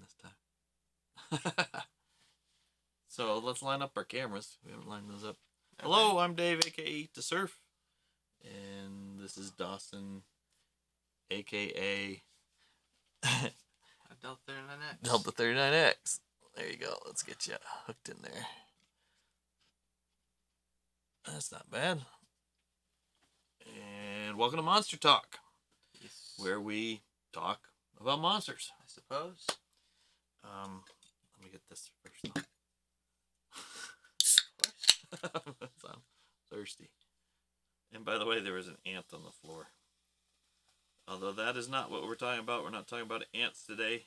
this time. So let's line up our cameras. We haven't lined those up. Okay. Hello, I'm Dave, aka To Surf, and this is Dawson, aka Delta 39X. Delta 39X. There you go. Let's get you hooked in there. That's not bad. And welcome to Monster Talk. Yes. Where we talk about monsters, I suppose. Let me get this first. Of course. I'm thirsty. And by the way, there was an ant on the floor. Although that is not what we're talking about. We're not talking about ants today.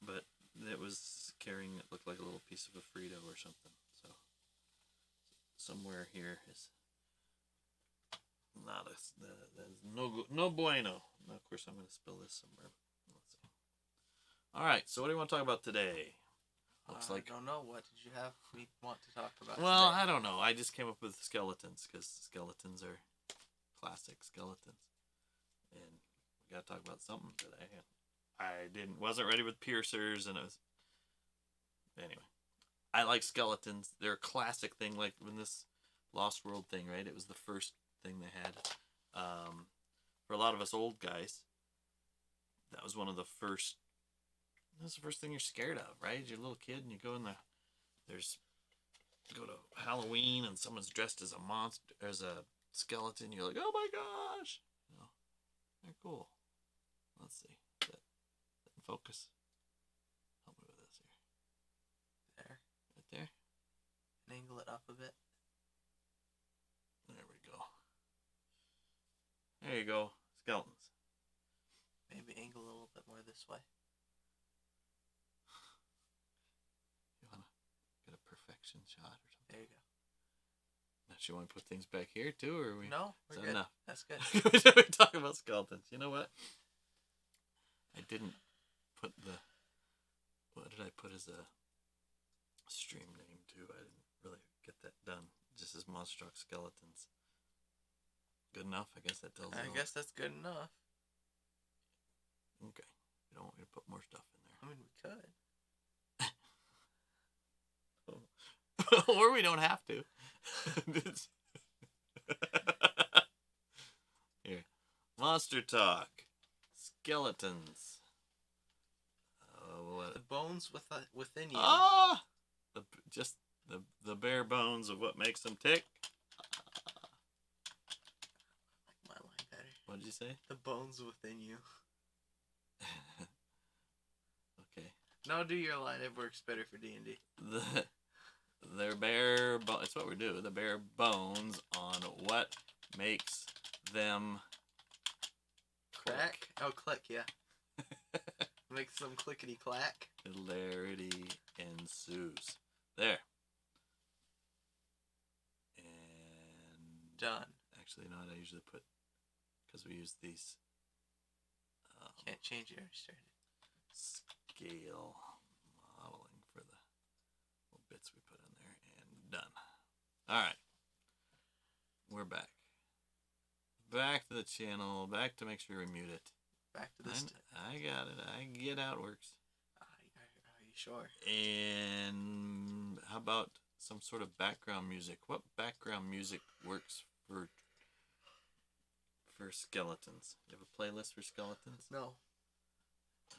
But it was carrying, it looked like a little piece of a Frito or something. So somewhere here is not no bueno. Now, of course, I'm going to spill this somewhere. Let's see. All right. So what do you want to talk about today? Looks like I don't know. What did you have me want to talk about well, today? I don't know. I just came up with skeletons because skeletons are classic skeletons. And we got to talk about something today. I wasn't ready with piercers, and it was... Anyway. I like skeletons. They're a classic thing, like when this Lost World thing, right? It was the first thing they had. For a lot of us old guys, that was one of the first... That's the first thing you're scared of, right? You're a little kid and you go in go to Halloween and someone's dressed as a monster, as a skeleton. You're like, oh my gosh! You know, they're cool. Let's see. That focus. Help me with this here. There. Right there. And angle it up a bit. There we go. There you go. Skeletons. Maybe angle a little bit more this way. You want to get a perfection shot or something? There you go. Now, you want to put things back here too, or we? No, we're good. Enough? That's good. We talk about skeletons. You know what? I didn't put the... What did I put as a stream name too? I didn't really get that done. Just as Monster Truck Skeletons. Good enough? I guess that tells you. I guess that's good enough. Okay. You don't want me to put more stuff in there. I mean, we could. Or we don't have to. Here. Monster Talk. Skeletons. The bones within you. Ah! Just the bare bones of what makes them tick. I like my line better. What did you say? The bones within you. Okay. No, do your line. It works better for D&D. Their bare bones. It's what we do. The bare bones on what makes them crack. Oh, click, yeah. Makes them clickety clack. Hilarity ensues. There. And done. Actually, you know what I usually put, because we use these. Can't change it or start it. Scale modeling for the little bits we put in there, and done. All right, we're back. Back to the channel. Back to make sure we mute it. Back to this. I got it. I get how it works. Are you sure? And how about some sort of background music? What background music works for skeletons? You have a playlist for skeletons? No.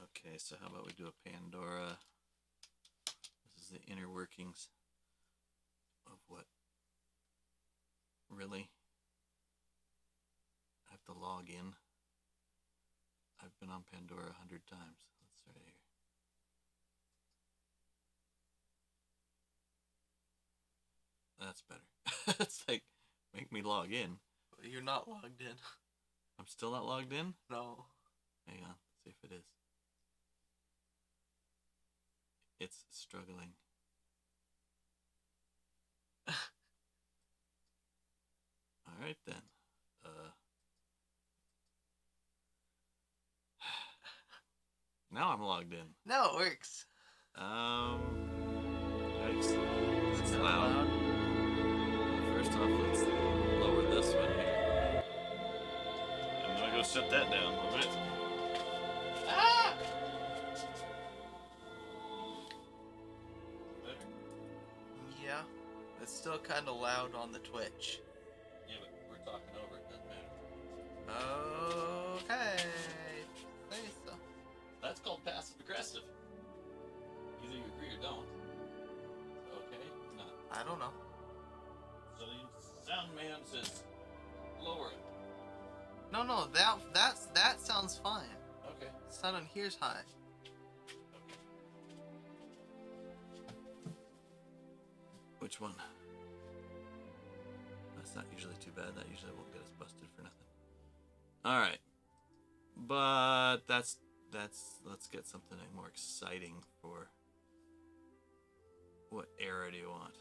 Okay, so how about we do a Pandora? This is the inner workings of what? Really? I have to log in. I've been on Pandora 100 times. Let's start here. That's better. It's like, make me log in. You're not logged in. I'm still not logged in? No. Hang on, see if it is. It's struggling. Alright then. Now I'm logged in. No, it works. It's loud. First off, let's lower this one here. I'm gonna go shut that down a little bit. Ah! It's still kind of loud on the Twitch. Yeah, but we're talking over it. Doesn't matter. Okay. Say so. That's called passive aggressive. Either you agree or don't. Okay, not. I don't know. So the sound man says lower it. No, that sounds fine. Okay. Sound on here's high. Okay. Which one? That's not usually too bad. That usually won't get us busted for nothing. All right. But that's let's get something more exciting for what era do you want?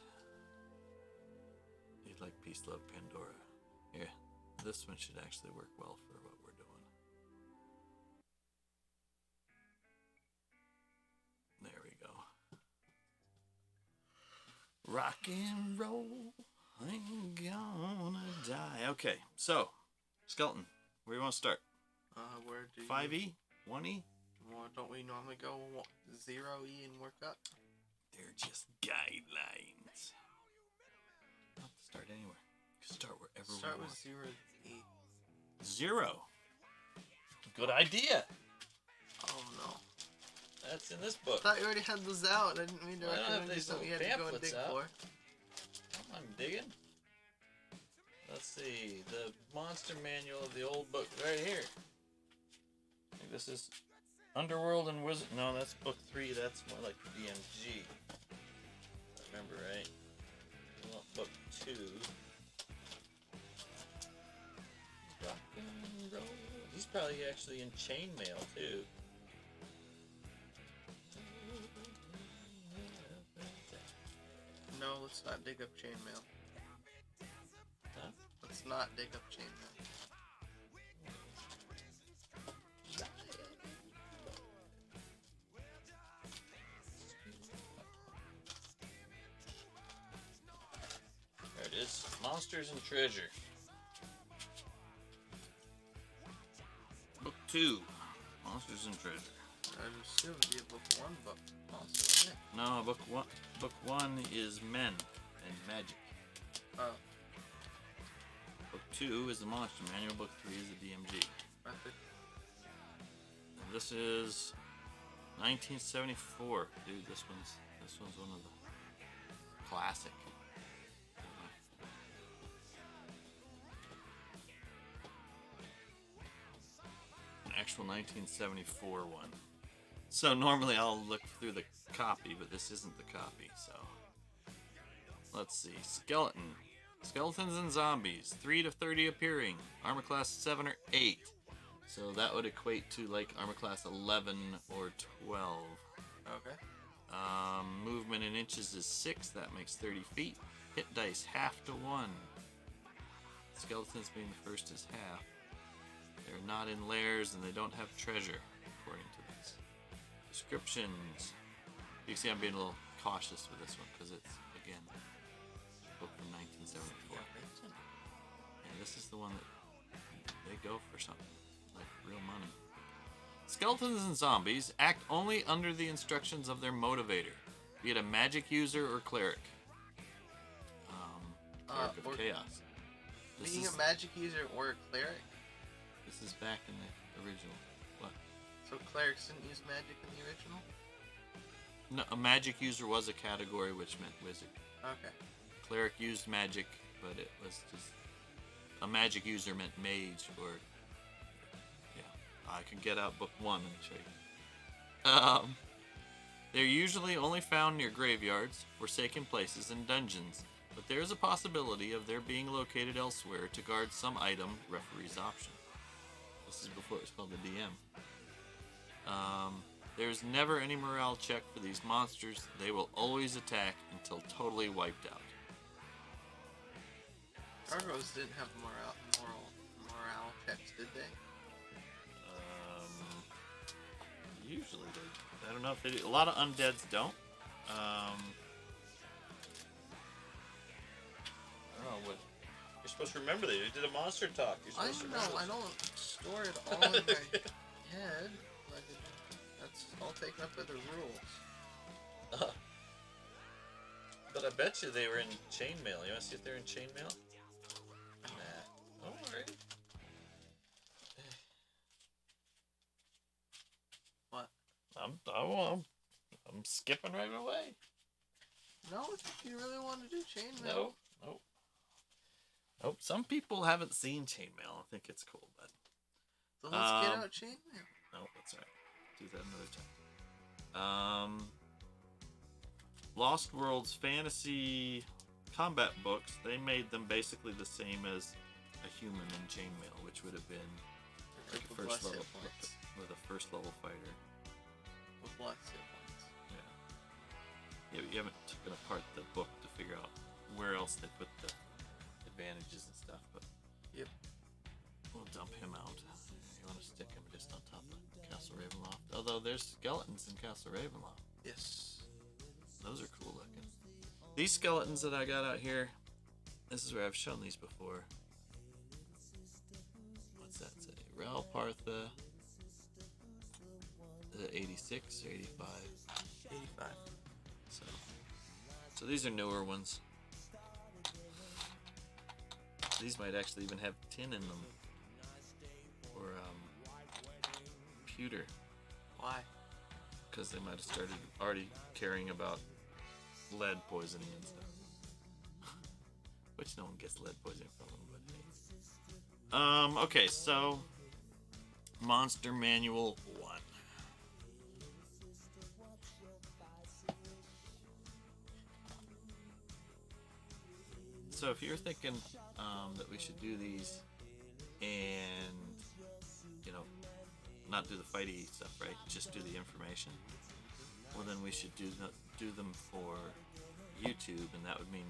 You'd like Peace, Love, Pandora. Here, this one should actually work well for what we're doing. There we go. Rock and roll, I'm gonna die. Okay, so Skeleton, where do you want to start? Where do you... 5E? 1E? Well, don't we normally go 0E and work up? They're just guidelines. Don't have to start anywhere. You can start wherever Start we with want. 0E. 0. Good idea. Oh no. That's in this I book. thought you already had those out. I didn't mean to Well, I don't have recommend you these something you had little to go and pamphlets dig out. for. I'm digging. Let's see. The monster manual of the old book right here. I think this is Underworld and Wizard. No, that's book 3. That's more like BMG. If I remember right. I want book 2. Rock and roll. He's probably actually in chainmail too. No, let's not dig up chainmail. Huh? Let's not dig up chainmail. There it is. Monsters and Treasure. Book 2. Monsters and Treasure. I'd assume it'd be a book 1 book also, wouldn't it? No, book one is Men and Magic. Oh, Book 2 is the Monster Manual. Book 3 is the DMG. method. And this is 1974. Dude, this one's one of the classic. An actual 1974 one. So normally I'll look through the copy, but this isn't the copy, so. Let's see. Skeleton. Skeletons and Zombies. 3 to 30 appearing. Armor class 7 or 8. So that would equate to like armor class 11 or 12. Okay. Movement in inches is 6. That makes 30 feet. Hit dice half to 1. Skeletons being the first is half. They're not in lairs and they don't have treasure, according to this. Descriptions. You can see I'm being a little cautious with this one because it's, again, a book from 1974. And this is the one that they go for something, like real money. Skeletons and Zombies act only under the instructions of their motivator, be it a magic user or cleric. Cleric of or Chaos. Being a magic user or a cleric? This is back in the original. What? So clerics didn't use magic in the original? No, a magic user was a category which meant wizard. Okay. Cleric used magic, but it was just a magic user meant mage or yeah. I can get out book 1 and show you. They're usually only found near graveyards, forsaken places, and dungeons, but there is a possibility of their being located elsewhere to guard some item, referee's option. This is before it was called the DM. There's never any morale check for these monsters. They will always attack until totally wiped out. Gargoyles didn't have morale checks, did they? Usually they. I don't know if they do. A lot of undeads don't. I don't know what. You're supposed to remember that. You did a monster talk. You're I supposed to know, remember. I don't store it all in my head. Like that's all taken up by the rules. But I bet you they were in chainmail. You want to see if they're in chainmail? Nah. Oh, alright. What? I'm skipping right away. No, if you really want to do chainmail. No. Nope. Nope. Some people haven't seen chainmail. I think it's cool, but. So let's get out chainmail. No, that's alright. Do that another time. Lost Worlds fantasy combat books, they made them basically the same as a human in chainmail, which would have been like a first level with a first level fighter. With lots of points. Yeah, but you haven't taken apart the book to figure out where else they put the advantages and stuff, but yep. We'll dump him out. You want to stick him just on top of Castle Ravenloft. Although there's skeletons in Castle Ravenloft. Yes. Those are cool looking. These skeletons that I got out here, this is where I've shown these before. What's that say? Ral Partha. Is it 86 or 85? 85. So these are newer ones. These might actually even have tin in them. Or pewter. Why? Because they might have started already caring about lead poisoning and stuff. Which no one gets lead poisoning from them, but hey. Okay, so Monster Manual 1. So if you're thinking that we should do these and, you know, not do the fighty stuff, right? Just do the information. Well, then we should do them for YouTube, and that would mean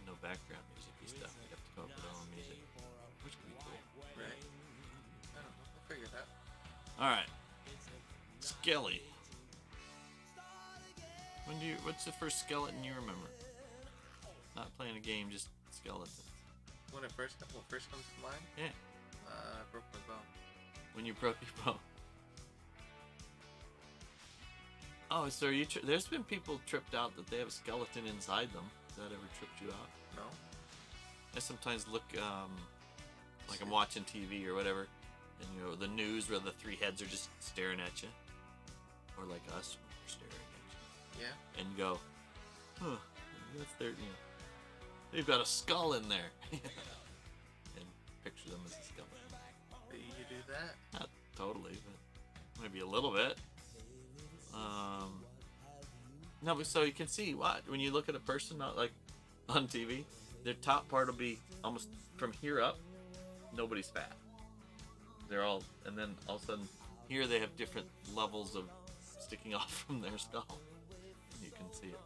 no background music and stuff. We'd have to come up with our own music, which would be cool. Right. I don't know. I'll figure it out. All right, Skelly. What's the first skeleton you remember? Not playing a game, just skeletons. What first comes to mind? Yeah. I broke my bone. When you broke your bone. Oh, so there's been people tripped out that they have a skeleton inside them. Has that ever tripped you out? No. I sometimes look, like I'm watching TV or whatever, and you know the news where the three heads are just staring at you, or like us, we're staring at you. Yeah. And go, huh? That's their, you know, they've got a skull in there, and picture them as a skeleton. Do you do that? Not totally, but maybe a little bit. No, but so you can see when you look at a person, not like on TV, their top part will be almost from here up. Nobody's fat. They're all, and then all of a sudden, here they have different levels of sticking off from their skull. You can see it.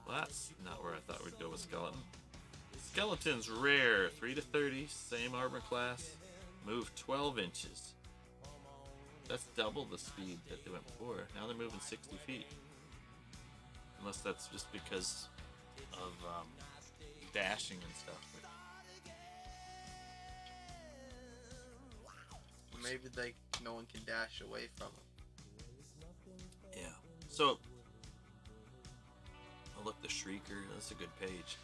Well, that's not where I thought we'd go with skeleton. Skeleton's rare, 3 to 30, same armor class, move 12 inches. That's double the speed that they went before. Now they're moving 60 feet. Unless that's just because of dashing and stuff. Maybe no one can dash away from them. Yeah. So, oh look, the Shrieker. That's a good page.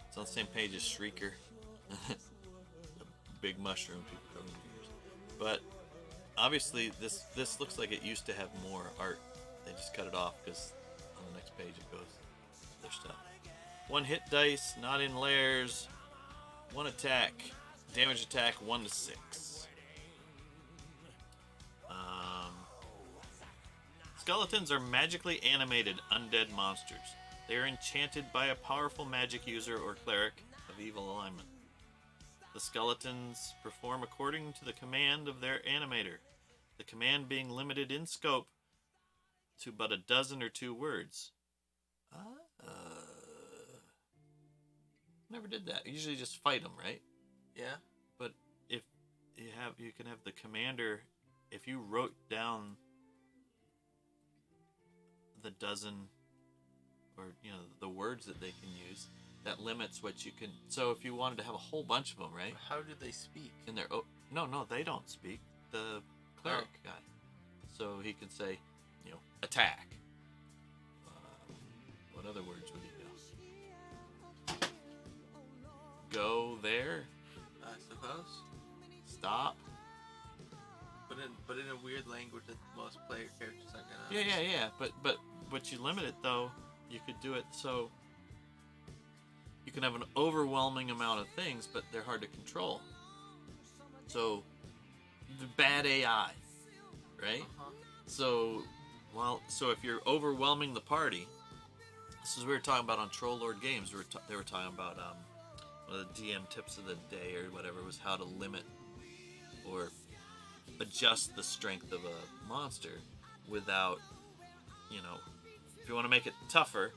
It's on the same page as Shrieker. The big mushroom people come in years. But obviously this looks like it used to have more art. They just cut it off because on the next page it goes their stuff. 1 hit dice, not in layers. 1 attack. Damage attack 1 to 6. Skeletons are magically animated undead monsters. They are enchanted by a powerful magic user or cleric of evil alignment. The skeletons perform according to the command of their animator, the command being limited in scope to but a dozen or 2 words. Never did that. Usually just fight them, right? Yeah. But if you can have the commander, if you wrote down the dozen or the words that they can use, that limits what you can. So if you wanted to have a whole bunch of them, right? How do they speak? In their no, they don't speak. The cleric guy. So he could say, you know, attack. What other words would he go? Go there. I suppose. Stop. But in a weird language that most player characters aren't gonna. Yeah. But you limit it though. You could do it so you can have an overwhelming amount of things, but they're hard to control. So the bad AI, right? Uh-huh. So if you're overwhelming the party, this is what we were talking about on Troll Lord Games. They were talking about one of the DM tips of the day or whatever was how to limit or adjust the strength of a monster without, you know, if you want to make it tougher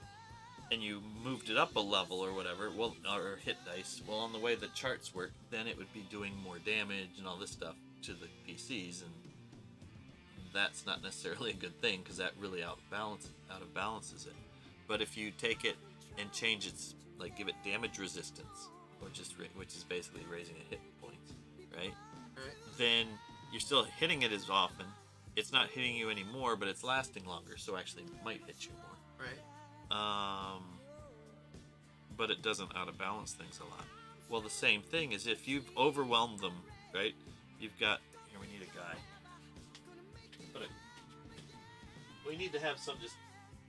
and you moved it up a level or whatever, well, or hit dice, well, on the way the charts work, then it would be doing more damage and all this stuff to the PCs, and that's not necessarily a good thing because that really out of balances it. But if you take it and change its, like, give it damage resistance, which is basically raising a hit points, right? Right. Then you're still hitting it as often. It's not hitting you anymore, but it's lasting longer, so actually it might hit you more. Right. But it doesn't out of balance things a lot. Well, the same thing is if you've overwhelmed them, right? You've got here. We need a guy. We need to have some just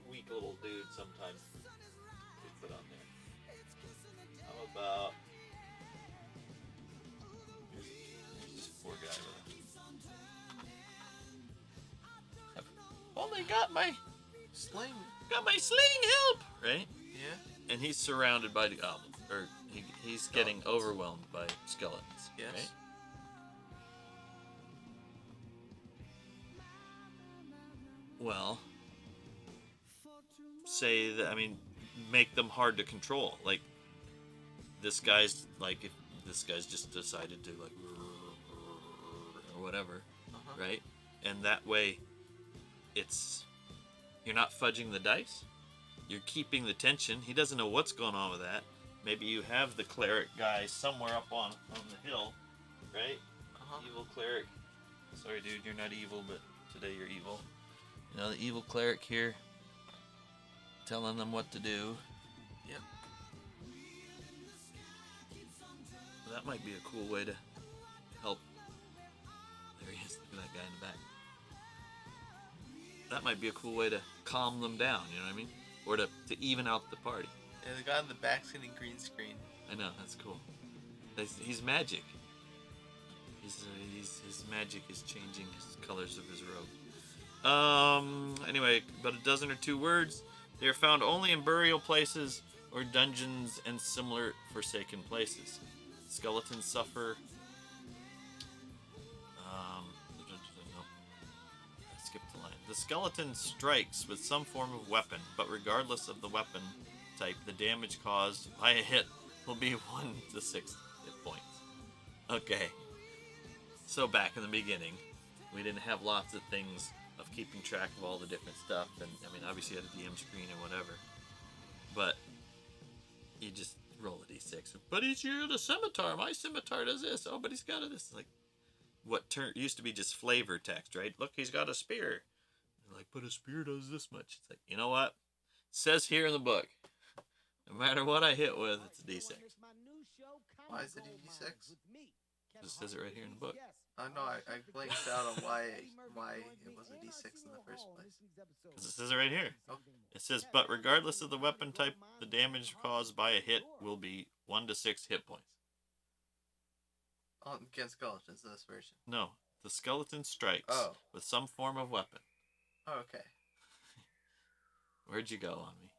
weak little dude sometimes. We put on there. How about here's this poor guy with only got my Sling. sling help, right? Yeah. And he's surrounded by the goblins, or he's getting overwhelmed by skeletons. Yes. Right? Well, say that, I mean, make them hard to control. Like, this guy's, like, if this guy's just decided to, like, or whatever, right? And that way, you're not fudging the dice. You're keeping the tension. He doesn't know what's going on with that. Maybe you have the cleric guy somewhere up on the hill, right? Evil cleric. Sorry, dude, you're not evil, but today you're evil. You know, the evil cleric here, telling them what to do. Yep. That might be a cool way to help. There he is. Look at that guy in the back. That might be a cool way to calm them down, you know what I mean? Or to even out the party. Yeah, the guy in the back's getting green screen. I know, that's cool. He's magic. His magic is changing his colors of his robe. Anyway, about a dozen or two words. They are found only in burial places or dungeons and similar forsaken places. Skeletons suffer. I skipped the line. The skeleton strikes with some form of weapon, but regardless of the weapon type, the damage caused by a hit will be 1 to 6 hit points. Okay. So back in the beginning, we didn't have lots of things of keeping track of all the different stuff, and I mean, obviously you had a DM screen and whatever, but you just roll a d6. But he's used a scimitar. My scimitar does this. Oh, but he's got this. Like, what used to be just flavor text, right? Look, he's got a spear. You're like, but a spear does this much. It's like, you know what? It says here in the book, no matter what I hit with, it's a d6. Why is it a d6? It says it right here in the book. No, I blanked out on why it was a d6 in the first place. Because it says it right here. Okay. It says, but regardless of the weapon type, the damage caused by a hit will be 1 to 6 hit points. Against skeletons in this version. No, the skeleton strikes with some form of weapon. Oh, okay. Where'd you go on me?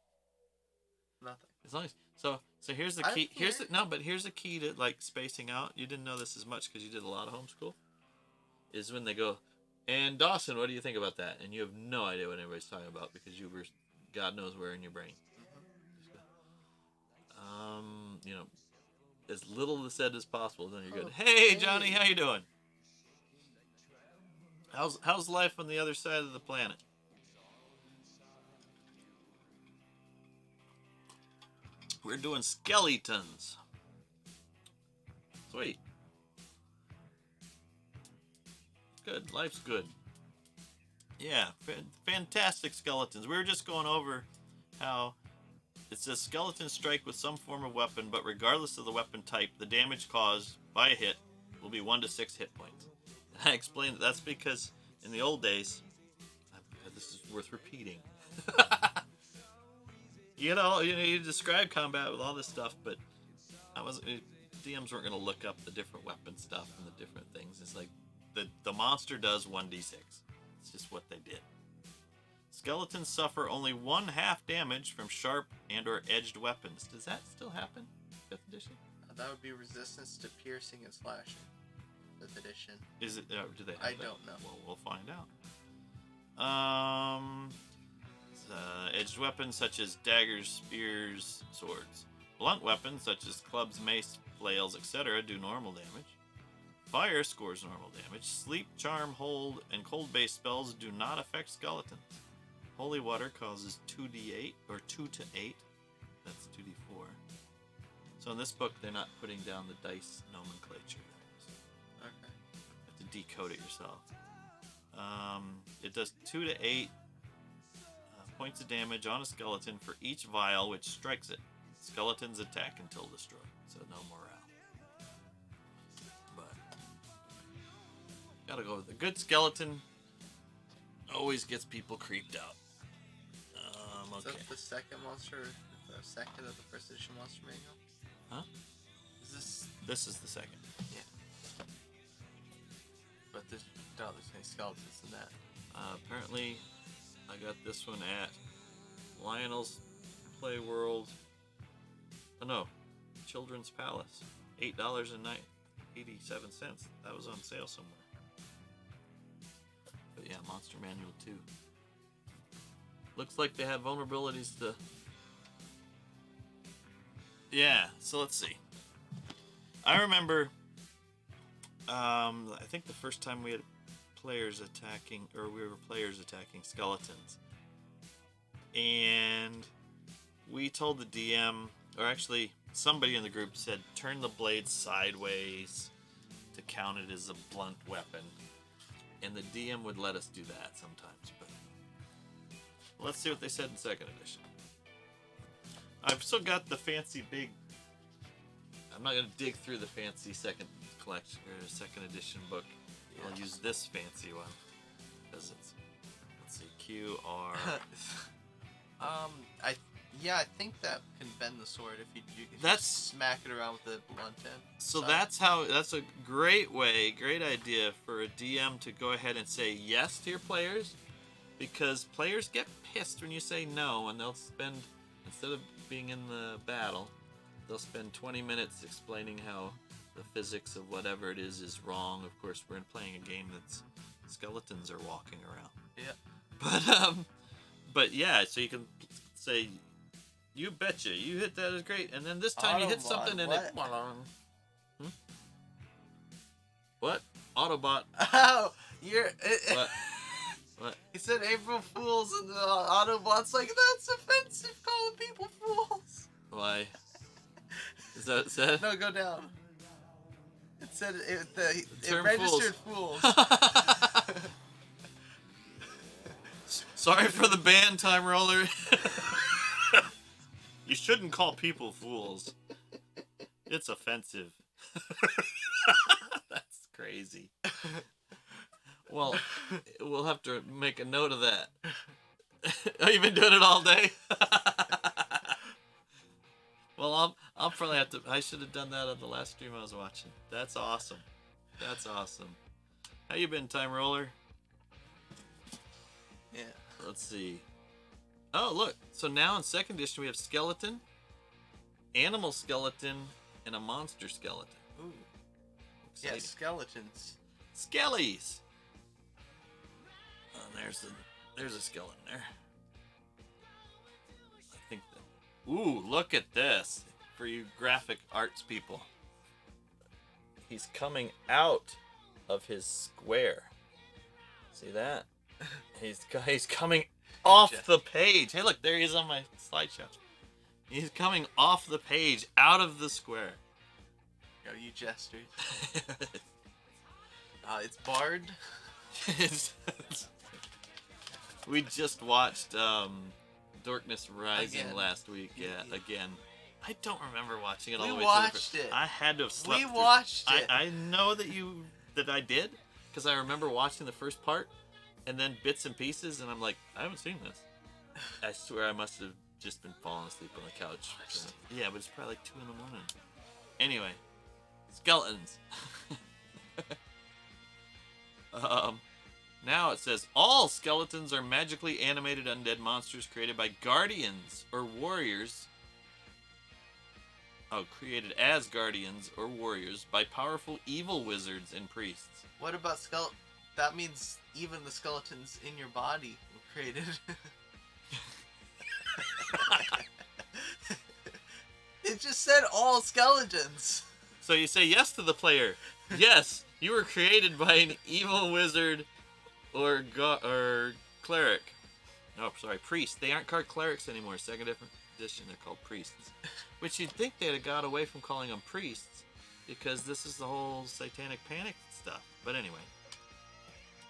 Nothing. As long as so here's the key. Here's the key to, like, spacing out. You didn't know this as much because you did a lot of homeschool. Is when they go, and Dawson, what do you think about that? And you have no idea what anybody's talking about because you were, God knows where in your brain. You know, as little said as possible, then you're good. Hey, Johnny, how you doing? How's life on the other side of the planet? We're doing skeletons. Sweet. good. Life's good. Yeah, fantastic skeletons. We were just going over how it says skeleton strike with some form of weapon, but regardless of the weapon type, the damage caused by a hit will be 1 to 6 hit points. And I explained that's because in the old days, this is worth repeating. You describe combat with all this stuff, but DMs weren't going to look up the different weapon stuff and the different things. It's like the monster does 1d6. It's just what they did. Skeletons suffer only 1/2 damage from sharp and or edged weapons. Does that still happen? 5th edition? That would be resistance to piercing and slashing. 5th edition. Is it? Do they have I that? don't know. Well, we'll find out. Edged weapons such as daggers, spears, swords. Blunt weapons such as clubs, mace, flails, etc. do normal damage. Fire scores normal damage. Sleep, charm, hold, and cold-based spells do not affect skeletons. Holy water causes 2d8 or 2 to 8. That's 2d4. So in this book, they're not putting down the dice nomenclature. Okay. You have to decode it yourself. It does 2 to 8 points of damage on a skeleton for each vial which strikes it. Skeletons attack until destroyed, so no morale. But gotta go with a good skeleton. Always gets people creeped out. Is that the second monster? The second of the 1st edition monster manual? Huh? This is the second. Yeah. But there's any skeletons in that. Apparently, I got this one at Lionel's Play World. Oh no, Children's Palace. $8.87. That was on sale somewhere. But yeah, Monster Manual 2. Looks like they have vulnerabilities to... Yeah, so let's see. I remember, I think the first time we were players attacking skeletons. And we told the DM, or actually somebody in the group said, turn the blade sideways to count it as a blunt weapon. And the DM would let us do that sometimes, but let's see what they said in 2nd edition. I've still got the fancy big... I'm not going to dig through the fancy 2nd collection or 2nd edition book. Yeah. I'll use this fancy one. Because it's... Let's see, QR... I think that can bend the sword if you smack it around with the blunt end. So that's a great idea for a DM to go ahead and say yes to your players, because players get pissed when you say no, and they'll spend, instead of being in the battle, they'll spend 20 minutes explaining how the physics of whatever it is wrong. Of course, we're playing a game that's skeletons are walking around. Yeah. But yeah, so you can say, you betcha, you hit that is great, and then this time you hit something and it... What? Autobot. Oh, you're... What? He said April Fools, and the Autobot's like, that's offensive, calling people fools. Why? Is that what it said? No, go down. It said it Term registered fools. Sorry for the ban, Time Roller. You shouldn't call people fools. It's offensive. That's crazy. Well, we'll have to make a note of that. Oh, you've been doing it all day? Well, I'll probably have to... I should have done that on the last stream I was watching. That's awesome. That's awesome. How you been, Time Roller? Yeah. Let's see. Oh, look. So now in 2nd edition, we have skeleton, animal skeleton, and a monster skeleton. Ooh. Exciting. Yeah, skeletons. Skellies. Oh, there's a skeleton there. I think that... Ooh, look at this. For you graphic arts people. He's coming out of his square. See that? He's coming off the page. Hey, look, there he is on my slideshow. He's coming off the page, out of the square. Go, you jesters. It's Bard. We just watched Darkness Rising Again. last week. Yeah, again. I don't remember watching it all We the way watched through. it. I had to have slept We through. watched it. I know that I did because I remember watching the first part and then bits and pieces, and I'm like, I haven't seen this. I swear I must have just been falling asleep on the couch. Yeah, but it's probably like 2 in the morning. Anyway, skeletons. Now it says all skeletons are magically animated undead monsters created by guardians or warriors. Oh, created as guardians or warriors by powerful evil wizards and priests. What about That means even the skeletons in your body were created. It just said all skeletons. So you say yes to the player. Yes, you were created by an evil wizard or cleric. Oh, sorry, priest. They aren't called clerics anymore. Second edition, they're called priests. Which you'd think they'd have got away from calling them priests because this is the whole satanic panic stuff. But anyway.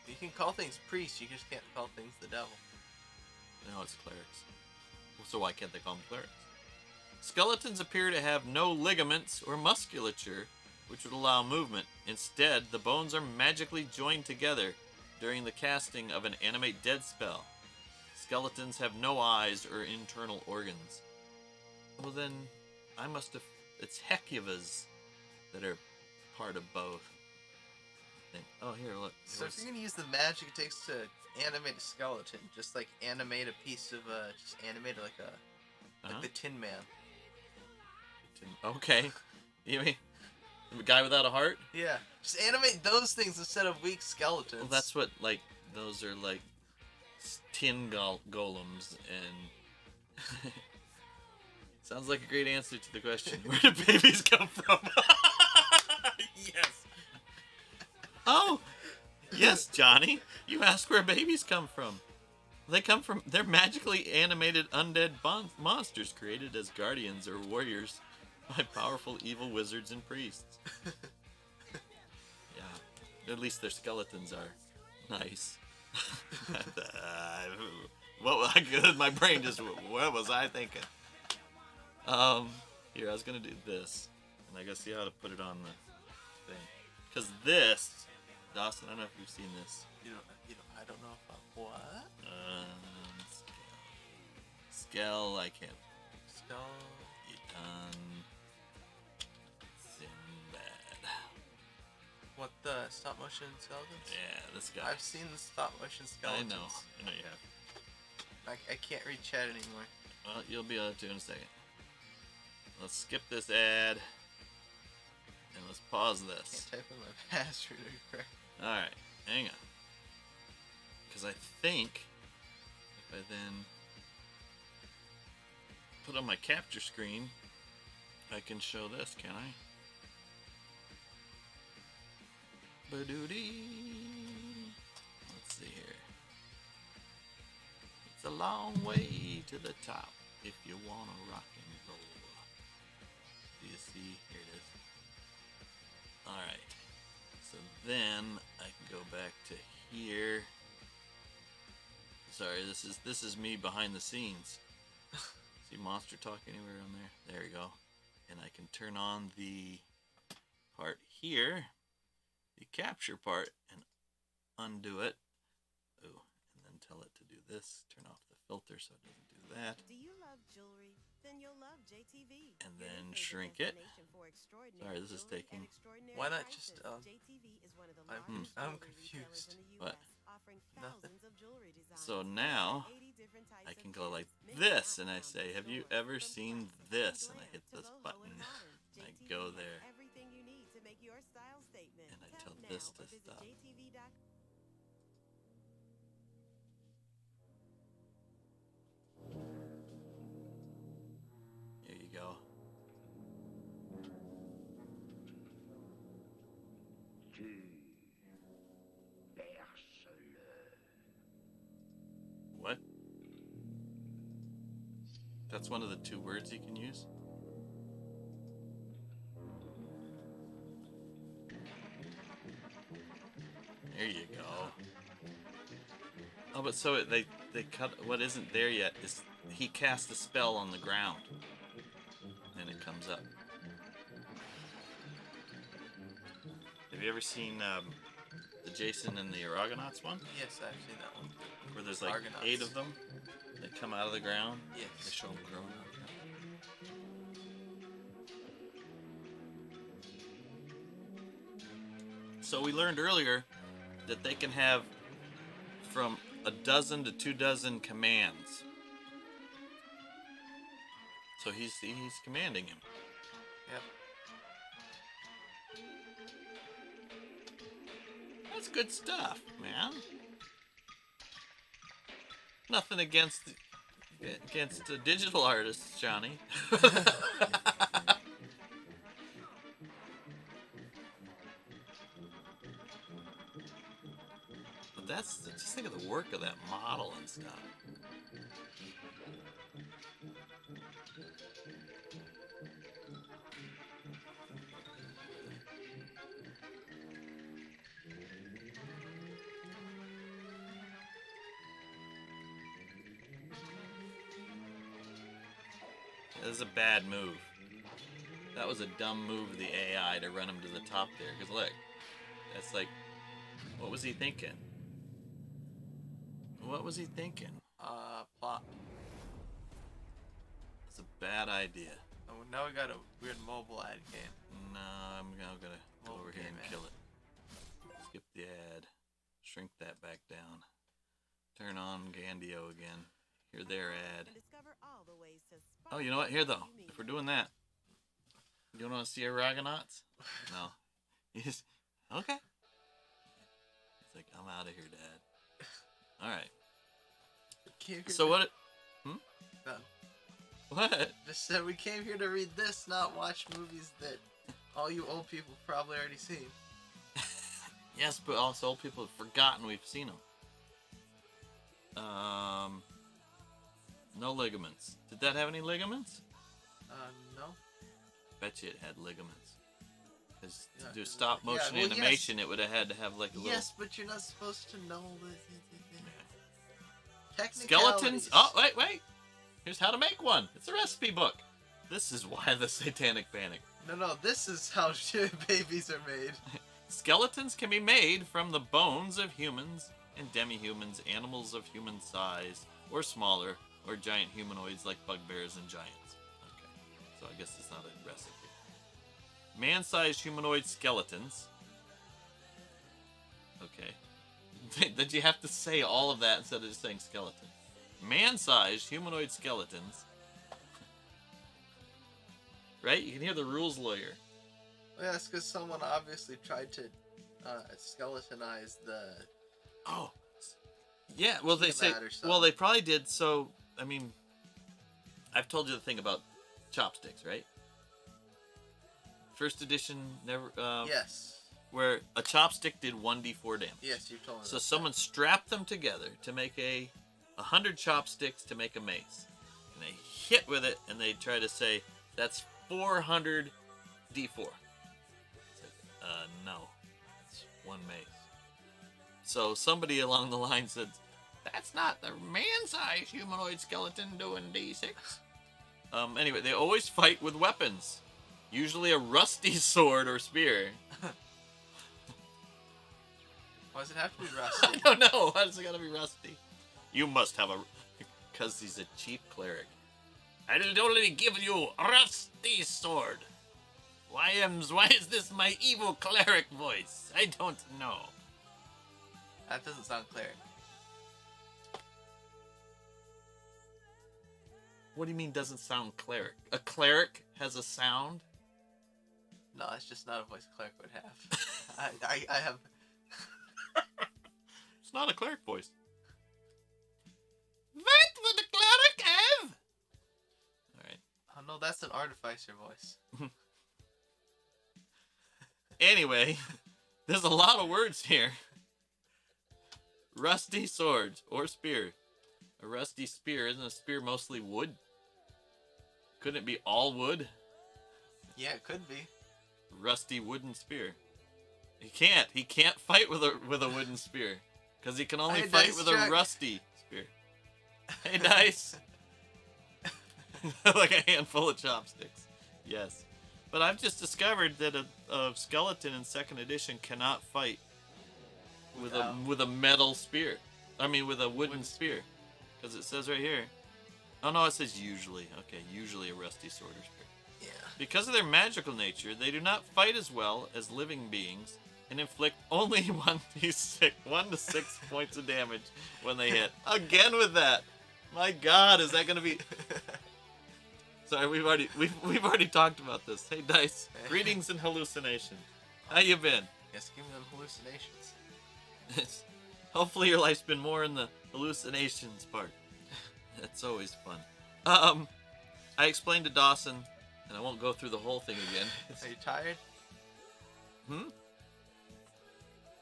You can call things priests, you just can't call things the devil. No, it's clerics. So why can't they call them clerics? Skeletons appear to have no ligaments or musculature, which would allow movement. Instead, the bones are magically joined together during the casting of an animate dead spell. Skeletons have no eyes or internal organs. Well then, I must have... It's Hecuba's that are part of both. Oh, here, look. So if you're going to use the magic it takes to animate a skeleton, just like animate a piece of, just animate it like like the Tin Man. Okay. You mean the guy without a heart? Yeah. Just animate those things instead of weak skeletons. Well, that's what, like, those are like tin golems and... Sounds like a great answer to the question. Where do babies come from? Yes. Oh, yes, Johnny. You asked where babies come from. They're magically animated undead monsters created as guardians or warriors by powerful evil wizards and priests. Yeah, at least their skeletons are nice. My brain just, what was I thinking? Here, I was gonna do this, and I gotta see how to put it on the thing. Cause this, Dawson, I don't know if you've seen this. I don't know if what? Skell, I can't. Skull. Sinbad. What, the stop motion skeletons? Yeah, this guy. I've seen the stop motion skeletons. I know you have. I can't read chat anymore. Well, you'll be able to in a second. Let's skip this ad. And let's pause this. Can't type in my password correct. Alright, hang on. Because I think if I then put on my capture screen, I can show this, can I? Ba-doo-dee. Let's see here. It's a long way to the top if you want to rock and roll. Do you see? Here it is. Alright. So then I can go back to here. Sorry, this is me behind the scenes. See Monster Talk anywhere on there? There you go. And I can turn on the part here, the capture part, and undo it. Oh, and then tell it to do this. Turn off the filter so it doesn't do that. Do you love jewelry? Then you'll love JTV. And then shrink it. Sorry, this is taking... Why not just, I'm confused. What? Nothing. So now, I can go like this, and I say, have you ever seen this? And I hit this button, and I go there, and I tell this to stop. There you go. What? That's one of the 2 words you can use? There you go. but so they cut what isn't there yet is he cast a spell on the ground, and it comes up. Have you ever seen the Jason and the Argonauts one, Yes, I've seen that one. where there's like Argonauts. 8 of them that come out of the ground? They Yes. show them growing up. So we learned earlier that they can have from a dozen to 2 dozen commands. So he's commanding him. Yep. That's good stuff, man. Nothing against the digital artists, Johnny. But that's just think of the work of that model and stuff. That was a bad move. That was a dumb move of the AI to run him to the top there. Because look, that's like, what was he thinking? What was he thinking? Plot. It's a bad idea. Oh, now we got a weird mobile ad game. No, I'm now gonna go Mobile over here game and ad. kill it. Skip the ad. Shrink that back down. Turn on Gandio again. Hear their ad. And discover all the ways to Oh, you know what? Here though, you meet. if we're doing that, you don't want to see Argonauts? No. He's okay. He's like, I'm out of here, Dad. All right. So what? No. What? Just said we came here to read this, not watch movies that all you old people probably already seen. Yes, but also old people have forgotten we've seen them. No ligaments. Did that have any ligaments? No. Bet you it had ligaments. Because Yeah, to do stop yeah, motion well, yes. animation, it would have had to have like a little Yes, but you're not supposed to know the skeletons. Oh, wait. Here's how to make one. It's a recipe book. This is why the Satanic Panic. No, this is how babies are made. Skeletons can be made from the bones of humans and demi-humans, animals of human size or smaller, or giant humanoids like bugbears and giants. Okay, so I guess it's not a recipe. Man-sized humanoid skeletons. Okay. Did you have to say all of that instead of just saying skeleton? Man-sized humanoid skeletons. Right? You can hear the rules lawyer. Well, that's because someone obviously tried to skeletonize the. Oh, yeah. Well, they say. Tiamat or something. Well, they probably did. So, I mean, I've told you the thing about chopsticks, right? First edition, never. Yes. Where a chopstick did 1d4 damage. Yes, you told me. So that. someone strapped them together to make 100 chopsticks to make a mace, and they hit with it, and they try to say that's 400 d4. It's like, no, it's one mace. So somebody along the line said, that's not the man-sized humanoid skeleton doing d6. Anyway, they always fight with weapons, usually a rusty sword or spear. Why does it have to be I rusty? don't know. Why does it gotta be rusty? You must have because he's a cheap cleric. I will only give you a rusty sword. Why is this my evil cleric voice? I don't know. That doesn't sound cleric. What do you mean doesn't sound cleric? A cleric has a sound? No, it's just not a voice a cleric would have. I have. It's not a cleric voice. What would a cleric have? Alright. Oh no, that's an artificer voice. Anyway, there's a lot of words here. Rusty sword or spear. A rusty spear. Isn't a spear mostly wood? Couldn't it be all wood? Yeah, it could be. Rusty wooden spear. He can't. He can't fight with a wooden spear. Because he can only Hey, fight Dice with Chuck. a rusty spear. Hey, Dice! Like a handful of chopsticks. Yes. But I've just discovered that a skeleton in 2nd edition cannot fight with a metal spear. I mean, with a wooden spear. Because it says right here. Oh, no, it says usually. Okay, usually a rusty sword or spear. Yeah. Because of their magical nature, they do not fight as well as living beings and inflict only 1 to 6 points of damage when they hit. Again with that. My God, is that going to be... Sorry, we've already talked about this. Hey, Dice. Greetings and hallucinations. How you been? Yes, give me them hallucinations. Hopefully your life's been more in the hallucinations part. That's always fun. I explained to Dawson, and I won't go through the whole thing again. Are you tired?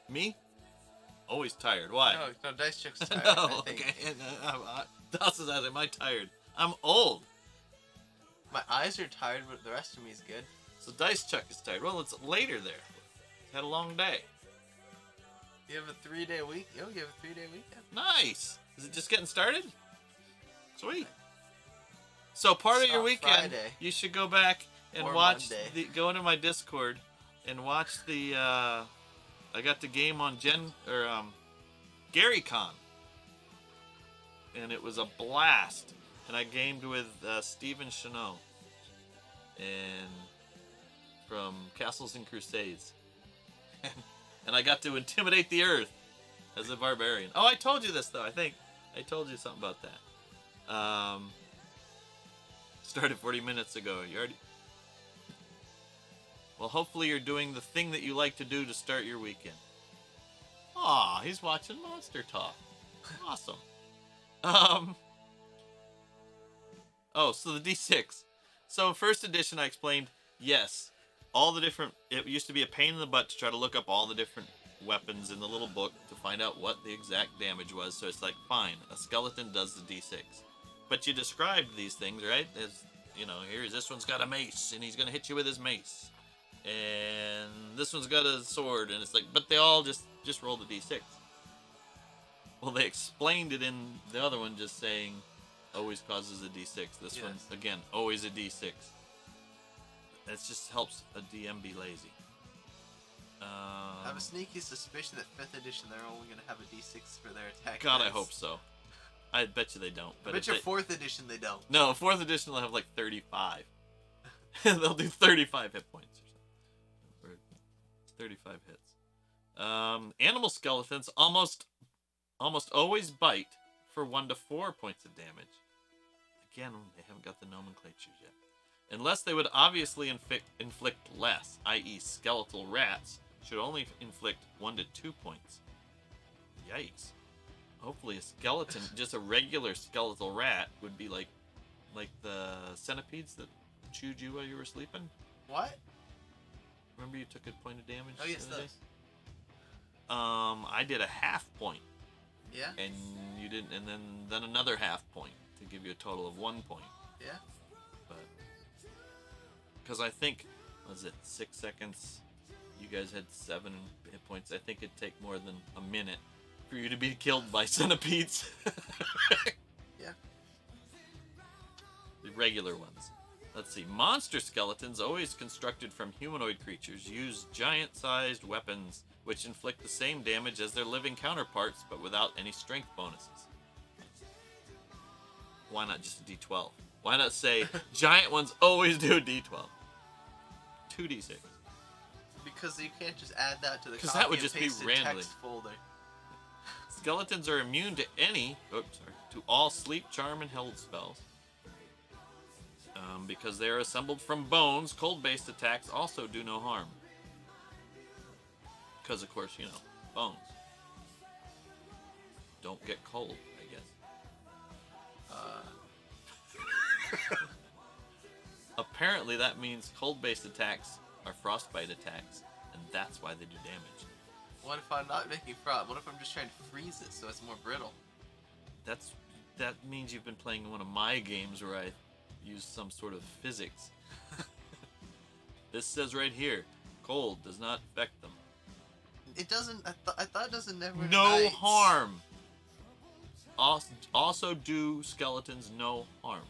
Me? Always tired. Why? No, Dice Chuck's tired. No, I think. okay. Dawson's asking, am I tired? I'm old. My eyes are tired, but the rest of me is good. So Dice Chuck is tired. Well, it's later there. Had a long day. You have a 3-day week? You have a 3-day weekend. Nice. Is it just getting started? Sweet. So part of It's your not weekend, Friday. you should go back and Or watch. Monday. Go into my Discord and watch the. I got the game on GaryCon, and it was a blast. And I gamed with Steven Chanot, and from Castles and Crusades, and I got to intimidate the Earth as a barbarian. Oh, I told you this though. I think I told you something about that. Started 40 minutes ago. You already. Well, hopefully you're doing the thing that you like to do to start your weekend. Aw, he's watching Monster Talk. Awesome. Oh, so the D6. So in 1st edition, I explained, yes, all the different... It used to be a pain in the butt to try to look up all the different weapons in the little book to find out what the exact damage was. So it's like, fine, a skeleton does the D6. But you described these things, right? As, here's this one's got a mace, and he's going to hit you with his mace. And this one's got a sword, and it's like, but they all just roll the D6. Well, they explained it in the other one, just saying... always causes a D6. This one, again, always a D6. That just helps a DM be lazy. I have a sneaky suspicion that 5th edition they're only going to have a D6 for their attack. God, I dice. hope so. I bet you they don't. But I bet your 4th edition they don't. No, 4th edition they'll have like 35. They'll do 35 hit points or something. Or 35 hits. Animal skeletons almost always bite for 1 to 4 points of damage. Again, they haven't got the nomenclatures yet. Unless they would obviously inflict less, i.e. skeletal rats should only inflict 1 to 2 points. Yikes. Hopefully a skeleton, just a regular skeletal rat, would be like the centipedes that chewed you while you were sleeping. What? Remember you took a point of damage? Oh, yes, the other those. day? I did a half point. Yeah? And you didn't, and then another half point to give you a total of 1 point. Yeah? But because I think, was it 6 seconds? You guys had 7 hit points. I think it'd take more than a minute for you to be killed by centipedes. Yeah. The regular ones. Let's see. Monster skeletons, always constructed from humanoid creatures, use giant-sized weapons which inflict the same damage as their living counterparts, but without any strength bonuses. Why not just a D12? Why not say, giant ones always do a D12? 2D6. Because you can't just add that to the 'Cause copy that would and just be pasted random. text folder. Skeletons are immune to to all sleep, charm, and held spells. Because they are assembled from bones, cold-based attacks also do no harm. Because, of course, bones. Don't get cold, I guess. Apparently, that means cold-based attacks are frostbite attacks, and that's why they do damage. What if I'm not making frost? What if I'm just trying to freeze it so it's more brittle? That means you've been playing one of my games where I use some sort of physics. This says right here, cold does not affect them. It doesn't. I thought it doesn't never. No ignites. harm. Also do skeletons no harm.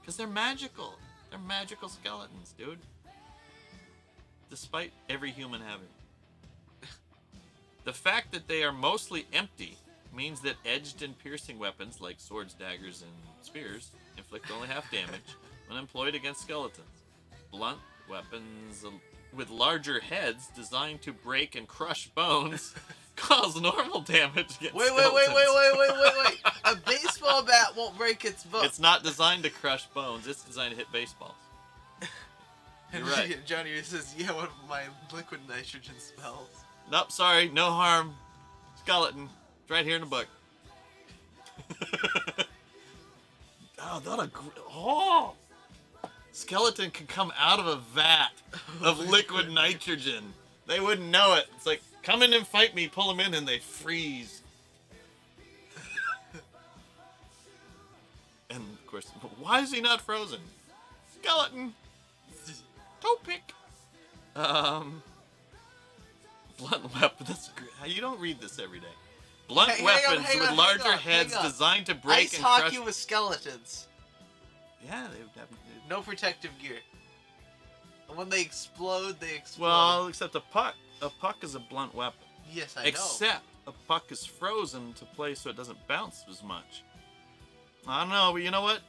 Because they're magical. They're magical skeletons, dude. Despite every human having. The fact that they are mostly empty means that edged and piercing weapons like swords, daggers, and spears inflict only half damage when employed against skeletons. Blunt weapons with larger heads designed to break and crush bones cause normal damage against Wait! skeletons. A baseball bat won't break its bone. It's not designed to crush bones. It's designed to hit baseballs. You're right. Johnny says, "Yeah, one of my liquid nitrogen spells." Nope, sorry, no harm. Skeleton. It's right here in the book. Oh! Skeleton can come out of a vat of liquid nitrogen. They wouldn't know it. It's like, come in and fight me, pull them in, and they freeze. And, of course, why is he not frozen? Skeleton! Toe pick! Blunt weapons. That's great. You don't read this every day. Blunt weapons with larger heads designed to break Ice and hockey crush. with skeletons. Yeah, they would have. No protective gear. And when they explode, they explode. Well, except a puck. A puck is a blunt weapon. yes, I know. Except a puck is frozen to play so it doesn't bounce as much. I don't know, but you know what?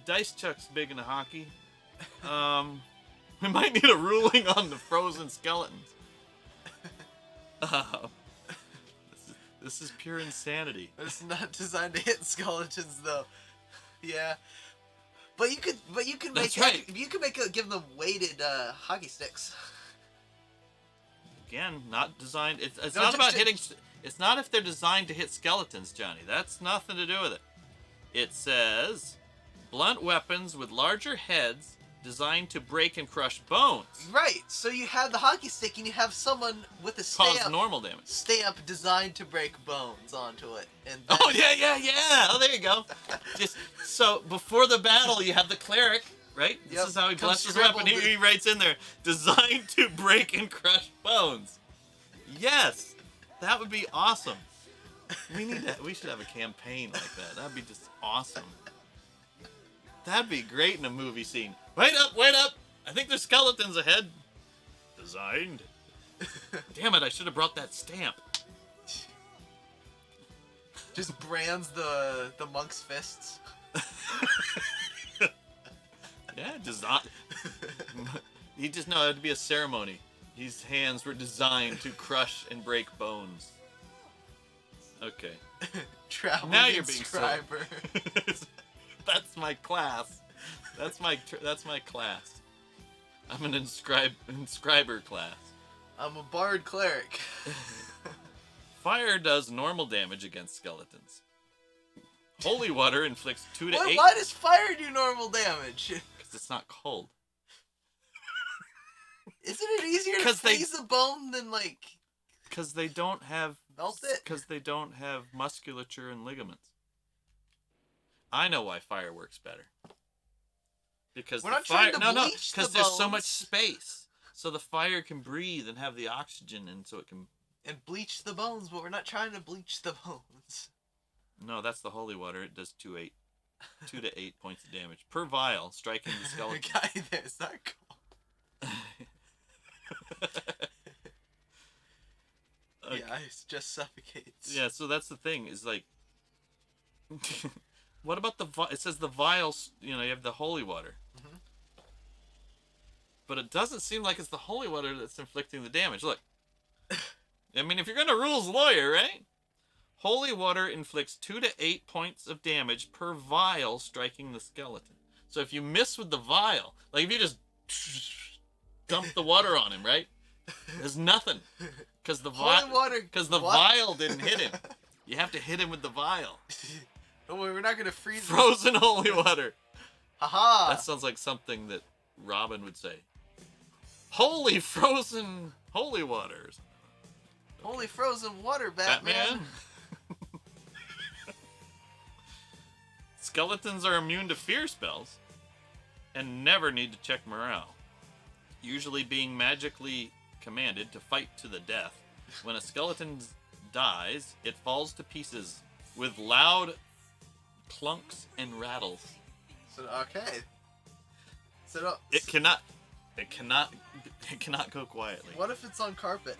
Dice Chuck's big into hockey. We might need a ruling on the frozen skeletons. This is pure insanity. It's not designed to hit skeletons, though. Yeah, but you could That's make right. give them weighted hockey sticks. Again, not designed. It's No, not just- about just- hitting. It's not if they're designed to hit skeletons, Johnny. That's nothing to do with it. It says blunt weapons with larger heads designed to break and crush bones Right. So you have the hockey stick, and you have someone with a cause stamp normal damage. designed to break bones onto it, and Oh yeah. Oh, there you go. Just so before the battle, you have the cleric, right? This Yep. is how he Comes blesses his weapon. scribbled He writes in there, designed to break and crush bones. Yes, that would be awesome. We should have a campaign like that. That'd be just awesome. That'd be great in a movie scene. Wait up! I think there's skeletons ahead. Designed. Damn it! I should have brought that stamp. just brands the monk's fists. Yeah, design. He just know it had to be a ceremony. His hands were designed to crush and break bones. Okay. Traveling Now you're being inscriber. That's my class. That's my class. I'm an inscriber class. I'm a bard cleric. Fire does normal damage against skeletons. Holy water inflicts 2 to 8 Why does fire do normal damage? because it's not cold. Isn't it easier to 'Cause they- freeze a bone than like Because they don't have melt it? Because they don't have musculature and ligaments. I know why fire works better. Because We're the not trying fire, to no, bleach because the there's so bones. much space, so the fire can breathe and have the oxygen, and so it can. And bleach the bones, but we're not trying to bleach the bones. No, that's the holy water. It does 2 to 8 points of damage per vial, striking the skeleton. Guy, there's not cool. Okay. Yeah, it just suffocates. Yeah, so that's the thing. Is like, what about the? It says the vials. You know, you have the holy water. Mhm. But it doesn't seem like it's the holy water that's inflicting the damage. Look. I mean, if you're gonna rules lawyer, right? Holy water inflicts 2 to 8 points of damage per vial striking the skeleton. So if you miss with the vial, like if you just dump the water on him, right? There's nothing, because the Holy water. because the what? vial didn't hit him. You have to hit him with the vial. Don't worry, we're not gonna freeze. Frozen holy water. Haha. That sounds like something that Robin would say. Holy frozen holy waters. Holy frozen water, Batman. Skeletons are immune to fear spells and never need to check morale. Usually being magically commanded to fight to the death. When a skeleton dies, it falls to pieces with loud clunks and rattles. So okay. So no, It cannot go quietly. what if it's on carpet?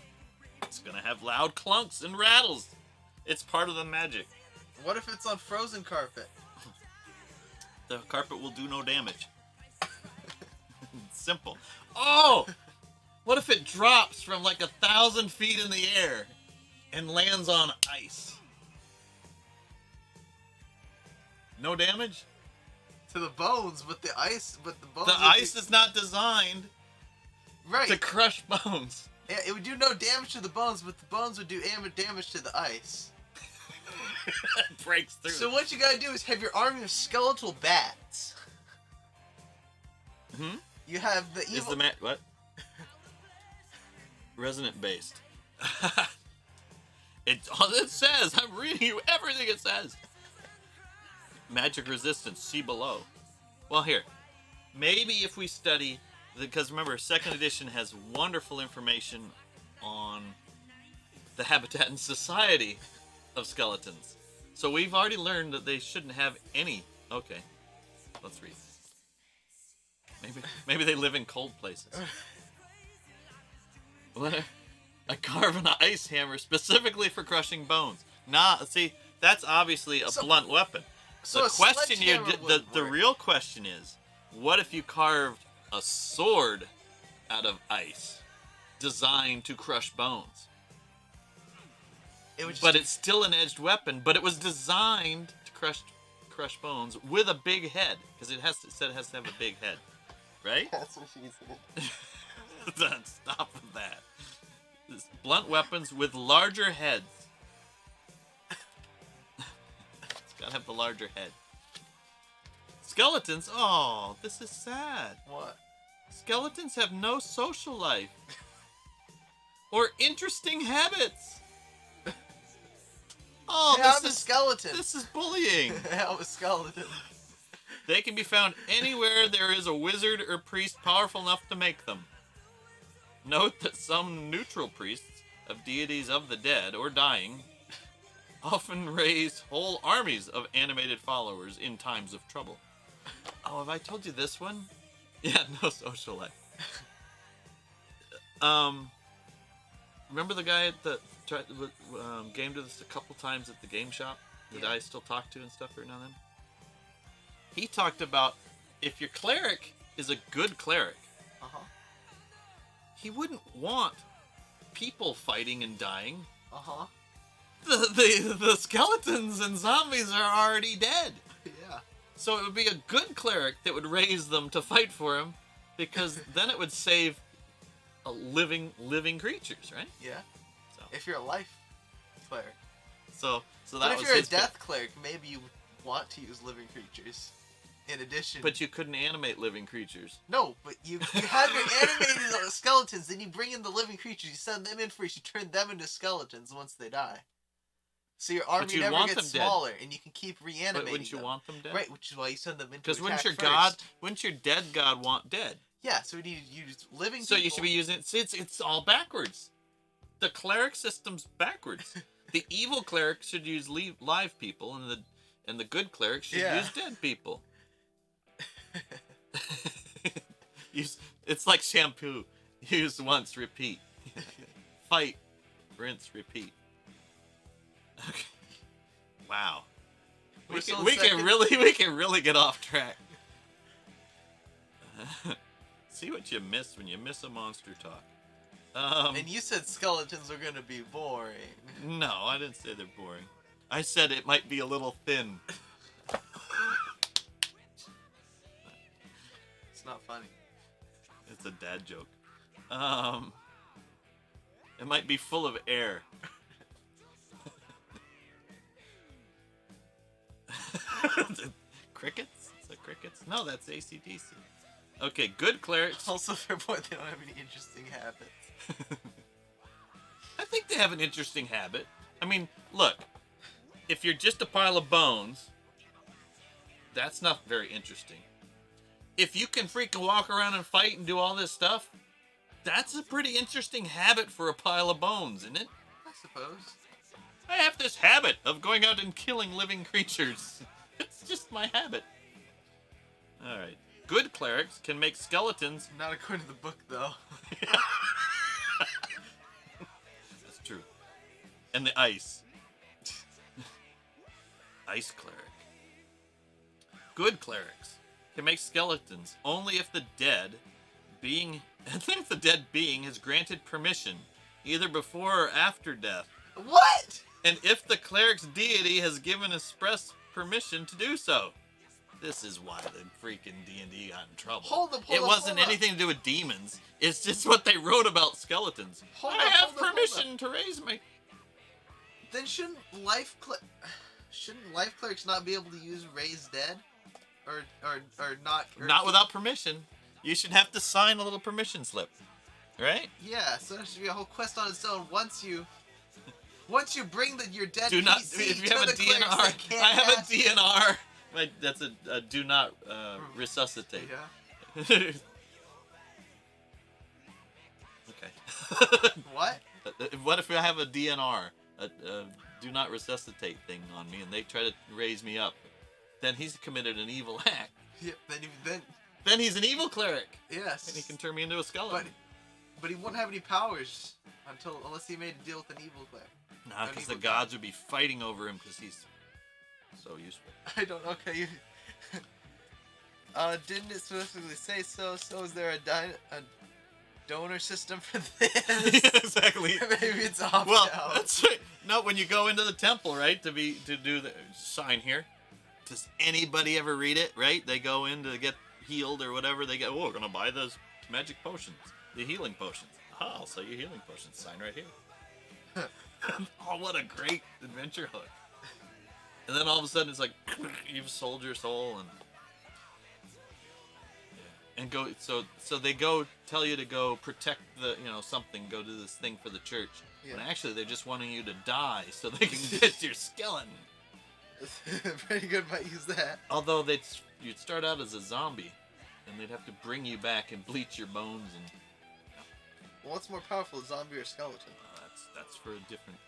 It's gonna have loud clunks and rattles. It's part of the magic. What if it's on frozen carpet? The carpet will do no damage. Simple. Oh! What if it drops from like 1,000 feet in the air and lands on ice? No damage? To the bones, but the bones. The would ice be... is not designed right. to crush bones. Yeah, it would do no damage to the bones, but the bones would do damage to the ice. It breaks through. So what you gotta do is have your army of skeletal bats. Hmm? You have the evil. Is the what? Resonant based. It's all it says. I'm reading you everything it says. Magic resistance. See below. Well, here. Maybe if we study, because remember, second edition has wonderful information on the habitat and society of skeletons. So we've already learned that they shouldn't have any. Okay, let's read. Maybe they live in cold places. I carve an ice hammer specifically for crushing bones. Nah, see, that's obviously a blunt weapon. So The a question you sledgehammer the would work. real question is, what if you carved a sword out of ice designed to crush bones? It would just But it's still an edged weapon, but it was designed to crush bones with a big head, because it said it has to have a big head, right? That's what she said. Stop with that. This blunt weapons with larger heads. It's gotta have the larger head. Skeletons. Oh, this is sad. What? Skeletons have no social life or interesting habits. Oh, Hey, I'm a skeleton. This is bullying. I'm a skeleton. They can be found anywhere there is a wizard or priest powerful enough to make them. Note that some neutral priests of deities of the dead or dying often raise whole armies of animated followers in times of trouble. Oh, have I told you this one? Yeah, no social life. Remember the guy that gamed with us a couple times at the game shop that I still talk to and stuff every now and then? He talked about if your cleric is a good cleric, Uh-huh. he wouldn't want people fighting and dying. Uh-huh. The skeletons and zombies are already dead. Yeah. So it would be a good cleric that would raise them to fight for him, because then it would save a living creatures, right? Yeah. So If you're a life cleric. so that But if was you're a his death cleric, maybe you want to use living creatures. In addition. But you couldn't animate living creatures. No, but you have your animated skeletons, then you bring in the living creatures, you send them in first, you turn them into skeletons once they die. So your army you never want gets them dead. smaller, and you can keep reanimating But wouldn't you them. want them dead? Right, which is why you send them into Because attack wouldn't first. your dead god want dead? Yeah, so you use living So you people. should be using it's all backwards. The cleric system's backwards. The evil cleric should use live people, and the good cleric should Yeah. use dead people. It's like shampoo. Use once, repeat. Fight, rinse, repeat. Okay. Wow. We're We still can, in we can second? really get off track. See what you miss when you miss a monster talk. And you said skeletons are gonna be boring. No, I didn't say they're boring. I said it might be a little thin. It's not funny. It's a dad joke. It might be full of air. Crickets? Is that crickets? No, that's AC/DC. Okay, good clerics. Also, fair point, they don't have any interesting habits. I think they have an interesting habit. I mean, look, if you're just a pile of bones, that's not very interesting. If you can freaking walk around and fight and do all this stuff, That's a pretty interesting habit for a pile of bones, isn't it? I suppose. I have this habit of going out and killing living creatures. It's just my habit. Alright. Good clerics can make skeletons. Not according to the book, though. That's true. And the ice. Ice cleric. Good clerics can make skeletons only if the dead being has granted permission, either before or after death. What? And if the cleric's deity has given express permission to do so. This is why the freaking D&D got in trouble. It wasn't anything to do with demons. It's just what they wrote about skeletons. I have permission to raise my... Then shouldn't life clerics not be able to use raise dead? Or not... Or Not without permission. You should have to sign a little permission slip. Right? Yeah, so there should be a whole quest on its own once you bring your dead Do not... PC If you to have a the clerics DNR... that can't I have a cast- DNR. Wait, that's a do not resuscitate. Yeah. Okay. What? What if I have a DNR, a do not resuscitate thing on me, and they try to raise me up? Then he's committed an evil act. Yeah, Then he's an evil cleric, yes. and he can turn me into a skeleton. But he wouldn't have any powers unless he made a deal with an evil cleric. Nah, because the gods would be fighting over him because he's so useful. I don't know. Okay. Didn't it specifically say so? So is there a donor system for this? Exactly. Maybe it's opt Well, out. that's right. No, when you go into the temple, right, to do the sign here. Does anybody ever read it? Right? They go in to get healed or whatever. They go, oh, we're gonna buy those magic potions, the healing potions. Ah, I'll sell you healing potions. Sign right here. Oh, what a great adventure hook! And then all of a sudden, it's like you've sold your soul and go. So they go tell you to go protect the something. Go do this thing for the church. Yeah. When actually they're just wanting you to die so they can get your skeleton. Pretty good might use that. Although you'd start out as a zombie, and they'd have to bring you back and bleach your bones, and Well, what's more powerful, a zombie or a skeleton? that's for a different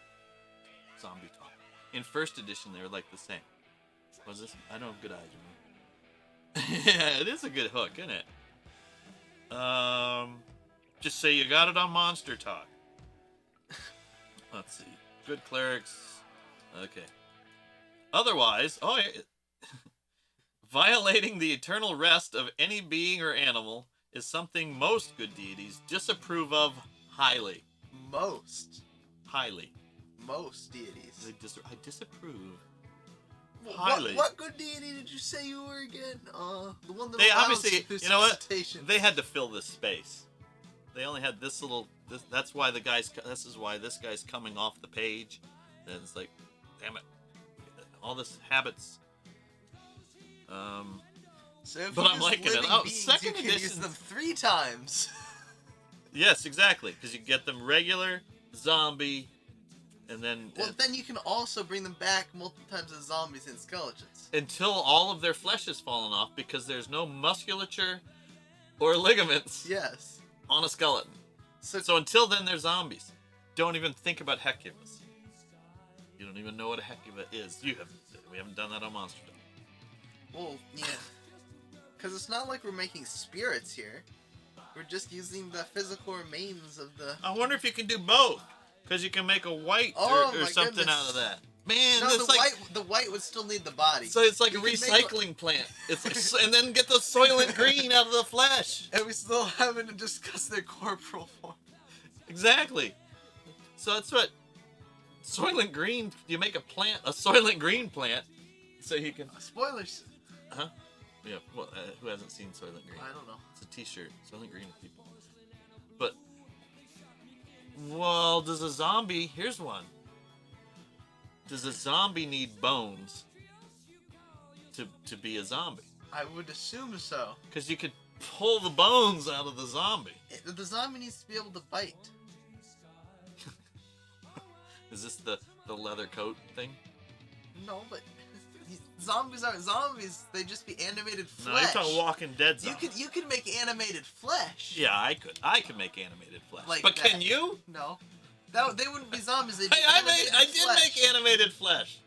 zombie talk. In first edition, they were like the same. Was this? I don't have good eyes, remember? Yeah, it is a good hook, isn't it? Just say you got it on Monster Talk. Let's see. Good clerics. Okay. Otherwise, violating the eternal rest of any being or animal is something most good deities disapprove of highly. Most deities. I disapprove What, highly. what good deity did you say you were again? The one that They allows obviously, you know what? resuscitation. They had to fill this space. They only had this little. That's why this is why this guy's coming off the page. And it's like, damn it, all this habits. So if but you I'm use liking it. living Oh, beings, second you can use edition. them 3 times. Yes, exactly, because you get them regular, zombie, and then Well, then you can also bring them back multiple times as zombies and skeletons. until all of their flesh has fallen off because there's no musculature or ligaments Yes. on a skeleton. So until then, they're zombies. Don't even think about Hecubus. You don't even know what a Hecuba is. We haven't done that on Monster Talk. Well, yeah. Because it's not like we're making spirits here. We're just using the physical remains of the... I wonder if you can do both, because you can make a white Oh, or my something goodness. out of that. Man, No, it's like the white would still need the body. so it's like a You can make recycling plant. It's like, and then get the Soylent Green out of the flesh. And we still haven't discussed their corporal form. Exactly. So that's what Soylent Green. You make a Soylent Green plant, so you can. Spoilers. Huh? Yeah. Well, who hasn't seen Soylent Green? I don't know. It's a T-shirt. Soylent Green people. But well, does a zombie? Here's one. Does a zombie need bones to be a zombie? I would assume so. Because you could pull the bones out of the zombie. The zombie needs to be able to bite. Is this the leather coat thing? No, but Zombies aren't zombies. They just be animated No, flesh. you're talking Walking Dead You zombies. could make animated flesh. Yeah, I could make animated flesh. Like but that. can you? No. They wouldn't be zombies. They'd be Hey, I animated did flesh. make animated flesh.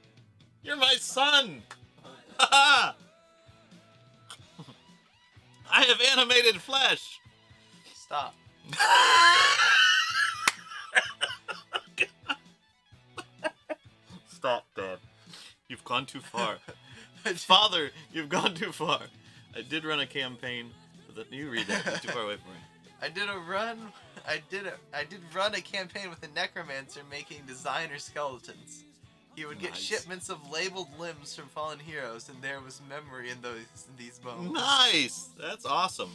You're my son. Ha I have animated flesh. Stop. Stop, Dad. You've gone too far. Father, you've gone too far. I did run a campaign. You read that. You're too far away from me. I did run a campaign with a necromancer making designer skeletons. He would get Nice. shipments of labeled limbs from fallen heroes, and there was memory in these bones. Nice. That's awesome.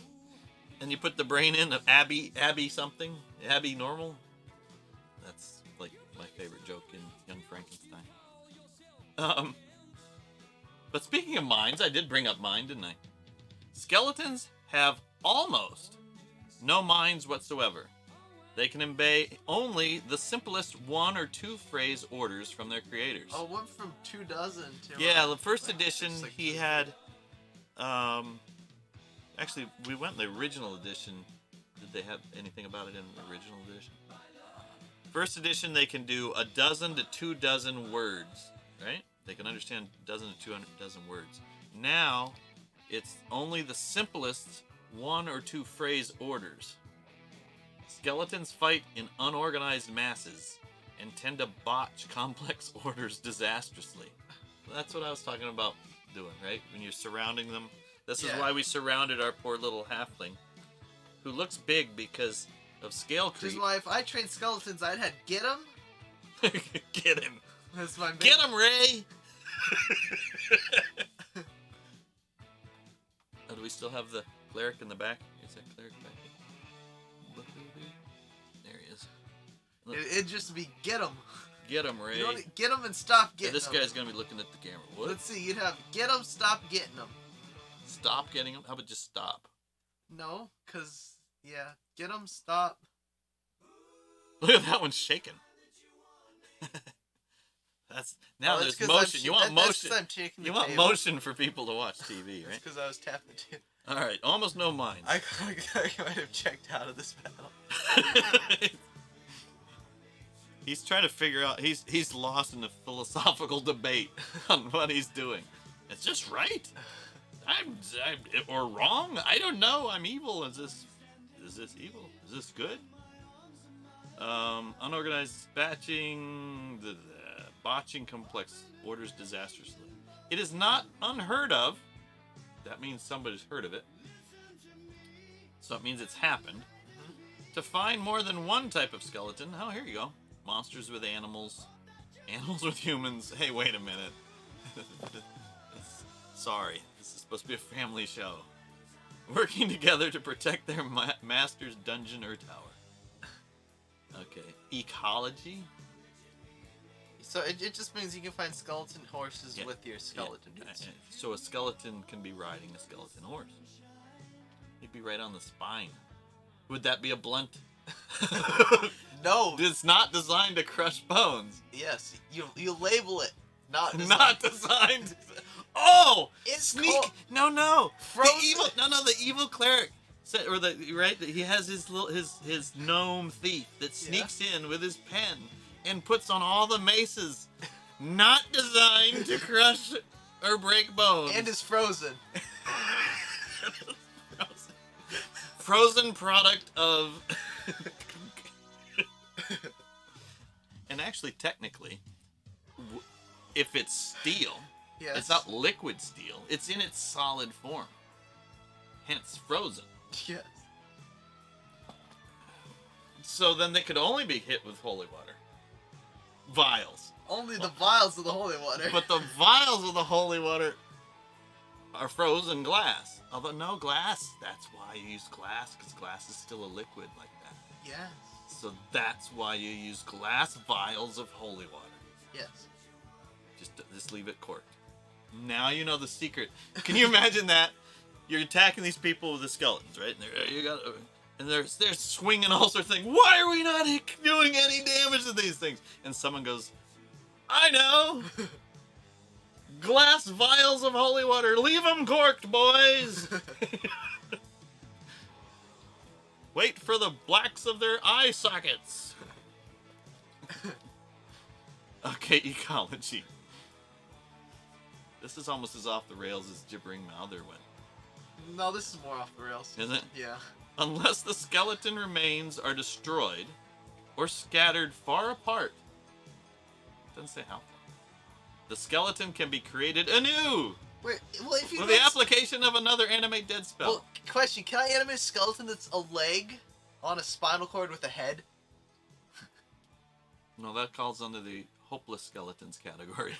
And you put the brain in of Abby something? Abby Normal? That's like my favorite joke in Young Frankenstein. But speaking of minds, I did bring up mind, didn't I? Skeletons have almost no minds whatsoever. They can obey only the simplest one or two phrase orders from their creators. Oh, went from 24 to Yeah, the first edition just like he had. Actually, we went in the original edition. Did they have anything about it in the original edition? First edition, they can do 12 to 24 words, right? They can understand 12 to 24 words. Now, it's only the simplest one or two phrase orders. Skeletons fight in unorganized masses and tend to botch complex orders disastrously. That's what I was talking about doing, right? When you're surrounding them. This is Yeah. why we surrounded our poor little halfling, who looks big because of scale Which is creep. why if I trained skeletons, I'd had get 'em. Get him. That's my main... Get him, Ray! Oh, do we still have the cleric in the back? Is that cleric back here? There he is. It'd just be get 'em. Get him, Ray. You know what? Get 'em and stop Yeah, getting this 'em. guy's gonna be looking at the camera. What? Let's see. You'd have get 'em, stop getting 'em. Stop getting him? How about just stop? No, cause yeah, get 'em, stop. Look at that one shaking. That's now Oh, that's there's 'cause motion. You want that's motion. 'cause I'm shaking the You want table. motion for people to watch TV, That's right? because I was tapping the table. All right, almost no minds. I might have checked out of this battle. He's trying to figure out. He's lost in a philosophical debate on what he's doing. Is this right? I'm or wrong? I don't know. I'm evil. Is this evil? Is this good? Unorganized batching, botching complex orders disastrously. It is not unheard of. That means somebody's heard of it. So it means it's happened. To find more than one type of skeleton. Oh, here you go. Monsters with animals. Animals with humans. Hey, wait a minute. Sorry. This is supposed to be a family show. Working together to protect their master's dungeon or tower. Okay. Ecology? So it just means you can find skeleton horses Yeah, with your skeleton Yeah, dudes. So a skeleton can be riding a skeleton horse. He'd be right on the spine. Would that be a blunt? No. It's not designed to crush bones. Yes, you label it. Not Not designed. Oh, It's sneak! called- No. Frozen- The evil. No. The evil cleric. Or the right. He has his little his gnome thief that sneaks in with his pen and puts on all the maces. Not designed to crush or break bones. And is frozen. Frozen product of. And actually, technically, if it's steel, Yes. it's not liquid steel. It's in its solid form. Hence, frozen. Yes. So then they could only be hit with holy water. Vials. Only the vials of the holy water. But the vials of the holy water are frozen glass. Although, no, glass. That's why you use glass, because glass is still a liquid like that. Yes. So that's why you use glass vials of holy water. Yes. Just leave it corked. Now you know the secret. Can you imagine that? You're attacking these people with the skeletons, right? And they're swinging all sorts of things. Why are we not doing any damage to these things? And someone goes, I know. Glass vials of holy water. Leave them corked, boys. Wait for the blacks of their eye sockets. Okay, ecology. This is almost as off the rails as Gibbering Mouther went. No, this is more off the rails. Is it? Yeah. Unless the skeleton remains are destroyed or scattered far apart. Doesn't say how far. The skeleton can be created anew Wait, well, if you with the application of another animate dead spell. Well, question: can I animate a skeleton that's a leg on a spinal cord with a head? No, that falls under the hopeless skeletons category.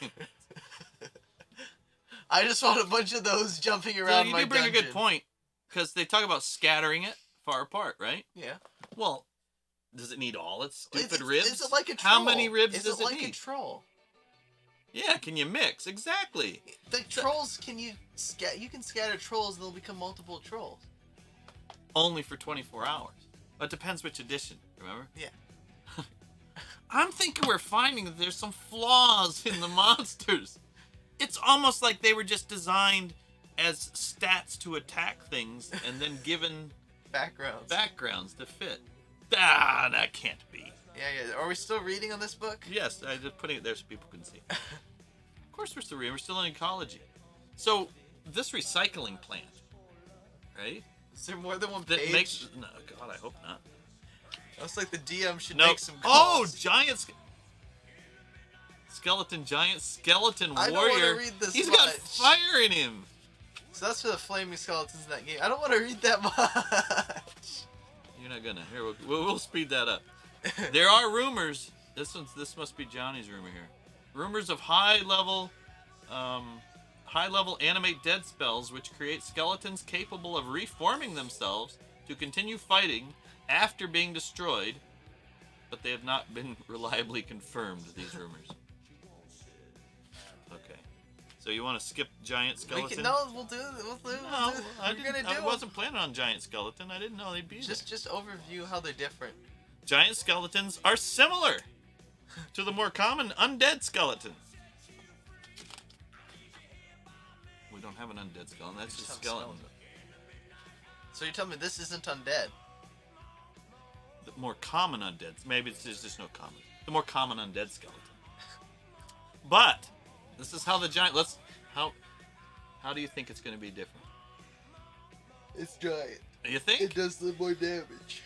I just want a bunch of those jumping around You my do bring dungeon. a good point, because they talk about scattering it far apart, right? Yeah. Well, does it need all its stupid Is ribs? it like a troll? How many ribs is does it like need? a troll? Yeah, can you mix? Exactly. The trolls you can scatter trolls and they'll become multiple trolls. Only for 24 hours. It depends which edition, remember? Yeah. I'm thinking we're finding that there's some flaws in the monsters. It's almost like they were just designed as stats to attack things and then given backgrounds to fit. Ah, that can't be. Yeah. Are we still reading on this book? Yes, I just putting it there so people can see. Of course we're still reading. We're still in ecology. So, this recycling plant, right? Is there more than one That page? makes... No, God, I hope not. Looks like the DM should No. make some Oh, calls. giant... Skeleton giant skeleton I warrior. don't wanna read this He's got much. fire in him. So that's for the flaming skeletons in that game. I don't want to read that much. You're not gonna. Here, we'll speed that up. There are rumors. This must be Johnny's rumor here. Rumors of high level animate dead spells which create skeletons capable of reforming themselves to continue fighting after being destroyed, but they have not been reliably confirmed. These rumors. Okay. So you want to skip giant skeleton? We'll do. No, We're I wasn't planning on giant skeleton. I didn't know they'd be there. Just overview how they're different. Giant skeletons are similar to the more common undead skeletons. We don't have an undead skeleton. That's just a skeleton. So you're telling me this isn't undead? The more common undead. Maybe there's just no common. The more common undead skeleton. But this is how the giant. How do you think it's going to be different? It's giant. You think? It does the more damage.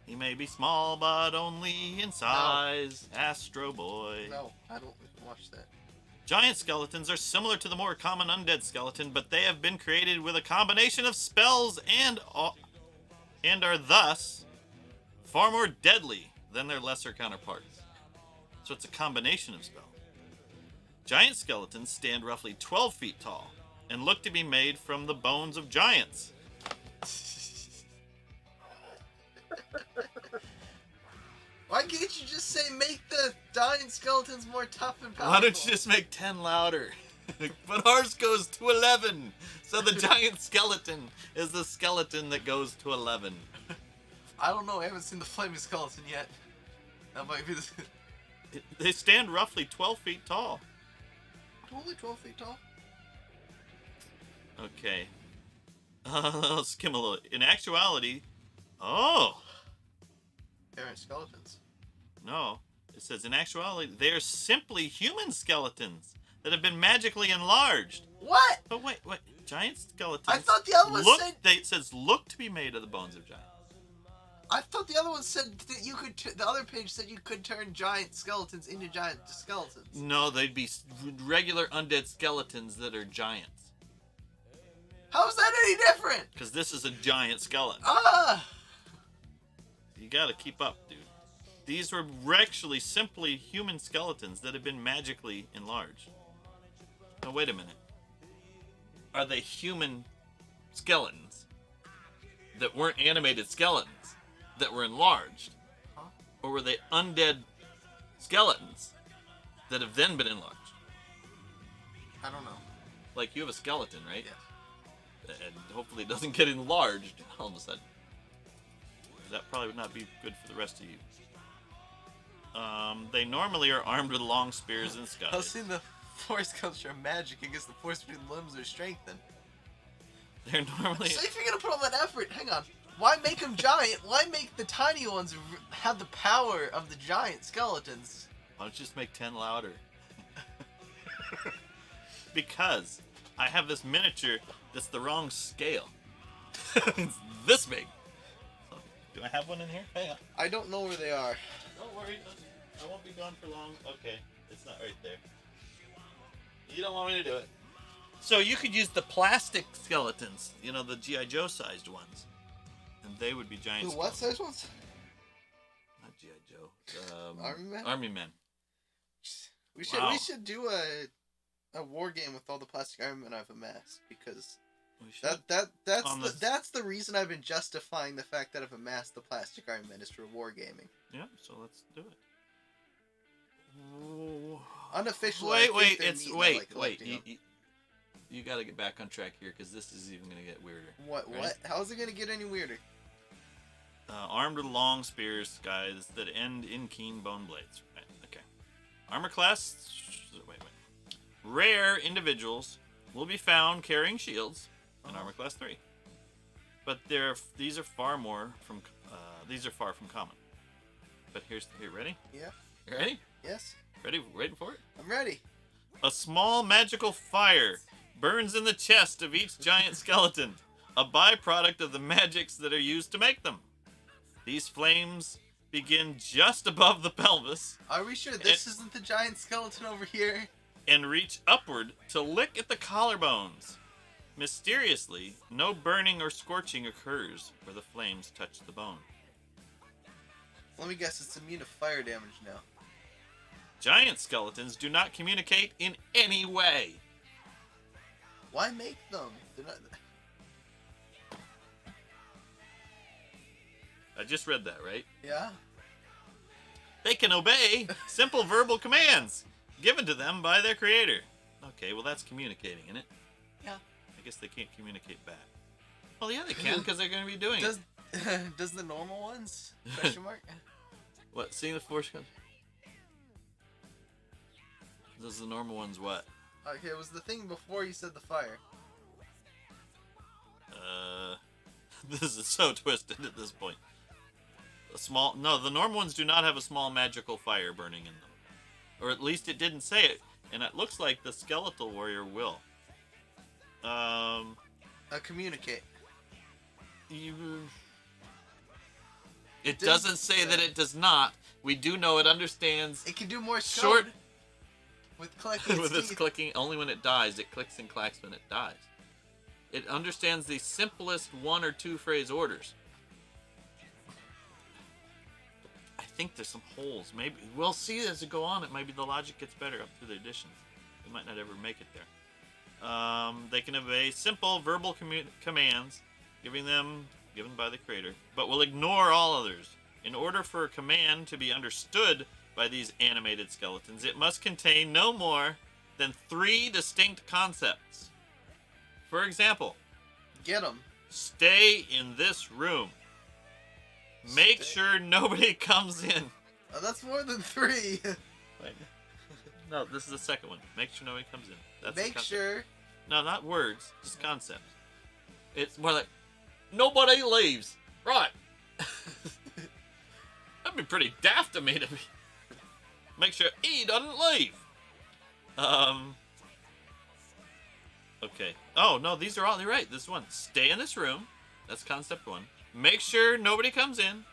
He may be small, but only in size. Astro Boy. No, I don't watch that. Giant skeletons are similar to the more common undead skeleton, but they have been created with a combination of spells and are thus far more deadly than their lesser counterparts. So it's a combination of spells. Giant skeletons stand roughly 12 feet tall and look to be made from the bones of giants. Why can't you just say make the dying skeletons more tough and powerful? Why don't you just make 10 louder? But ours goes to 11. So the giant skeleton is the skeleton that goes to 11. I don't know. I haven't seen the flaming skeleton yet. That might be the. They stand roughly 12 feet tall. Only 12 feet tall. Okay. Let's skim a little. In actuality, oh, They're skeletons. no. It says, in actuality, they are simply human skeletons that have been magically enlarged. What? But wait. Giant skeletons. I thought the other one look, said. it says look to be made of the bones of giants. I thought the other one said that you could. The other page said you could turn giant skeletons into giant skeletons. No, they'd be regular undead skeletons that are giants. How is that any different? Because this is a giant skeleton. Ah! You gotta keep up, dude. These were actually simply human skeletons that have been magically enlarged. Now, wait a minute. Are they human skeletons that weren't animated skeletons that were enlarged? Huh? Or were they undead skeletons that have then been enlarged? I don't know. Like, you have a skeleton, right? Yes. And hopefully it doesn't get enlarged all of a sudden. That probably would not be good for the rest of you. They normally are armed with long spears and I've scythes. seen the force comes from magic, I guess the force between limbs are strengthened. They're normally. So if you're gonna put all that effort, hang on. Why make them giant? Why make the tiny ones have the power of the giant skeletons? Why don't you just make 10 louder? Because I have this miniature that's the wrong scale. It's this big. Do I have one in here? Hang on. I don't know where they are. Don't worry. I won't be gone for long. Okay. It's not right there. You don't want me to do it. So you could use the plastic skeletons. You know, the G.I. Joe sized ones. And they would be giant The what skeletons. size ones? Not G.I. Joe. Army Men? Army Men. We should Wow. we should do a war game with all the plastic Iron Men I've amassed, because We should. On the- that's the reason I've been justifying the fact that I've amassed the plastic Iron Men is for wargaming. Yeah, so let's do it. Oh. Unofficially, Wait, I wait, think they're it's neat and I wait, like wait. collecting them. You got to get back on track here because this is even gonna get weirder. What? Ready? What? How is it gonna get any weirder? Armed with long spears, guys, that end in keen bone blades. Right, okay. Armor class. Wait. Rare individuals will be found carrying shields in armor class 3, but these are far from common. But here, ready? Yeah. You ready? Yes. Ready? Waiting for it. I'm ready. A small magical fire burns in the chest of each giant skeleton, a byproduct of the magics that are used to make them. These flames begin just above the pelvis Are we sure this isn't the giant skeleton over here? and reach upward to lick at the collarbones. Mysteriously, no burning or scorching occurs where the flames touch the bone. Let me guess, it's immune to fire damage now. Giant skeletons do not communicate in any way. Why make them? They're not. I just read that, right? Yeah. They can obey simple verbal commands given to them by their creator. Okay, well that's communicating, isn't it? Yeah. I guess they can't communicate back. Well, yeah, they can because they're going to be doing Does it. does the normal ones? Question mark. What? Seeing the force comes. Does the normal ones what? Okay, it was the thing before you said the fire. This is so twisted at this point. The normal ones do not have a small magical fire burning in them. Or at least it didn't say it. And it looks like the skeletal warrior will. Communicate. It doesn't say that it does not. We do know it understands It can do more Short- code with clicking with its teeth. clicking. Only when it dies. It clicks and clacks when it dies. It understands the simplest 1 or 2 phrase orders. I think there's some holes. Maybe we'll see as it go on. It maybe the logic gets better up through the additions. We might not ever make it there. They can obey simple verbal commands, given by the creator, but will ignore all others. In order for a command to be understood by these animated skeletons, it must contain no more than 3 distinct concepts. For example, Get them. stay in this room. Make Stay. sure nobody comes in. Oh, that's more than 3. No, this is the second one. Make sure nobody comes in. That's the Make concept. sure. No, not words, just concepts. It's more like, nobody leaves. Right. That'd be pretty daft of me to be. Make sure he doesn't leave. Okay. Oh, no, these are all, you're right. This one. Stay in this room. That's concept 1. Make sure nobody comes in.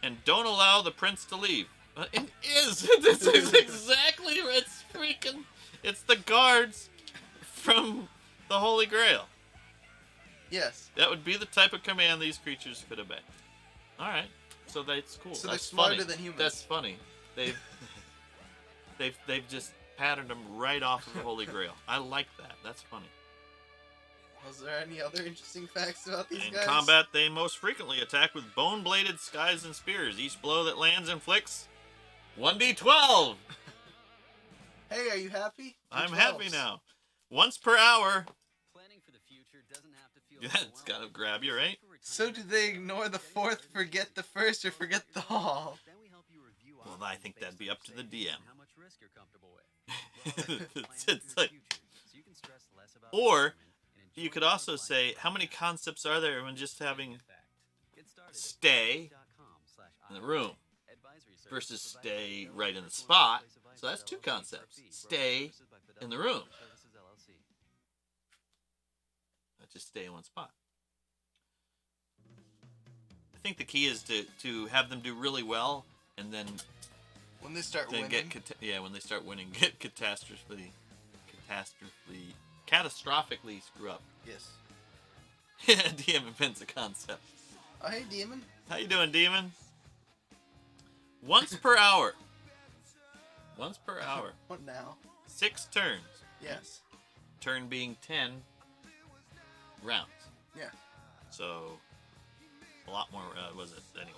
And don't allow the prince to leave. It is. This is exactly. It's freaking. It's the guards from the Holy Grail. Yes. That would be the type of command these creatures could obey. All right. So that's cool. So that's they're smarter funny. than humans. That's funny. They've they've just patterned them right off of the Holy Grail. I like that. That's funny. Was there any other interesting facts about these In guys? combat, they most frequently attack with bone-bladed scythes and spears. Each blow that lands inflicts 1d12. Hey, are you happy? I'm D12s. happy now. Once per hour. Planning for the future doesn't have to feel Yeah, it's gotta grab you, right? So do they ignore the 4th, forget the 1st, or forget the all? Then we help you review Well, options I think that'd be up to the based on DM. how much risk you're comfortable with. It's like, or you could also say, how many concepts are there when just having stay in the room versus stay right in the spot? So that's two concepts. Stay in the room. Not just stay in one spot. I think the key is to have them do really well, and then When they start then winning. when they start winning, get catastrophically screw up. Yes. DM invents a concept. Oh, hey, Demon. How you doing, Demon? Once per hour. Once per hour. What now? 6 turns. Yes. Turn being 10 rounds. Yeah. So, a lot more, was it? Anyway.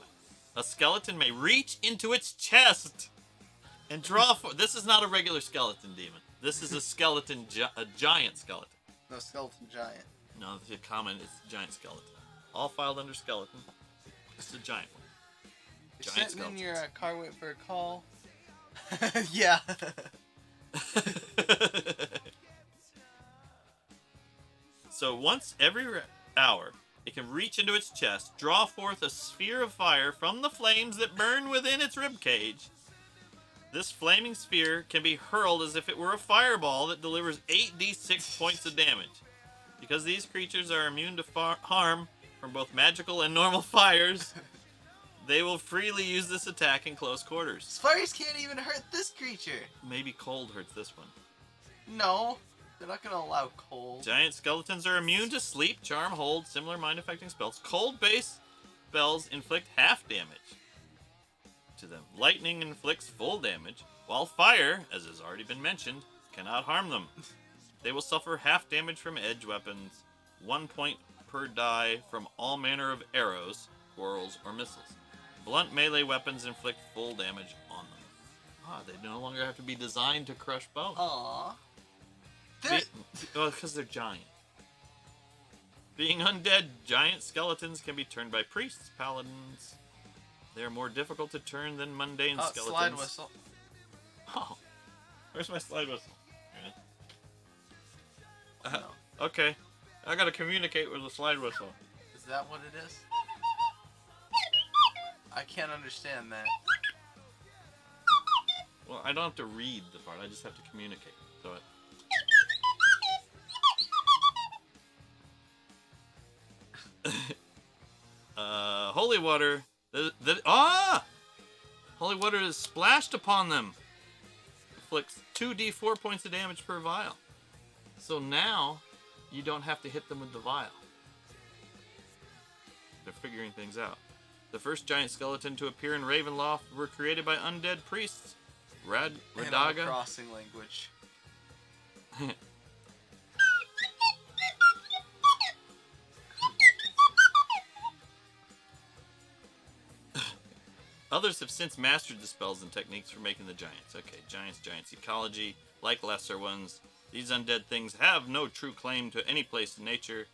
A skeleton may reach into its chest and draw this is not a regular skeleton, Demon. This is a skeleton, a giant skeleton. No, skeleton giant. No, the common is giant skeleton. All filed under skeleton. It's a giant one. You're Giant sitting in skeletons. your car waiting for a call. Yeah. So once every hour, it can reach into its chest, draw forth a sphere of fire from the flames that burn within its rib cage. This flaming sphere can be hurled as if it were a fireball that delivers 8d6 points of damage. Because these creatures are immune to harm from both magical and normal fires, they will freely use this attack in close quarters. Spires can't even hurt this creature. Maybe cold hurts this one. No. They're not gonna allow cold. Giant skeletons are immune to sleep, charm, hold, similar mind-affecting spells. Cold-based spells inflict half damage to them. Lightning inflicts full damage, while fire, as has already been mentioned, cannot harm them. They will suffer half damage from edge weapons, 1 point per die from all manner of arrows, quarrels, or missiles. Blunt melee weapons inflict full damage on them. They no longer have to be designed to crush bones. Aww. They're- Well, because they're giant. Being undead, giant skeletons can be turned by priests, paladins. They are more difficult to turn than mundane skeletons. slide whistle. Oh, where's my slide whistle? No. Okay, I gotta communicate with the slide whistle. Is that what it is? I can't understand that. Well, I don't have to read the part. I just have to communicate. So it. Holy water. Holy water is splashed upon them. Inflicts 2d4 points of damage per vial. So now, you don't have to hit them with the vial. They're figuring things out. The first giant skeleton to appear in Ravenloft were created by undead priests. Animal Radaga. Crossing language. Others have since mastered the spells and techniques for making the giants. Okay, giants ecology, like lesser ones. These undead things have no true claim to any place in nature.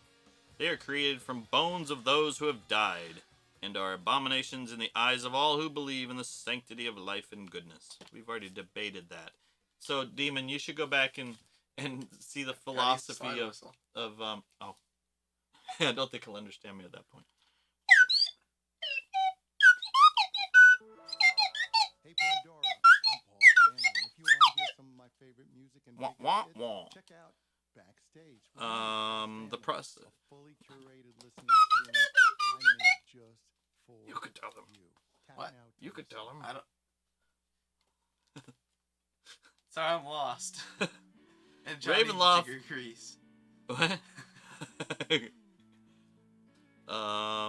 They are created from bones of those who have died, and are abominations in the eyes of all who believe in the sanctity of life and goodness. We've already debated that. So, Demon, you should go back and see the philosophy of I don't think he'll understand me at that point. Hey Pandora, I'm Paul Stanley. If you want to hear some of my favorite music and Wah, big wah, hits, wah. check out Backstage. The process. A fully curated listening experience I made just for You could tell them. you. Tap What? now to You could tell him. I don't. Sorry, I'm lost. And Johnny Ravenloft. Jigger Grease. What?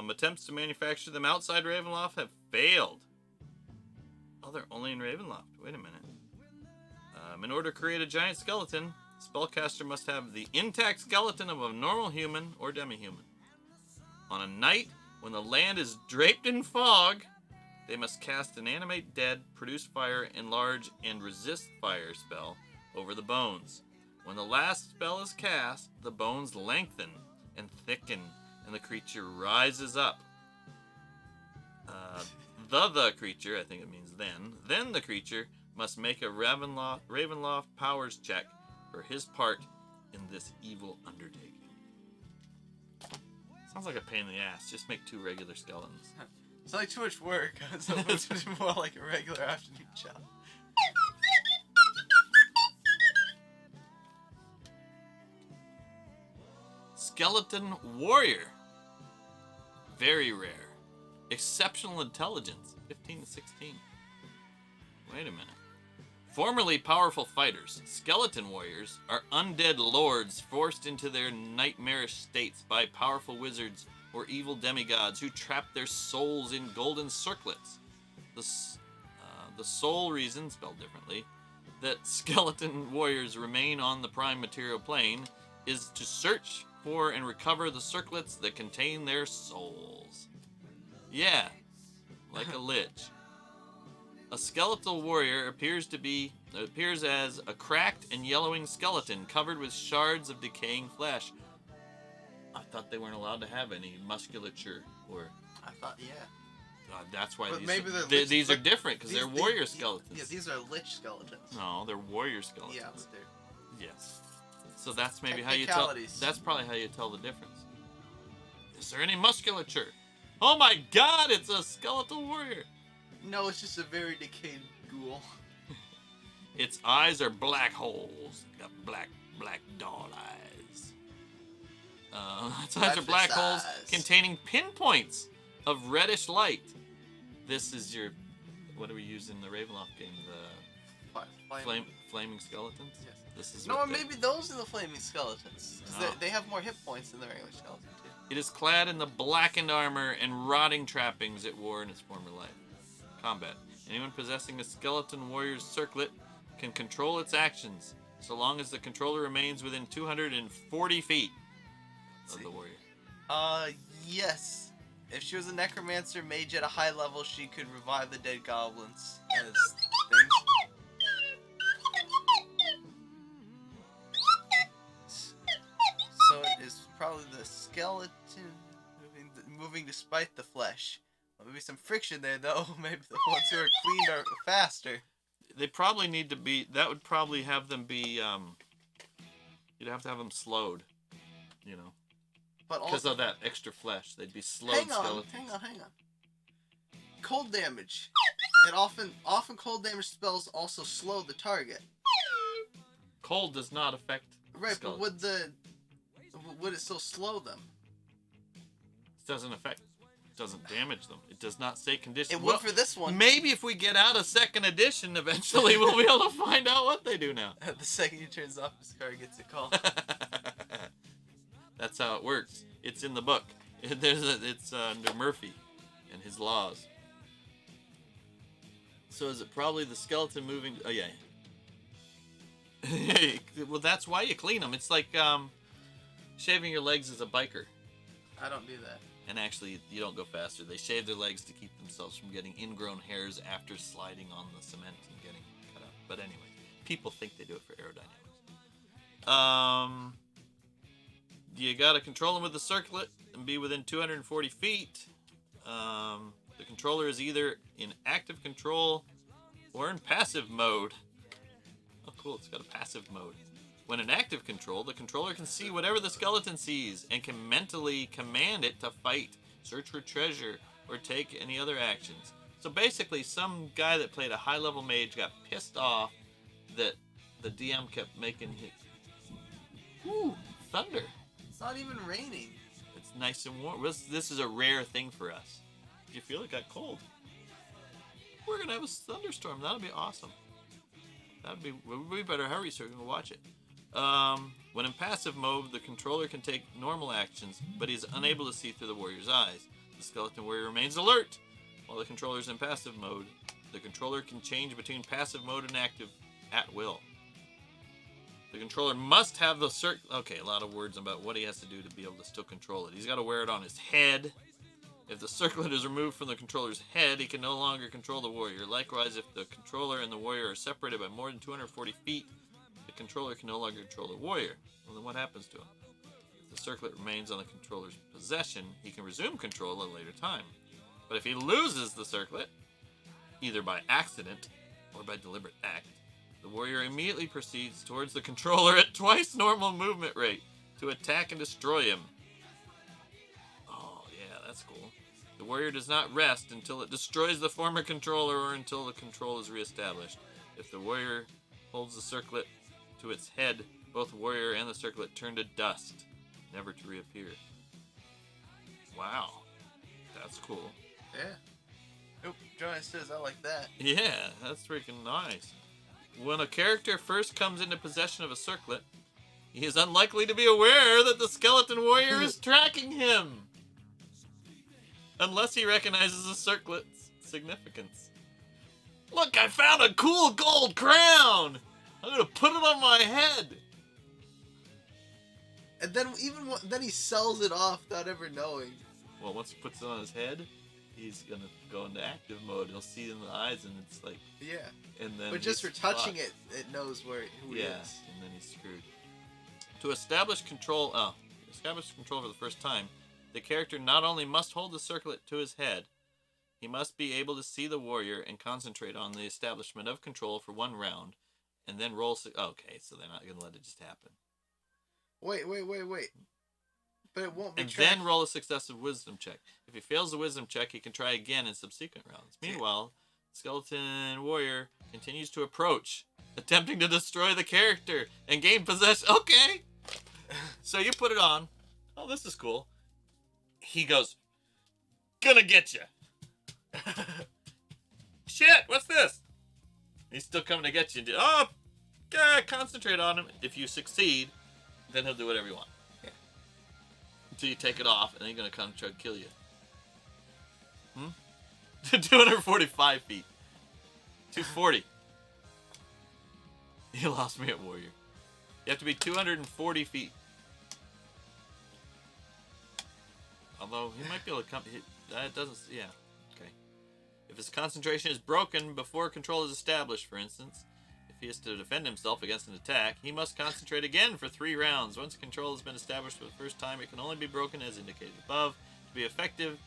Attempts to manufacture them outside Ravenloft have failed. Oh, they're only in Ravenloft. Wait a minute. In order to create a giant skeleton, spellcaster must have the intact skeleton of a normal human or demi-human. On a night when the land is draped in fog, they must cast an animate dead, produce fire, enlarge, and resist fire spell over the bones. When the last spell is cast, the bones lengthen and thicken, and the creature rises up. The creature, I think it means then the creature must make a Ravenloft powers check for his part in this evil undertaking. Sounds like a pain in the ass. Just make 2 regular skeletons. It's like too much work. So it's more like a regular afternoon job. Skeleton Warrior. Very rare. Exceptional intelligence. 15 to 16. Wait a minute. Formerly powerful fighters, skeleton warriors are undead lords forced into their nightmarish states by powerful wizards or evil demigods who trap their souls in golden circlets. The sole reason, spelled differently, that skeleton warriors remain on the prime material plane is to search for and recover the circlets that contain their souls. Yeah, like a lich. A skeletal warrior appears as a cracked and yellowing skeleton covered with shards of decaying flesh. I thought they weren't allowed to have any musculature, or I thought, yeah. that's why But maybe they're lich- these are but different because they're warrior skeletons. Yeah, these are lich skeletons. No, they're warrior skeletons. Yeah, but they're... Yes. So that's maybe how you tell. Technicalities. That's probably how you tell the difference. Is there any musculature? Oh my God! It's a skeletal warrior. No, it's just a very decayed ghoul. Its eyes are black holes. Got black doll eyes. Its eyes are black holes Life-size. containing pinpoints of reddish light. This is your. What do we use in the Ravenloft game? The flaming skeletons. Yes. This is. No, what or they- maybe those are the flaming skeletons. Because No. they have more hit points than the regular skeleton, too. It is clad in the blackened armor and rotting trappings it wore in its former life. Combat. Anyone possessing a skeleton warrior's circlet can control its actions, so long as the controller remains within 240 feet of the warrior. Yes. If she was a necromancer mage at a high level, she could revive the dead goblins as things. So it is probably the skeleton moving despite the flesh. Well, maybe some friction there, though. Maybe the ones who are cleaned are faster. They probably need to be. That would probably have them be. You'd have to have them slowed, you know, But because also, of that extra flesh. They'd be slowed hang on, skeletons. hang on. Cold damage. It often cold damage spells also slow the target. Cold does not affect. Right, but skeletons. would it still slow them? It doesn't affect. Doesn't damage them. It does not say condition. It would for this one. Maybe if we get out a second edition, eventually we'll be able to find out what they do now. The second he turns off his car, gets a call. That's how it works. It's in the book. It's under Murphy and his laws. So is it probably the skeleton moving? Oh yeah. Well, that's why you clean them. It's like shaving your legs as a biker. I don't do that. And actually, you don't go faster. They shave their legs to keep themselves from getting ingrown hairs after sliding on the cement and getting cut out. But anyway, people think they do it for aerodynamics. You gotta control them with the circlet and be within 240 feet. The controller is either in active control or in passive mode. Oh, cool! It's got a passive mode. When in active control, the controller can see whatever the skeleton sees and can mentally command it to fight, search for treasure, or take any other actions. So basically, some guy that played a high-level mage got pissed off that the DM kept making his... Ooh, thunder. It's not even raining. It's nice and warm. This is a rare thing for us. If you feel it got cold, we're going to have a thunderstorm. That'll be awesome. We better hurry so we can watch it. When in passive mode, the controller can take normal actions, but he's unable to see through the warrior's eyes. The skeleton warrior remains alert. While the controller is in passive mode, the controller can change between passive mode and active at will. The controller must have the Okay, a lot of words about what he has to do to be able to still control it. He's got to wear it on his head. If the circlet is removed from the controller's head, he can no longer control the warrior. Likewise, if the controller and the warrior are separated by more than 240 feet, the controller can no longer control the warrior. Well, then what happens to him? If the circlet remains on the controller's possession, he can resume control at a later time. But if he loses the circlet, either by accident or by deliberate act, the warrior immediately proceeds towards the controller at twice normal movement rate to attack and destroy him. Oh, yeah, that's cool. The warrior does not rest until it destroys the former controller or until the control is reestablished. If the warrior holds the circlet to its head, both the warrior and the circlet turn to dust, never to reappear. Wow. That's cool. Yeah. Oop, Johnny says I like that. Yeah, that's freaking nice. When a character first comes into possession of a circlet, he is unlikely to be aware that the skeleton warrior is tracking him, unless he recognizes the circlet's significance. Look, I found a cool gold crown! I'm gonna put it on my head! And then then he sells it off without ever knowing. Well, once he puts it on his head, he's gonna go into active mode. He'll see it in the eyes, and it's like, Yeah. and then. But just for he's touching fucked. it knows who he Yeah, is. and then he's screwed. To establish control for the first time, the character not only must hold the circlet to his head, he must be able to see the warrior and concentrate on the establishment of control for one round, and then roll. Okay, so they're not gonna let it just happen. Wait. But it won't be And tracked. then roll a successive wisdom check. If he fails the wisdom check, he can try again in subsequent rounds. Meanwhile, skeleton warrior continues to approach, attempting to destroy the character and gain possession. Okay. So you put it on. Oh, this is cool. He goes, gonna get you. Shit, what's this? He's still coming to get you. Oh, concentrate on him. If you succeed, then he'll do whatever you want. Yeah. Until you take it off, and then he's gonna come try to kill you. 245 feet. 240. You lost me at warrior. You have to be 240 feet. Although he might be able to come. That doesn't. Yeah. Okay. If his concentration is broken before control is established, for instance, if he is to defend himself against an attack, he must concentrate again for 3 rounds. Once control has been established for the first time, it can only be broken as indicated above. To be effective.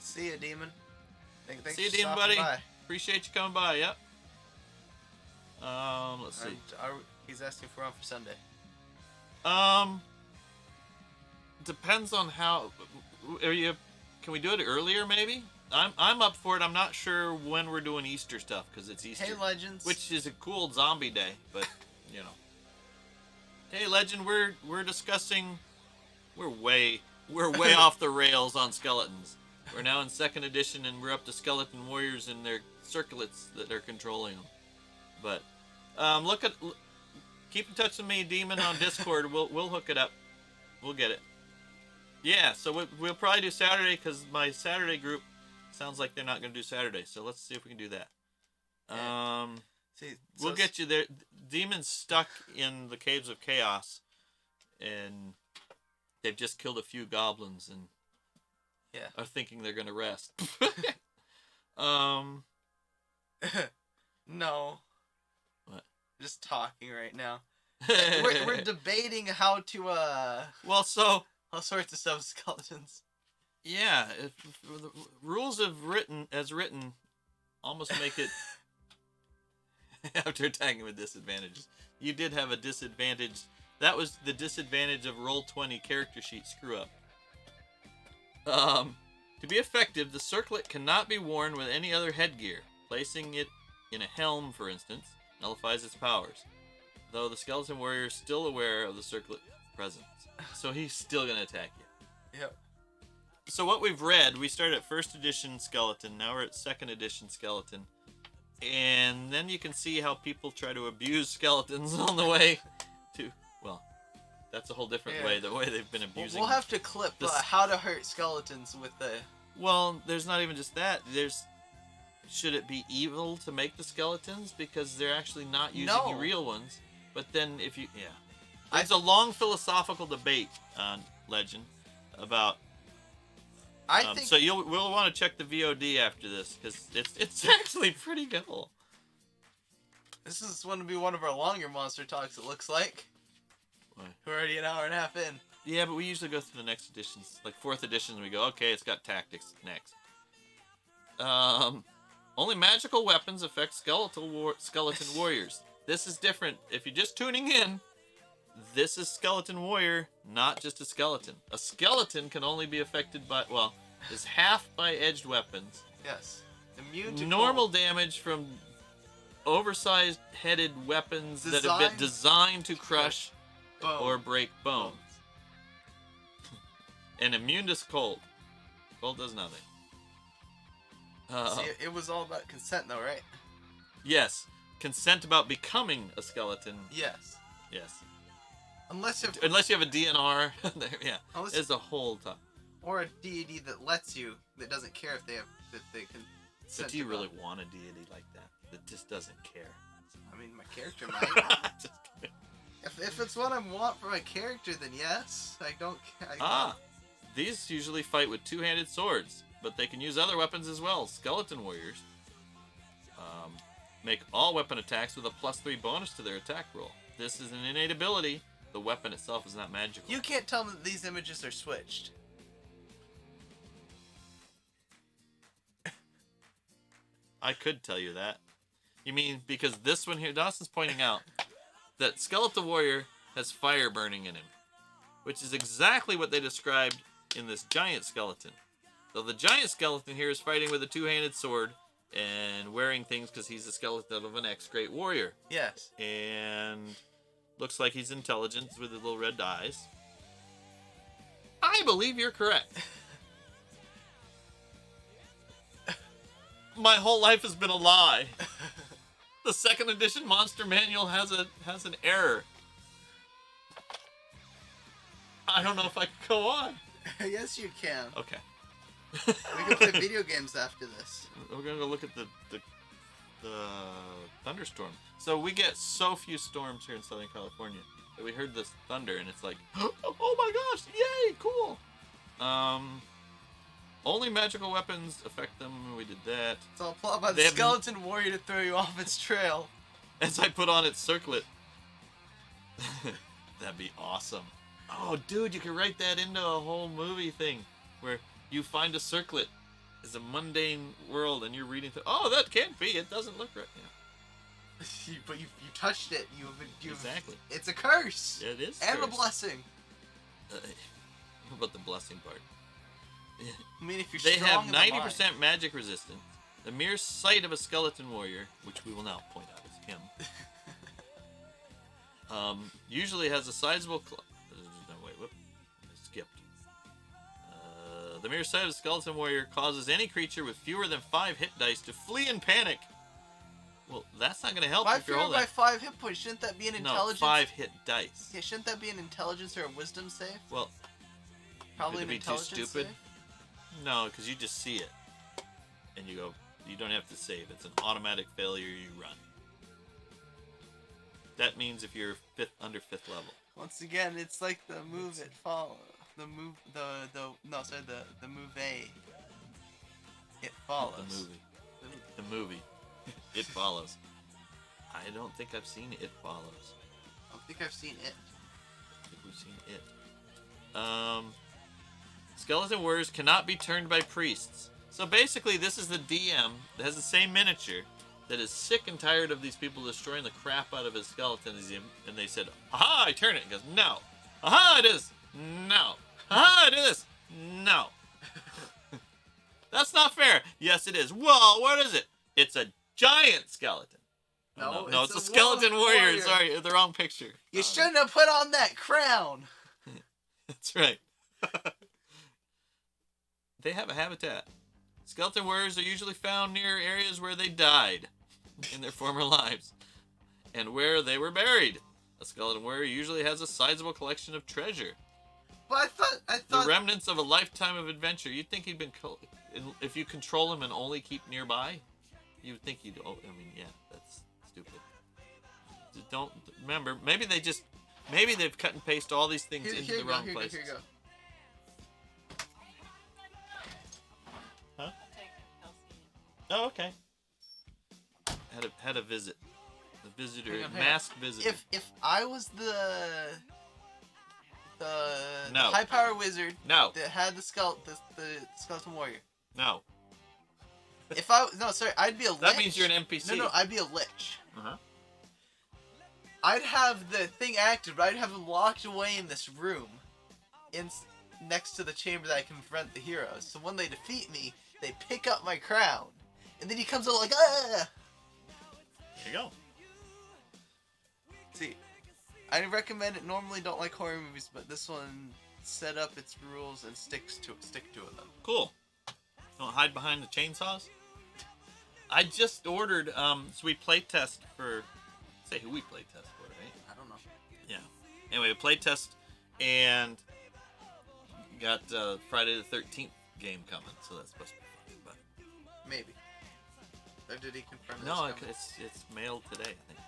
See ya, demon. Thanks See you, for Demon stopping buddy. by. Appreciate you coming by. Yep. Let's see. And he's asking for one for Sunday. Depends on how. Can we do it earlier? Maybe. I'm up for it. I'm not sure when we're doing Easter stuff because it's Easter, Hey, Legends. which is a cool zombie day. But you know. Hey, Legend. We're discussing. We're way off the rails on skeletons. We're now in 2nd edition, and we're up to skeleton warriors and their circlets that are controlling them. But keep in touch with me, Demon, on Discord. We'll hook it up. We'll get it. Yeah, so we'll probably do Saturday because my Saturday group sounds like they're not going to do Saturday. So let's see if we can do that. See, We'll get you there. Demon's stuck in the Caves of Chaos, and they've just killed a few goblins and are thinking they're going to rest. No. What? Just talking right now. We're debating how to Well, so all sorts of stuff with skeletons. yeah, if the rules as written almost make it after attacking with disadvantages. You did have a disadvantage. That was the disadvantage of Roll20 character sheet screw up. To be effective, the circlet cannot be worn with any other headgear. Placing it in a helm, for instance, nullifies its powers. Though the skeleton warrior is still aware of the circlet presence. So he's still going to attack you. Yep. So what we've read, we started at 1st edition skeleton, now we're at 2nd edition skeleton. And then you can see how people try to abuse skeletons on the way to, well, that's a whole different way, the way they've been abusing. We'll have to clip how to hurt skeletons with the... Well, there's not even just that. Should it be evil to make the skeletons? Because they're actually not using real ones. But then if you, there's a long philosophical debate on Legend about. I think so. We'll want to check the VOD after this because it's actually pretty cool. This is going to be one of our longer monster talks. It looks like. Why? We're already an hour and a half in. Yeah, but we usually go through the next editions, like 4th edition. We go, okay, it's got tactics next. Only magical weapons affect skeleton warriors. This is different. If you're just tuning in, this is skeleton warrior, not just a skeleton. A skeleton can only be affected by, well, is half by edged weapons. Yes. Immune to Normal cold. damage from oversized headed weapons that have been designed to crush Bone. or break bones. And immune to cold. Cold does nothing. See, it was all about consent, though, right? Yes. Consent about becoming a skeleton. Yes. Yes. Unless you have, Unless you have a DNR. Yeah. unless, It's a whole time. or a deity that lets you, that doesn't care if they have, that they can. But do you really want a deity like that just doesn't care? I mean, my character might. Just kidding. if it's what I want for my character, then yes. I don't. These usually fight with two-handed swords, but they can use other weapons as well. Skeleton warriors make all weapon attacks with a +3 bonus to their attack roll. This is an innate ability. The weapon itself is not magical. You can't tell me that these images are switched. I could tell you that. You mean because this one here, Dawson's pointing out that Skeleton Warrior has fire burning in him, which is exactly what they described in this giant skeleton. So the giant skeleton here is fighting with a two-handed sword and wearing things because he's a skeleton of an ex-great warrior. Yes. And looks like he's intelligent with his little red eyes. I believe you're correct. My whole life has been a lie. The second edition Monster Manual has an error. I don't know if I can go on. Yes, you can. Okay. We can play video games after this. We're gonna go look at the thunderstorm. So we get so few storms here in Southern California that we heard this thunder and it's like, oh my gosh, yay, cool. Only magical weapons affect them. We did that. It's all plot by the They have- skeleton warrior to throw you off its trail. As I put on its circlet. That'd be awesome. Oh, dude, you could write that into a whole movie thing where you find a circlet is a mundane world and you're reading through. Oh, that can't be. It doesn't look right. Yeah. But you touched it. You've Exactly. It's a curse. It is. And a cursed. blessing. What about the blessing part? I mean, if you're They strong have in the 90% mind. magic resistance. The mere sight of a skeleton warrior, which we will now point out is him, usually has a sizable. No, wait, whoop. I skipped. The mere sight of a skeleton warrior causes any creature with fewer than 5 hit dice to flee in panic. Well, that's not going to help Why if you're fewer holding. by 5 hit points? Shouldn't that be an No, intelligence? 5 hit dice. Yeah, shouldn't that be an intelligence or a wisdom save? Well, Probably Could an it be too intelligence stupid? save. no, because you just see it. And you go, you don't have to save. It's an automatic failure, you run. That means if you're under 5th level. Once again, it's like the move it follow. The move the move A. It follows. The movie. The movie. It follows. I don't think I've seen It Follows. I don't think I've seen it. I think we've seen it. Skeleton warriors cannot be turned by priests. So basically, this is the DM that has the same miniature that is sick and tired of these people destroying the crap out of his skeleton. And they said, "Aha! I turn it." He goes, "No." "Aha! It is." "No." "Aha! It is." "No." That's not fair. "Yes, it is." "Well, what is it?" "It's a giant skeleton." No, No, it's it's a a skeleton warrior. warrior. Sorry, the wrong picture. You shouldn't have put on that crown. That's right. They have a habitat. Skeleton warriors are usually found near areas where they died in their former lives and where they were buried. A skeleton warrior usually has a sizable collection of treasure. But I The thought remnants of a lifetime of adventure. You'd think he'd been... If you control him and only keep nearby, you'd think he'd... Oh, I mean, yeah, that's stupid. Don't... Remember, maybe they've cut and pasted all these things into the wrong places. Here you go. Huh? Oh, okay. Had a visit. The visitor, Hang on. masked visitor. If I was the No. high power wizard No, that had the skeleton warrior, no. I'd be a lich. That means you're an NPC. No, I'd be a lich. Uh-huh. I'd have the thing active, but I'd have him locked away in this room, next to the chamber that I can confront the heroes. So when they defeat me, they pick up my crown, and then he comes out like, ah! There you go. See, I recommend it. Normally, don't like horror movies, but this one set up its rules and stick to them. Cool. Don't hide behind the chainsaws. I just ordered. So we playtest for. Say who we playtest for, right? I don't know. Yeah. Anyway, playtest and got Friday the 13th game coming, so that's supposed to be fun. But Maybe. Or did he confirm? no, this coming? it's mailed today, I think.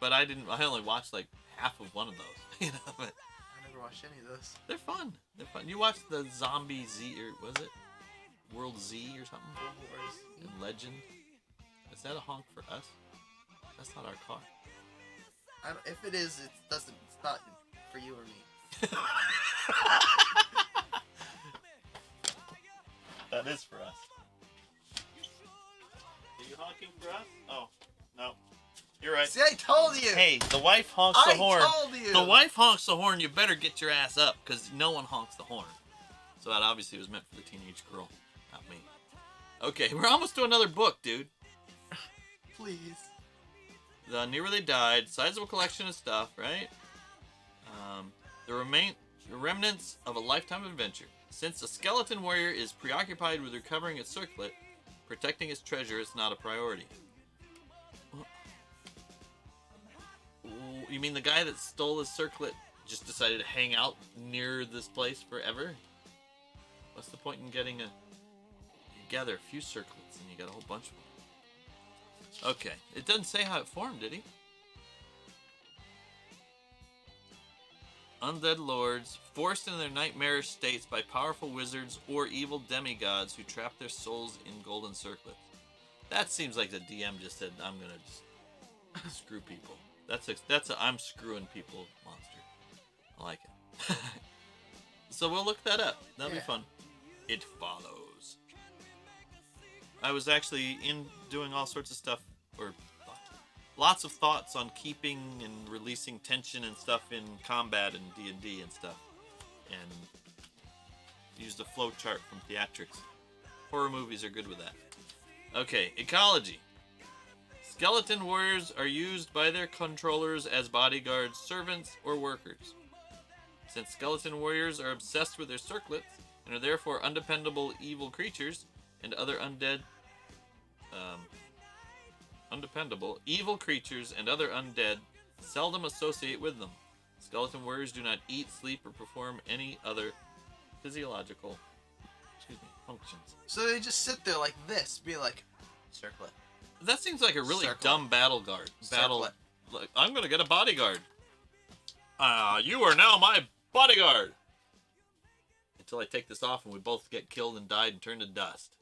But I only watched like half of one of those, you know. But I never watched any of those. they're fun. They're fun. You watched the Zombie Z, or was it World Z or something? And Legend. Is that a honk for us? That's not our car. If it is, it doesn't. It's not for you or me. That is for us. Are you honking for us? Oh, no. You're right. See, I told you. Hey, the wife honks the horn. I told you. The wife honks the horn, you better get your ass up, because no one honks the horn. So that obviously was meant for the teenage girl, not me. Okay, we're almost to another book, dude. Please. The Near Where They Died, sizable collection of stuff, right? The remnants of a lifetime of adventure. Since a skeleton warrior is preoccupied with recovering its circlet, protecting its treasure is not a priority. You mean the guy that stole his circlet just decided to hang out near this place forever? What's the point in getting you gather a few circlets and you got a whole bunch of them. Okay, it doesn't say how it formed, did he? Undead lords, forced into their nightmarish states by powerful wizards or evil demigods who trap their souls in golden circlets. That seems like the DM just said, I'm gonna just screw people. That's a I'm screwing people monster. I like it. So we'll look that up. That'll be fun. It follows. I was actually doing all sorts of stuff, or lots of thoughts on keeping and releasing tension and stuff in combat and D&D and stuff, and used a flow chart from theatrics. Horror movies are good with that. Okay, ecology. Skeleton warriors are used by their controllers as bodyguards, servants, or workers. Since skeleton warriors are obsessed with their circlets and are therefore undependable evil creatures, and other undependable evil creatures and other undead seldom associate with them. Skeleton warriors do not eat, sleep, or perform any other physiological functions. So they just sit there like this, be like, circlet. That seems like a really Circlet. dumb battle guard. Circlet. Like, I'm gonna get a bodyguard. You are now my bodyguard. Until I take this off and we both get killed and died and turn to dust.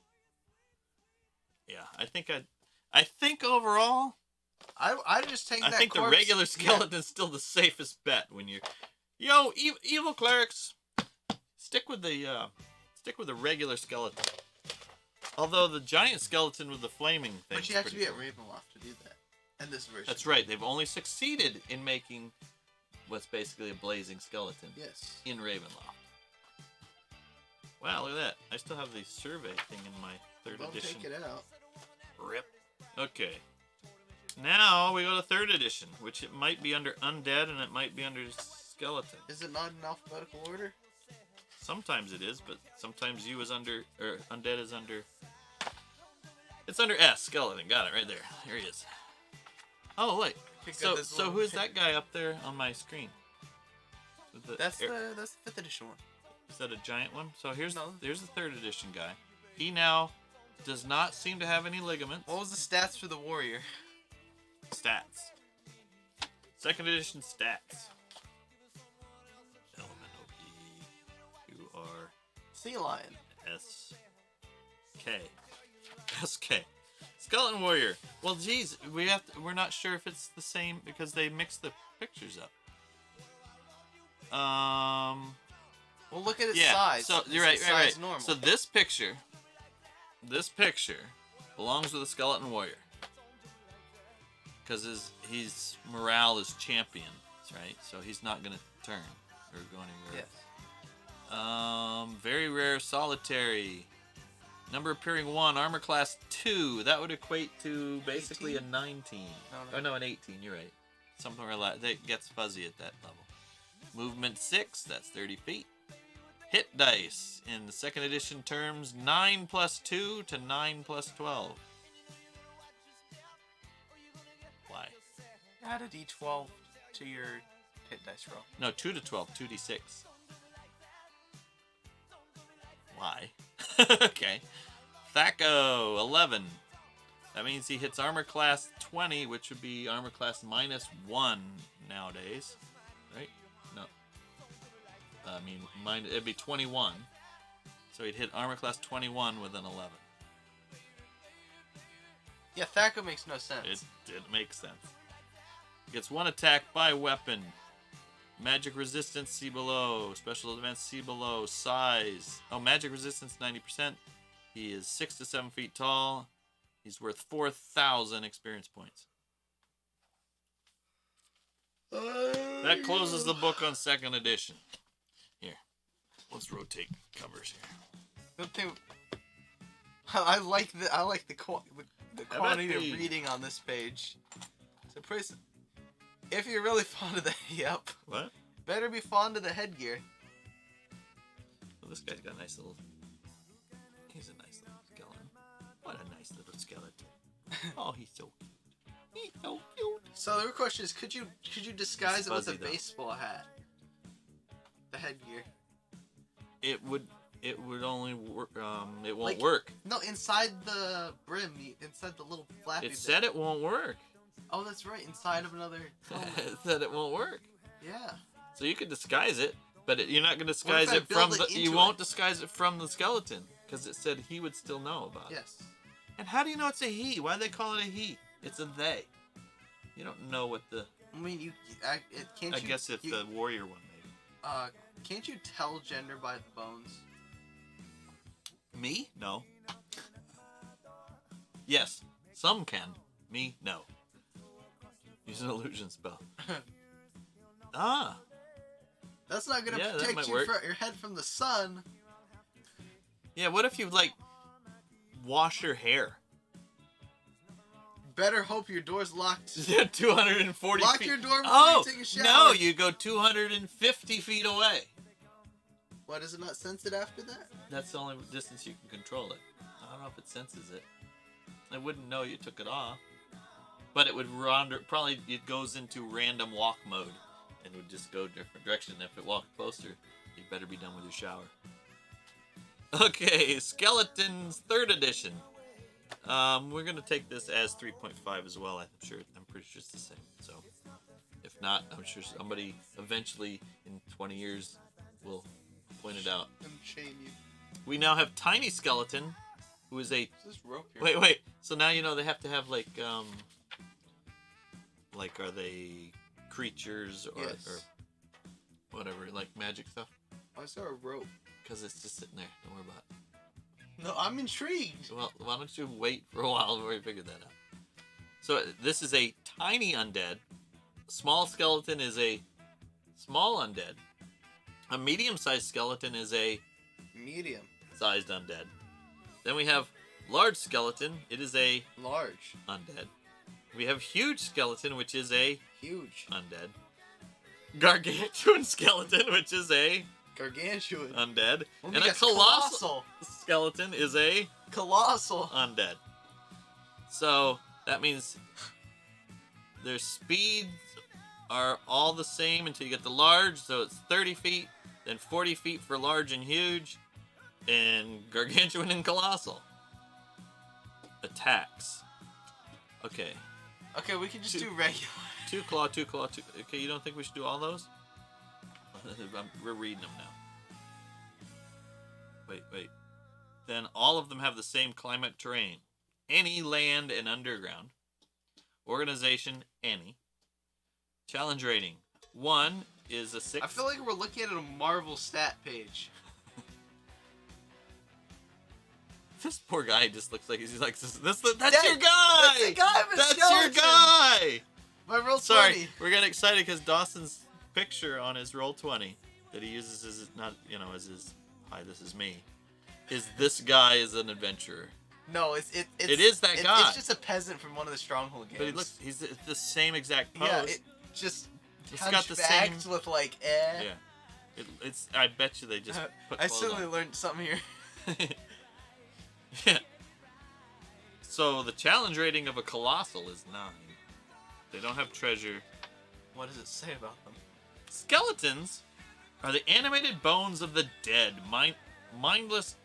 Yeah, I think overall, I just take I that think the corpse- regular skeleton's still the safest bet when you're, evil clerics, stick with the regular skeleton. Although the giant skeleton with the flaming thing. But you have to be at Ravenloft to do that. In this version. That's right. They've only succeeded in making what's basically a blazing skeleton. Yes. In Ravenloft. Wow, look at that. I still have the survey thing in my third Don't edition. take it out. Rip. Okay. Now we go to third edition, which it might be under undead and it might be under skeleton. Is it not in alphabetical order? Sometimes it is, but sometimes undead is under. It's under S, skeleton. Got it right there. Here he is. Oh wait. So who is that guy up there on my screen? That's the 5th edition one. Is that a giant one? So here's No. the third edition guy. He now does not seem to have any ligaments. What was the stats for the warrior? Stats. Second edition stats. Elemental E. UR. Sea lion. SK. SK. Skeleton warrior. Well, geez, we're not sure if it's the same because they mixed the pictures up. Well, look at its Yeah. size. So It's you're right, its right, size right. normal. So this picture belongs with a skeleton warrior because his morale is champion, right? So he's not gonna turn or go anywhere. Yes. Very rare solitary. Number appearing 1, armor class 2. That would equate to basically 18? a 19. No. Oh no, an 18. You're right. Something like that gets fuzzy at that level. Movement 6. That's 30 feet. Hit dice in the second edition terms 9 plus 2 to 9 plus 12. Why? Add a d12 to your hit dice roll. No, 2 to 12, 2d6. Why? Okay. Thaco, 11. That means he hits armor class 20, which would be armor class -1 nowadays. Right? No. I mean, it'd be 21. So he'd hit armor class 21 with an 11. Yeah, Thaco makes no sense. It makes sense. Gets 1 attack by weapon. Magic resistance, see below. Special defense, see below. Size. Oh, magic resistance, 90%. He is 6 to 7 feet tall. He's worth 4,000 experience points. That closes the book on second edition. Here. Let's rotate covers here. Good thing. I like the quantity of the- reading on this page. So if you're really fond of the What? better be fond of the headgear. Well, this guy's got a nice little... He's a nice little skeleton. What a nice little skeleton. Oh, he's so cute. He's so cute. So the real question is, could you disguise it with a fuzzy, though. baseball hat? The headgear. It would only work. It won't Like- work. No, inside the brim, inside the little flappy. It said it won't work. Oh, that's right, inside of another. helmet. It said it won't work. Yeah. So you could disguise it, but you're not going to What if disguise I it from build it you into won't it? disguise it from the skeleton because it said he would still know about it. Yes. And how do you know it's a he? Why do they call it a he? It's a they. You don't know what the. I mean, can't I you? guess if you, the warrior one maybe. Can't you tell gender by the bones? Me? No. Yes, some can. Me? No. Use an illusion spell. Ah. That's not gonna Yeah, that protect might you work. your head from the sun. Yeah. What if you like wash your hair? Better hope your door's locked. 240 Lock feet. your door before Oh, you take a shower. no, you go 250 feet away. What, does it not sense it after that? That's the only distance you can control it. I don't know if it senses it. I wouldn't know you took it off. But it would wander, probably it goes into random walk mode and would just go different direction. If it walked closer, you better be done with your shower. Okay, Skeletons 3rd edition. We're gonna take this as 3.5 as well. I'm pretty sure it's the same. So, if not, I'm sure somebody eventually in 20 years will point it out. And shame you. We now have Tiny Skeleton, who is a Is this rope here? wait. So now you know they have to have like are they creatures or Yes. or whatever, like magic stuff? I saw a rope. Because it's just sitting there. Don't worry about it. No, I'm intrigued. Well, why don't you wait for a while before you figure that out? So this is a tiny undead. Small skeleton is a small undead. A medium-sized skeleton is a Medium. sized undead. Then we have large skeleton. It is a Large. undead. We have huge skeleton, which is a Huge. undead. Gargantuan skeleton, which is a Gargantuan. undead. Well, And a because colossal skeleton is a Colossal. undead. So that means their speeds are all the same until you get the large. So it's 30 feet, then 40 feet for large and huge, and gargantuan and colossal. Attacks. Okay. Okay, we can just Two- do regular. 2 claw, 2 claw, 2. Okay, you don't think we should do all those? We're reading them now. Wait. Then all of them have the same climate terrain. Any land and underground. Organization, any. Challenge rating, 1. is a 6. I feel like we're looking at a Marvel stat page. This poor guy just looks like he's like, that's That- your guy! That's the guy with That's skeleton! your guy! My roll Sorry, 20. we're getting excited because Dawson's picture on his roll 20 that he uses as not, as his hi, this is me, is this guy is an adventurer. No, it's It is that guy. It's just a peasant from one of the Stronghold games. But he looks, he's the same exact pose. Yeah, it just It's got the same. hunchbacked with like Yeah. It's. I bet you they just put I clothes suddenly on. learned something here. Yeah. So the challenge rating of a colossal is 9. They don't have treasure. What does it say about them? Skeletons are the animated bones of the dead, mindless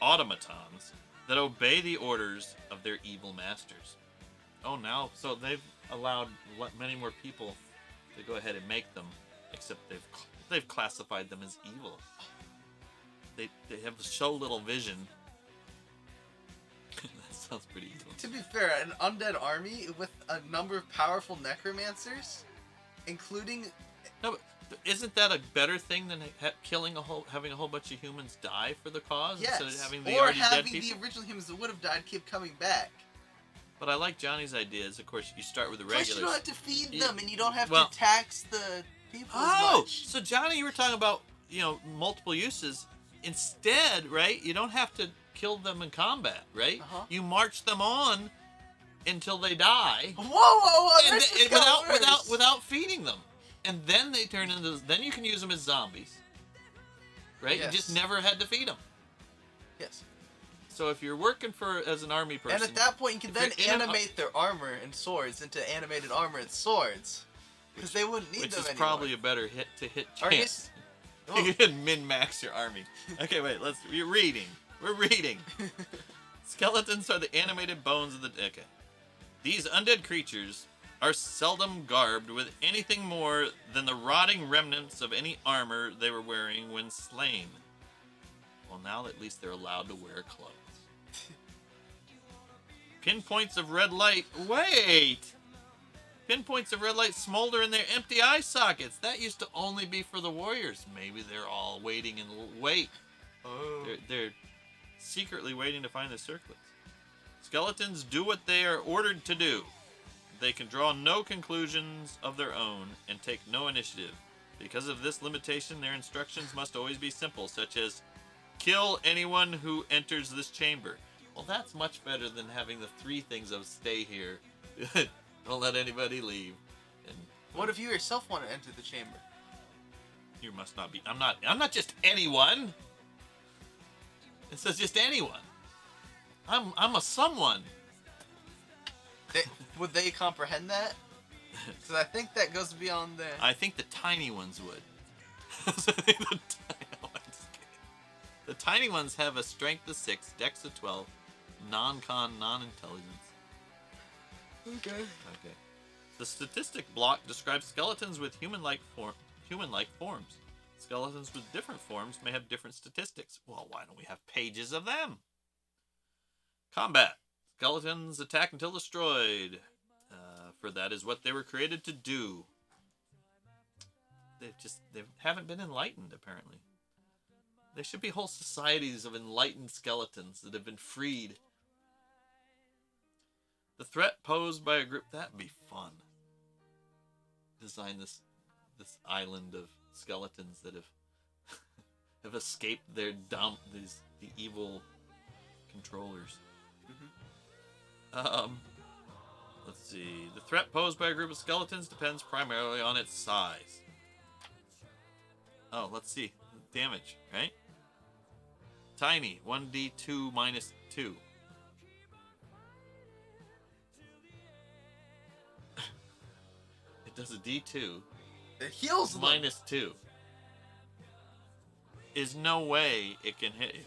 automatons that obey the orders of their evil masters. Oh, now, so they've allowed many more people to go ahead and make them, except they've classified them as evil. They have so little vision. That sounds pretty evil. To be fair, an undead army with a number of powerful necromancers, including No, but isn't that a better thing than having a whole bunch of humans die for the cause yes, instead of having the or already dead having people? the original humans that would have died keep coming back. But I like Johnny's ideas. Of course, you start with the Plus, regulars. you don't have to feed Yeah, them, and you don't have well- to tax the people as Oh, much. so Johnny, you were talking about multiple uses. Instead, right? You don't have to kill them in combat, right? Uh-huh. You march them on until they die, Whoa! and This just got worse. without feeding them, and then they turn into. Then you can use them as zombies, right? Yes. You just never had to feed them. Yes. So if you're working as an army person, And at that point, you can if then you're in an- animate their armor and swords into animated armor and swords, because they wouldn't need which them is anymore. probably a better hit Or chance. just- oh. You can min-max your army. Okay, wait. We're reading. We're reading. Skeletons are the animated bones of the. Okay. These undead creatures are seldom garbed with anything more than the rotting remnants of any armor they were wearing when slain. Well, now at least they're allowed to wear clothes. Pinpoints of red light. Wait! Pinpoints of red light smolder in their empty eye sockets. That used to only be for the warriors. Maybe they're all waiting and wait. Oh. They're secretly waiting to find the circlets. Skeletons do what they are ordered to do. They can draw no conclusions of their own and take no initiative. Because of this limitation, their instructions must always be simple, such as kill anyone who enters this chamber. Well, that's much better than having the 3 things of stay here. Don't let anybody leave. And What if you yourself want to enter the chamber? you must not be. I'm not just anyone. It says just anyone. I'm a someone. Would they comprehend that? Because I think that goes beyond the. I think the tiny ones would. The tiny ones have a strength of 6, dex of 12, non-con, non-intelligence. Okay. Okay. The statistic block describes skeletons with human-like forms. Skeletons with different forms may have different statistics. Well, why don't we have pages of them? Combat. Skeletons attack until destroyed. For that is what they were created to do. They haven't been enlightened, apparently. There should be whole societies of enlightened skeletons that have been freed. The threat posed by a group, that'd be fun. Design this island of skeletons that have escaped their the evil controllers. Let's see. The threat posed by a group of skeletons depends primarily on its size. Oh, let's see. Damage, right? Tiny, 1d2 minus 2. It does a d2 It heals them. minus 2. Is no way it can hit you.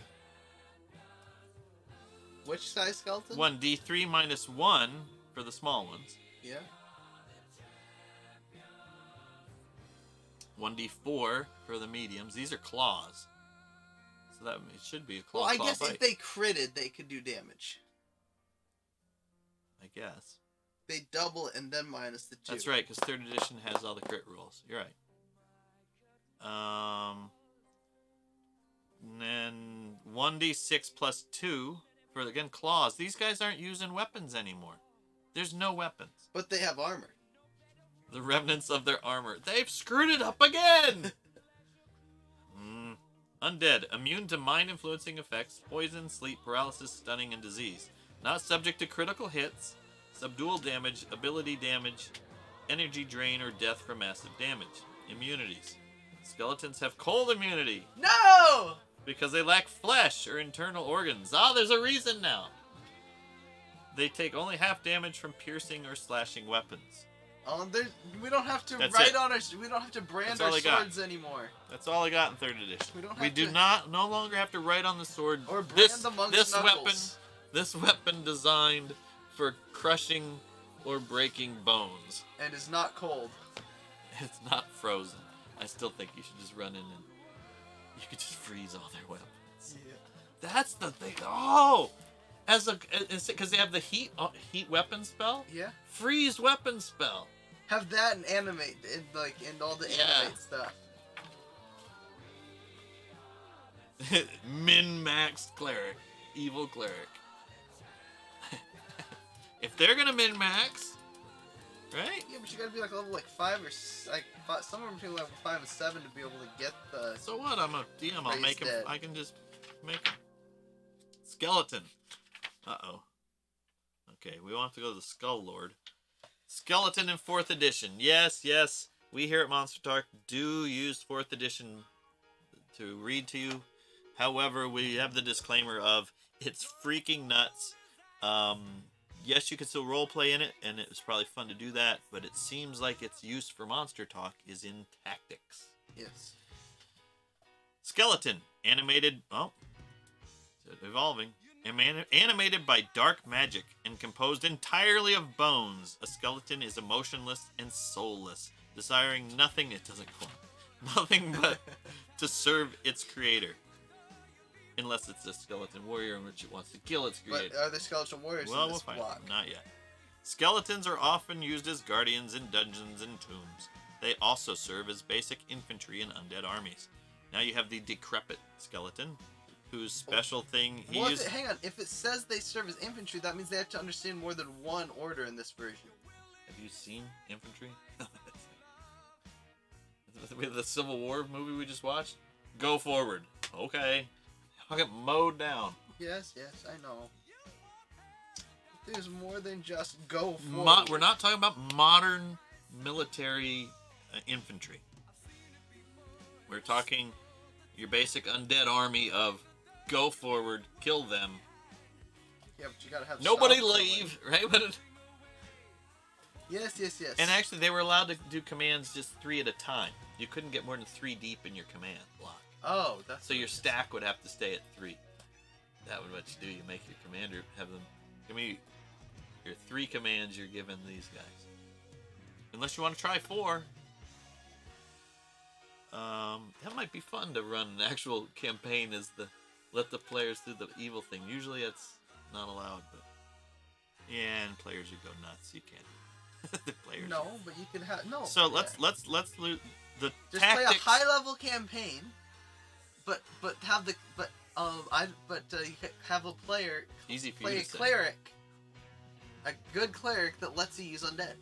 Which size skeleton? 1d3 minus 1 for the small ones. Yeah. 1d4 for the mediums. These are claws. So that it should be a claw. Well, I claw guess bite, if they critted, they could do damage. I guess. they double it and then minus the 2. That's right, because 3rd edition has all the crit rules. You're right. And then 1d6 plus 2 for, again, claws. These guys aren't using weapons anymore. There's no weapons. But they have armor. The remnants of their armor. They've screwed it up again! Undead. Immune to mind-influencing effects, poison, sleep, paralysis, stunning, and disease. Not subject to critical hits, subdual damage, ability damage, energy drain, or death from massive damage. Immunities. Skeletons have cold immunity No! because they lack flesh or internal organs. Ah, there's a reason now. They take only half damage from piercing or slashing weapons. We don't have to That's write it. on our. We don't have to brand That's our all I got. swords anymore. That's all I got in 3rd edition. We don't We have do to- not no longer have to write on the sword Or brand this the monk's this weapon knuckles. this weapon designed for crushing or breaking bones. And is not cold. It's not frozen. I still think you should just run in and you could just freeze all their weapons. Yeah. That's the thing. Oh, because they have the heat weapon spell. Yeah. Freeze weapon spell. Have that and animate and all the Yeah. animate stuff. Min-maxed cleric, evil cleric. If they're gonna min-max, right? Yeah, but you gotta be like level 5 or somewhere between level 5 and 7 to be able to get the. So what? I'm a DM. I'll Raise make him. dead. I can just make him. Skeleton. Uh-oh. Okay, we want to go to the Skull Lord. Skeleton in 4th edition. Yes, yes. We here at Monster Talk do use 4th edition to read to you. However, we have the disclaimer of it's freaking nuts. Yes, you can still roleplay in it, and it was probably fun to do that, but it seems like its use for Monster Talk is in tactics. Yes. Skeleton, animated, evolving, animated by dark magic and composed entirely of bones. A skeleton is emotionless and soulless, desiring nothing, it doesn't quote, nothing but to serve its creator. Unless it's a skeleton warrior in which it wants to kill its creator. But are there skeleton warriors Well, in we'll this find block? out. Not yet. Skeletons are often used as guardians in dungeons and tombs. They also serve as basic infantry in undead armies. Now you have the decrepit skeleton, whose special thing he Well, uses. hang on. If it says they serve as infantry, that means they have to understand more than one order in this version. Have you seen infantry? With the Civil War movie we just watched? Go forward. Okay. I'll get mowed down. Yes, I know. There's more than just go forward. We're not talking about modern military infantry. We're talking your basic undead army of go forward, kill them. Yeah, but you gotta have. Nobody stop killing. leave, right? But Yes. and actually, they were allowed to do commands just 3 at a time. You couldn't get more than 3 deep in your command block. Oh, that's. So your stack would have to stay at 3. That would what you do. You make your commander have them. Give me your 3 commands you're giving these guys. Unless you want to try 4. That might be fun to run an actual campaign as let the players do the evil thing. Usually it's not allowed, but yeah, and players would go nuts. You can't. The players. No, but you can have no. So yeah. let's loot the just tactics. play a high level campaign, but have the you have a player Easy for play you a to say. cleric, a good cleric that lets you use undead.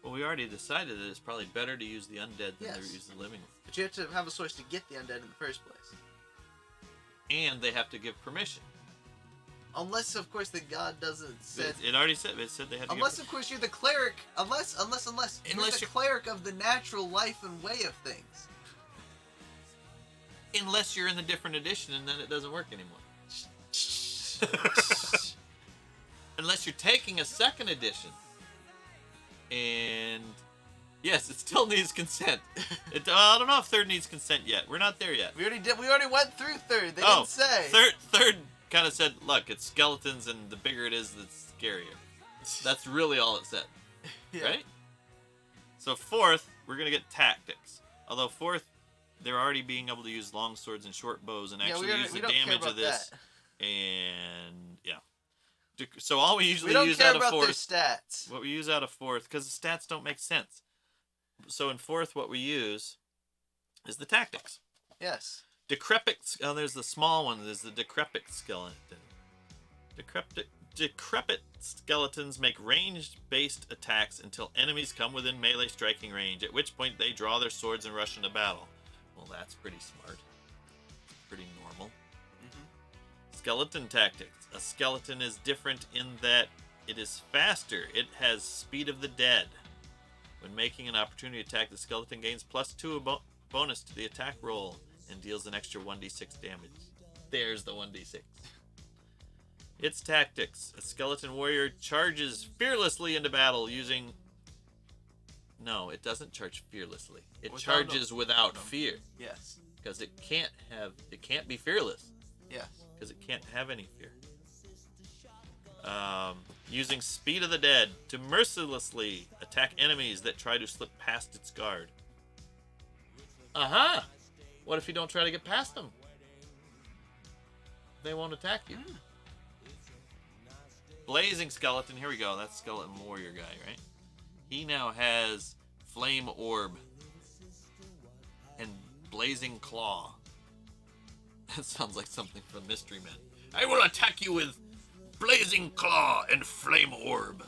Well, we already decided that it's probably better to use the undead than Yes. to use the living ones. But you have to have a source to get the undead in the first place. And they have to give permission. Unless, of course, the god doesn't say. It already said. It said they had to. Unless, give of course, you're the cleric. Unless you're the you're- cleric of the natural life and way of things. unless you're in the different edition, and then it doesn't work anymore. Unless you're taking a 2nd edition, and yes, it still needs consent. I don't know if 3rd needs consent yet. We're not there yet. We already went through 3rd. They didn't say. Third kind of said, look, it's skeletons, and the bigger it is, the scarier. That's really all it said, Yeah. right? So 4th, we're gonna get tactics. Although 4th, they're already being able to use long swords and short bows and Yeah, actually use the we don't care damage about of this. that. And yeah, So all we We usually don't use care out of about their fourth, stats. what we use out of fourth, because the stats don't make sense. So in fourth, what we use is the tactics. Yes. Decrepit. Oh, there's the small one. There's the decrepit skeleton. Decrepit skeletons make ranged-based attacks until enemies come within melee striking range, at which point they draw their swords and rush into battle. Well, that's pretty smart. Pretty normal. Skeleton tactics. A skeleton is different in that it is faster. It has speed of the dead. When making an opportunity attack, the skeleton gains +2 bonus to the attack roll and deals an extra 1d6 damage. There's the 1d6. Its tactics. A skeleton warrior charges fearlessly into battle using... No, it doesn't charge fearlessly. It Without charges without fear. Yes. Because it can't be fearless. Yes. Because it can't have any fear. Using Speed of the Dead to mercilessly attack enemies that try to slip past its guard. Uh-huh! What if you don't try to get past them? They won't attack you. Blazing Skeleton, here we go. That's Skeleton Warrior guy, right? He now has Flame Orb and Blazing Claw. That sounds like something from Mystery Men. I will attack you with Blazing Claw and Flame Orb.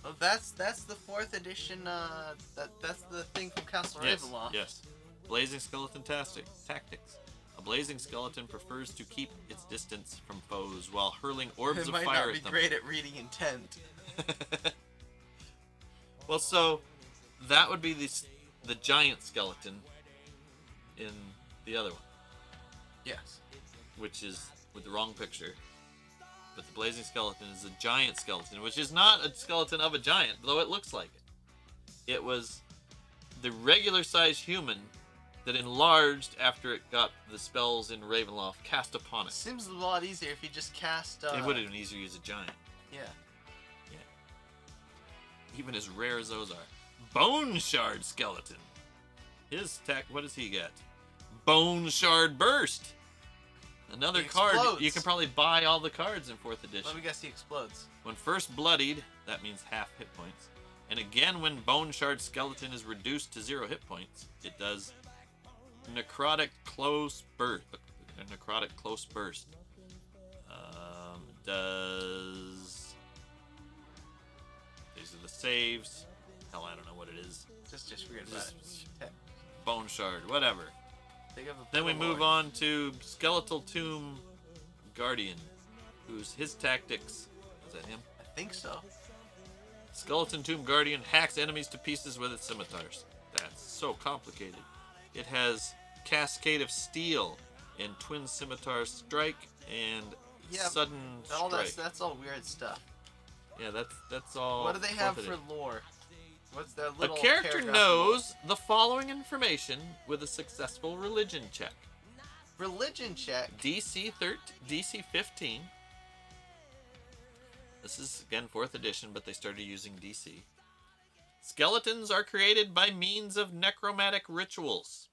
Well, that's the 4th edition. That's the thing from Castle Yes, Ravenloft. yes. Blazing Skeleton Tactics. A blazing skeleton prefers to keep its distance from foes while hurling orbs It of might fire not be at them. great at reading intent. Well, so that would be the giant skeleton in the other one, Yes. which is with the wrong picture. But the blazing skeleton is a giant skeleton, which is not a skeleton of a giant, though it looks like it. It was the regular-sized human that enlarged after it got the spells in Ravenloft cast upon it. Seems a lot easier if you just cast. It would have been easier to use a giant. Yeah. Even as rare as those are. Bone Shard Skeleton. His tech, what does he get? Bone Shard Burst. Another He card. explodes. You can probably buy all the cards in 4th edition. Let me guess. He explodes. When first bloodied, that means half hit points. And again, when Bone Shard Skeleton is reduced to 0 hit points, it does Necrotic Close Burst. Necrotic Close Burst. Does... These are the saves. Hell, I don't know what it is. Just forget about it. Okay. Bone Shard, whatever. Think of a Then we little move more. on to Skeletal Tomb Guardian, who's his tactics. Is that him? I think so. Skeleton Tomb Guardian hacks enemies to pieces with its scimitars. That's so complicated. It has Cascade of Steel and Twin Scimitar Strike and Yeah, Sudden All Strike. that's all weird stuff. Yeah, that's all. What do they have fourth for edition. lore? What's their A little character paragraph knows the following information with a successful religion check. lore? Religion check. DC 15. This is again 4th edition, but they started using DC. Skeletons are created by means of necromantic rituals.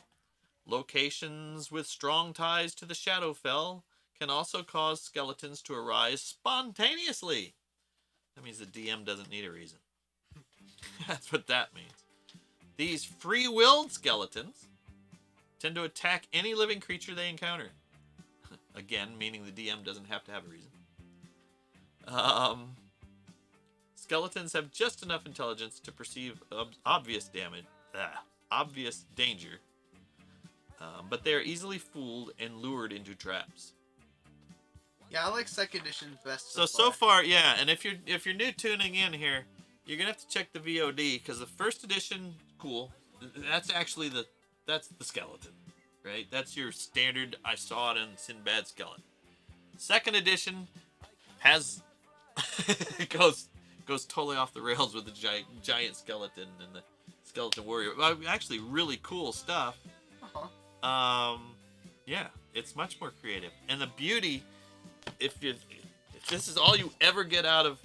Locations with strong ties to the Shadowfell can also cause skeletons to arise spontaneously. That means the DM doesn't need a reason. That's what that means. These free-willed skeletons tend to attack any living creature they encounter. Again, meaning the DM doesn't have to have a reason. Skeletons have just enough intelligence to perceive obvious danger, but they are easily fooled and lured into traps. Yeah, I like 2nd edition best. So far, yeah. And if you're new tuning in here, you're gonna have to check the VOD because the 1st edition, cool. That's actually that's the skeleton, right? That's your standard. I saw it in Sinbad skeleton. 2nd edition has it goes totally off the rails with the giant skeleton and the skeleton warrior. Well, actually, really cool stuff. Uh-huh. Yeah, it's much more creative, and the beauty. If this is all you ever get out of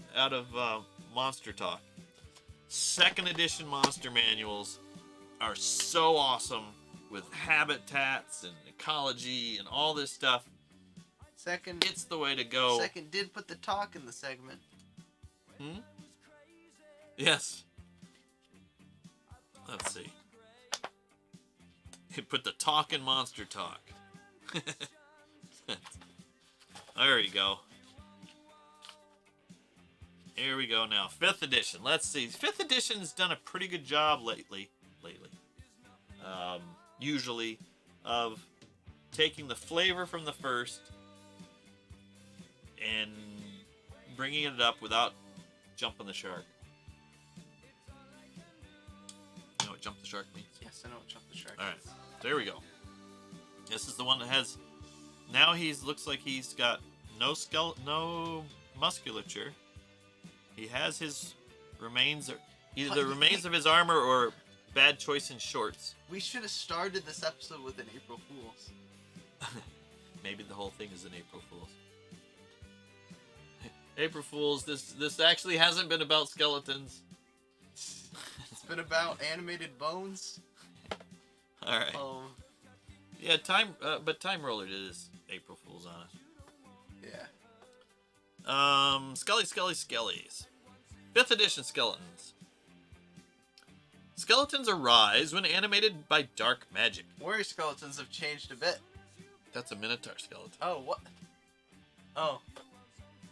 Monster Talk, 2nd edition monster manuals are so awesome with habitats and ecology and all this stuff. Second, It's the way to go. Second did put the talk in the segment. Hmm? Yes. Let's see. He put the talk in Monster Talk. There you go. Here we go now. 5th edition. Let's see. 5th edition's done a pretty good job lately. Usually of taking the flavor from the first and bringing it up without jumping the shark. You know what jump the shark means? Yes, I know what Jump the Shark. All right, there we go. This is the one that has. Now looks like he's got no musculature. He has his remains, either the remains of his armor or bad choice in shorts. We should have started this episode with an April Fool's. Maybe the whole thing is an April Fool's. April Fool's. This actually hasn't been about skeletons. It's been about animated bones. All right. Yeah, but Time Roller did his April Fool's on it. Yeah. Skellies. 5th edition skeletons. Skeletons arise when animated by dark magic. Warrior skeletons have changed a bit. That's a Minotaur skeleton. Oh, what? Oh.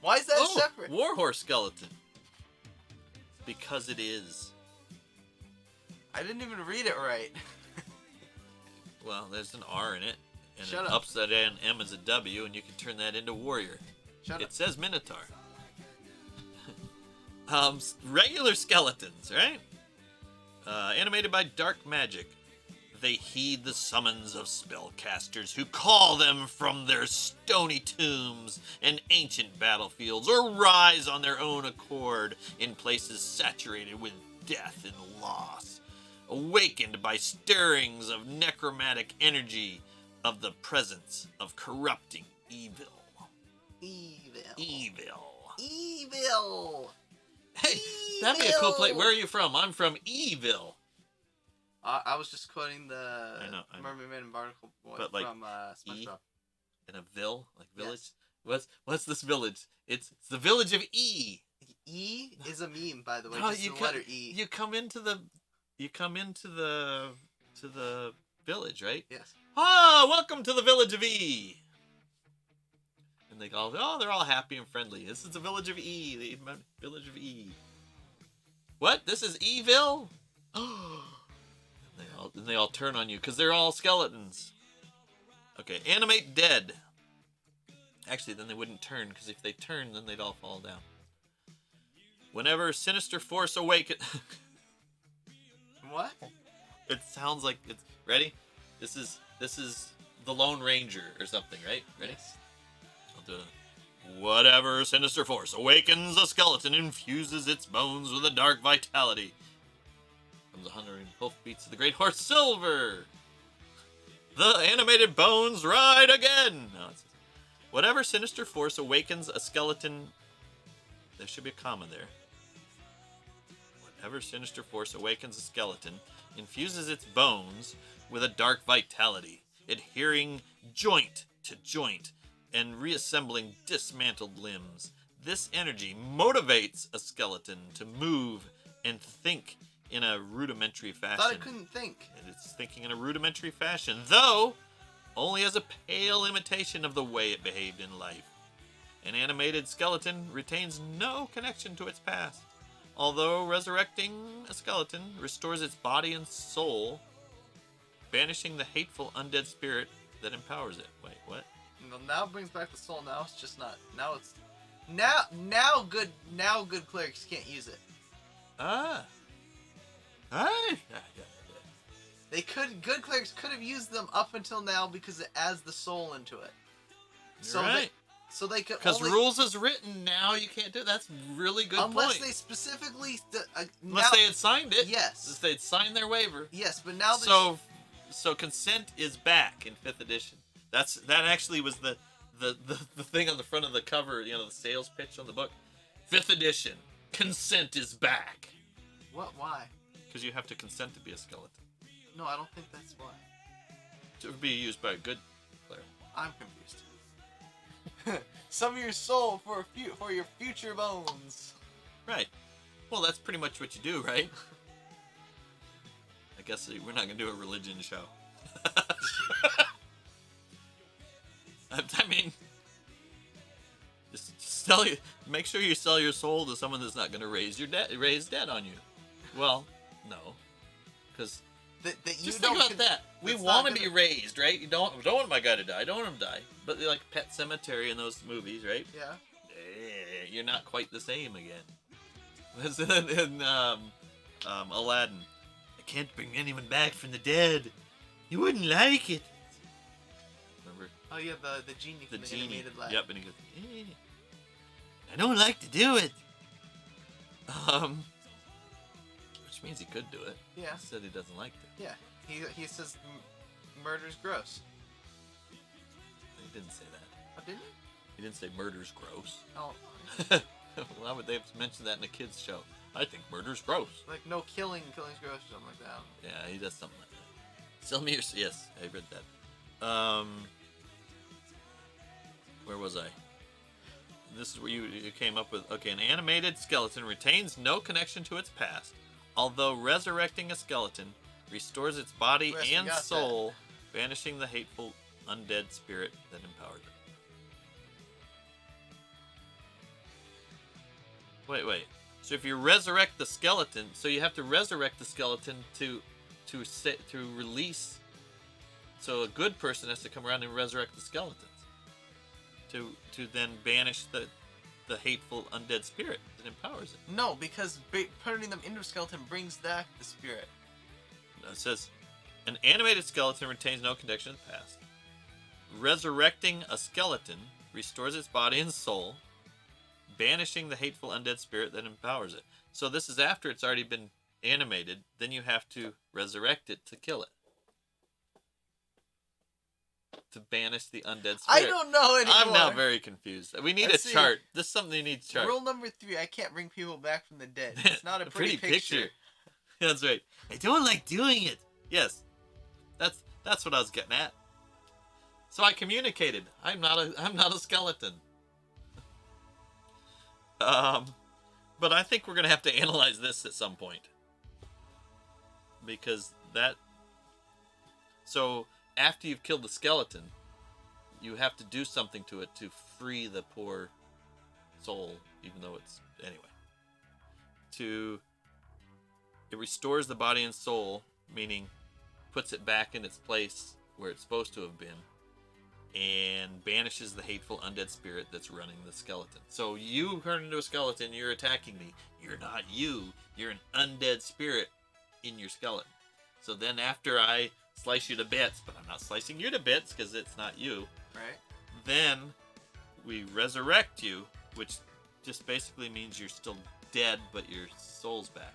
Why is that separate? Warhorse skeleton. Because it is. I didn't even read it right. Well, there's an R in it, and Shut an up. upside down M is a W, and you can turn that into warrior. Shut It up. says Minotaur. Regular skeletons, right? Animated by dark magic. They heed the summons of spellcasters who call them from their stony tombs and ancient battlefields, or rise on their own accord in places saturated with death and loss, awakened by stirrings of necromantic energy of the presence of corrupting evil. Evil. Hey, that'd be a cool place. Where are you from? I'm from Evil. I was just quoting the I know. Mermaid Man and Barnacle Boy But, like, from SpongeBob. In a ville, like village. Yes. What's this village? It's the village of E. E is a meme, by the way. No, Just the letter E. You come into the village, right? Yes. Ah, welcome to the village of E. And they go, they're all happy and friendly. This is the village of E, the village of E. What? This is Evil? And they all turn on you because they're all skeletons. Okay, animate dead. Actually, then they wouldn't turn, because if they turn, then they'd all fall down. Whenever sinister force awakens. What? It sounds like it's ready. This is the Lone Ranger or something, right? Ready? Yes. I'll do it. Whatever sinister force awakens a skeleton, infuses its bones with a dark vitality. Comes 100 hoofbeats of the great horse Silver. The animated bones ride again. No, it's whatever sinister force awakens a skeleton. There should be a comma there. Whatever sinister force awakens a skeleton, infuses its bones with a dark vitality, adhering joint to joint and reassembling dismantled limbs. This energy motivates a skeleton to move and think in a rudimentary fashion. Thought it couldn't think. And it's thinking in a rudimentary fashion, though only as a pale imitation of the way it behaved in life. An animated skeleton retains no connection to its past, although resurrecting a skeleton restores its body and soul, banishing the hateful undead spirit that empowers it. Wait, what? Well, now it brings back the soul. Now it's just not. Now it's now good clerics can't use it. Ah. They could. Good clerics could have used them up until now because it adds the soul into it. You're right. So they could Because only, rules is written now, you can't do it. That's really good unless point. they specifically Unless they had signed it. Yes. If they'd signed their waiver. Yes, but now So consent is back in 5th edition. That actually was the thing on the front of the cover, the sales pitch on the book. 5th edition. Consent is back. What? Why? Because you have to consent to be a skeleton. No, I don't think that's why. To be used by a good player. I'm confused. Some of your soul for your future bones. Right. Well, that's pretty much what you do, right? I guess we're not gonna do a religion show. I mean, just make sure you sell your soul to someone that's not gonna raise debt on you. Well, no, because That you just don't think about that. We that's want not to be gonna- raised, right? You don't want my guy to die. I don't want him to die. But like Pet Cemetery in those movies, right? Yeah. You're not quite the same again. in Aladdin, I can't bring anyone back from the dead. You wouldn't like it. Remember Oh yeah, the genie the from the genie? animated lab. Yep, and he goes, I don't like to do it. Which means he could do it. Yeah. He said he doesn't like it. Yeah. He says murder's gross. He didn't say that. Oh, didn't he? He didn't say murder's gross. Oh, Why would they have mentioned that in a kids show? I think murder's gross. like no killing's gross or something like that. Yeah, he does something like that. Sell me your... Yes, I read that. Where was I? This is where you came up with... Okay, an animated skeleton retains no connection to its past, although resurrecting a skeleton restores its body Yes, we and got that. soul, banishing the hateful undead spirit that empowers it. Wait. So if you resurrect the skeleton, so you have to resurrect the skeleton to release. So a good person has to come around and resurrect the skeletons to then banish the hateful undead spirit that empowers it. No, because putting them into a skeleton brings back the spirit. It says an animated skeleton retains no connection to the past. Resurrecting a skeleton restores its body and soul, banishing the hateful undead spirit that empowers it. So this is after it's already been animated, then you have to resurrect it to kill it. To banish the undead spirit. I don't know anymore. I'm now very confused. We need Let's a see. chart. This is something you need to chart. Rule number 3: I can't bring people back from the dead. It's not a pretty picture. That's right. I don't like doing it. Yes, that's what I was getting at. So I communicated. I'm not a skeleton. But I think we're gonna have to analyze this at some point because that. So after you've killed the skeleton, you have to do something to it to free the poor soul, even though it's anyway. It restores the body and soul, meaning puts it back in its place where it's supposed to have been, and banishes the hateful undead spirit that's running the skeleton. So you turn into a skeleton, you're attacking me. You're not you. You're an undead spirit in your skeleton. So then after I slice you to bits, but I'm not slicing you to bits because it's not you, Right? then we resurrect you, which just basically means you're still dead, but your soul's back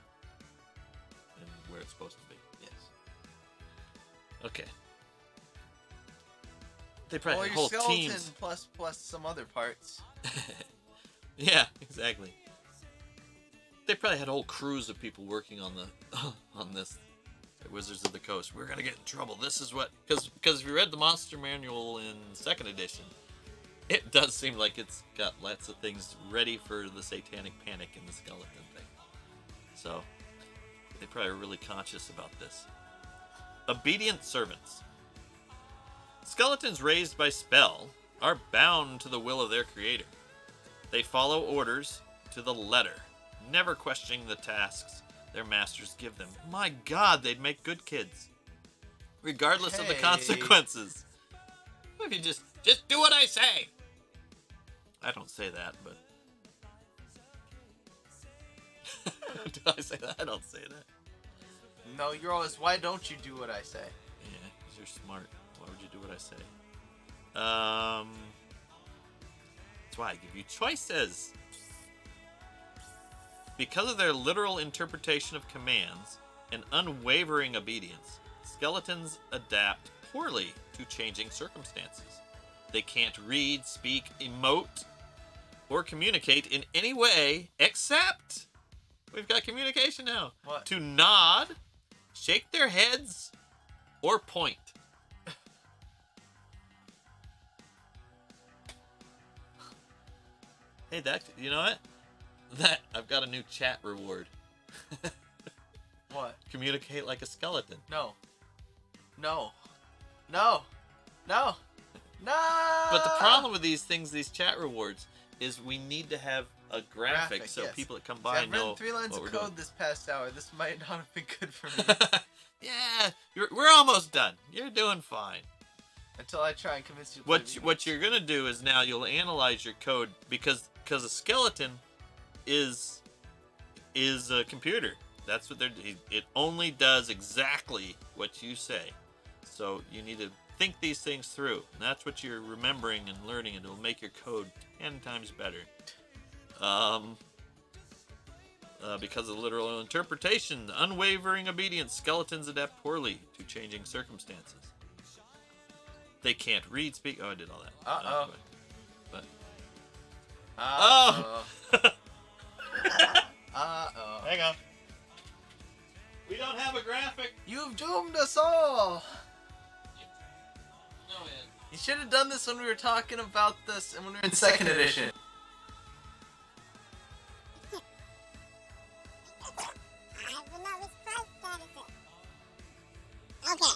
and where it's supposed to be. Yes. Okay. They probably Or had your whole skeleton teams. plus some other parts. Yeah, exactly. They probably had whole crews of people working on the on this at Wizards of the Coast. We're gonna get in trouble. This is what because if you read the Monster Manual in 2nd edition, it does seem like it's got lots of things ready for the satanic panic in the skeleton thing. So they probably are really conscious about this. Obedient servants. Skeletons raised by spell are bound to the will of their creator. They follow orders to the letter, never questioning the tasks their masters give them. My God, they'd make good kids, regardless of the Hey. consequences. If you just do what I say. I don't say that, but do I say that? I don't say that. No, you're always, why don't you do what I say? Yeah, because you're smart. Why would you do what I say? That's why I give you choices. Because of their literal interpretation of commands and unwavering obedience, skeletons adapt poorly to changing circumstances. They can't read, speak, emote, or communicate in any way except, we've got communication now, What? to nod, shake their heads, or point. Hey, you know what? I've got a new chat reward. What? Communicate like a skeleton. No. No. No. No. No. But the problem with these things, these chat rewards, is we need to have a graphic so yes. people that come See, by I've written know 3 lines what of we're code doing. this past hour. This might not have been good for me Yeah, we're almost done. You're doing fine. until I try and convince you. To play video What you're gonna do is now you'll analyze your code because a skeleton is a computer. That's what it only does exactly what you say. So you need to think these things through. And that's what you're remembering and learning, and it'll make your code 10 times better. Because of literal interpretation, unwavering obedience, skeletons adapt poorly to changing circumstances. They can't read, speak. Oh, I did all that. Uh-oh. But Uh-oh. oh, Uh-oh. hang on. We don't have a graphic. You've doomed us all. No, man. You should have done this when we were talking about this and when we were in 2nd edition. I will not respond that is it. Okay.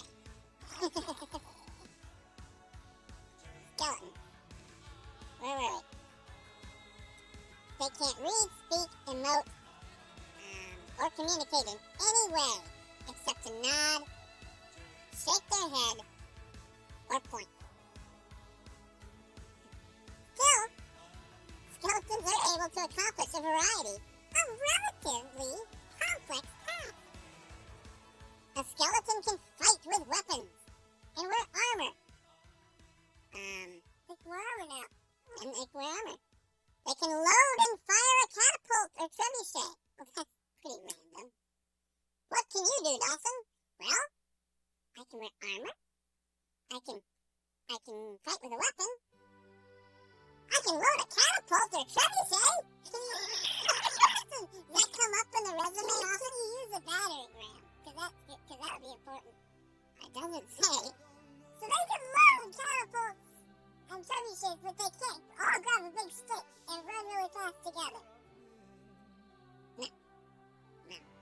Skeleton. Where were we? They can't read, speak, emote, or communicate in any way except to nod, shake their head, or point. Still, skeletons are able to accomplish a variety of relatively complex tasks. A skeleton can fight with weapons and wear armor. Like wear armor now. And like wear armor. They can load and fire a catapult or trebuchet. Well, that's pretty random. What can you do, Dawson? Well, I can wear armor. I can fight with a weapon. I can load a catapult or trebuchet. Does that come up in the resume? How can you use a battering ram? Because that would be important. It doesn't say. So they can load catapults and trebuchets, but they can't all grab a big stick and run really fast together. No.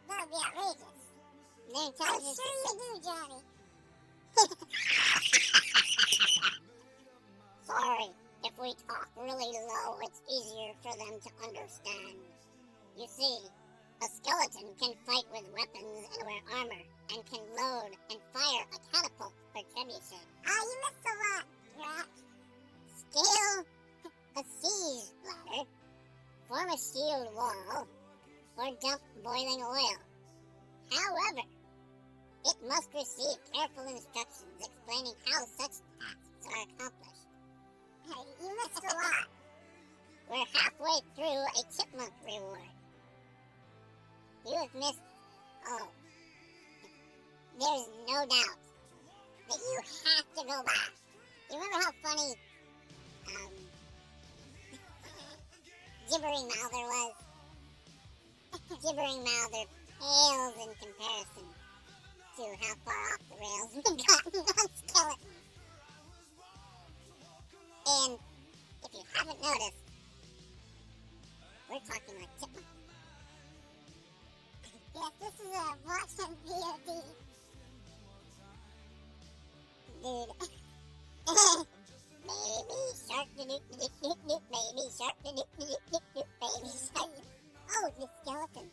That would be outrageous. Their intelligence. I'm sure you do, Johnny. Sorry, if we talk really low, it's easier for them to understand. You see, a skeleton can fight with weapons and wear armor, and can load and fire a catapult or trebuchet. You missed a lot, Rat. Scale a siege ladder, form a shield wall, or dump boiling oil. However, it must receive careful instructions explaining how such tasks are accomplished. Hey, you missed a lot. We're halfway through a chipmunk reward. You have missed. Oh. There's no doubt that you have to go back. You remember how funny Gibbering Mouther was? Gibbering Mouther pales in comparison to how far off the rails we've gotten on Skeleton. And if you haven't noticed, we're talking like chipmunks. Yes, this is a watch on VOD. Dude. Baby shark, doop, baby shark, doop, baby shark. Oh, the skeleton.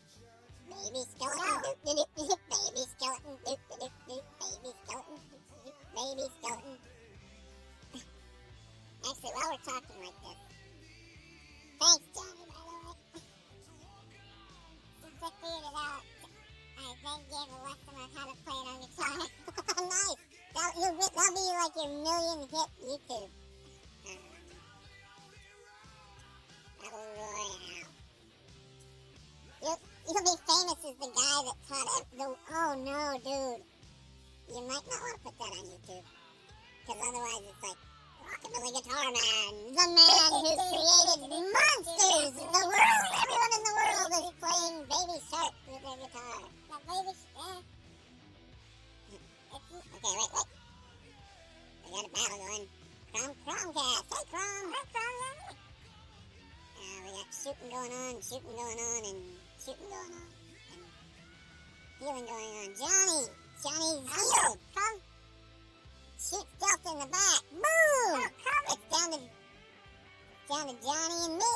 Baby skeleton, doop, baby skeleton, doop, baby skeleton, baby skeleton. Actually, while we're talking like this, thanks, Johnny, by the way. Since I figured it out, I then gave a lesson on how to play it on guitar. Nice! That'll be like your million-hit YouTube. Battle Royale. You'll be famous as the guy that taught it. Oh no, dude. You might not want to put that on YouTube. Because otherwise it's like, Rockabilly Guitar Man, the man who created monsters in the world. Everyone in the world is playing Baby Shark with their guitar. That Baby Shark. Okay, wait. We got a battle going. Cromcast. Hey, Crom. Hey, Crom. We shooting going on, shooting going on, and shooting going on, and healing going on. Johnny's healed. Come. Shoot Stealth in the back. Boom! It's down to Johnny and me.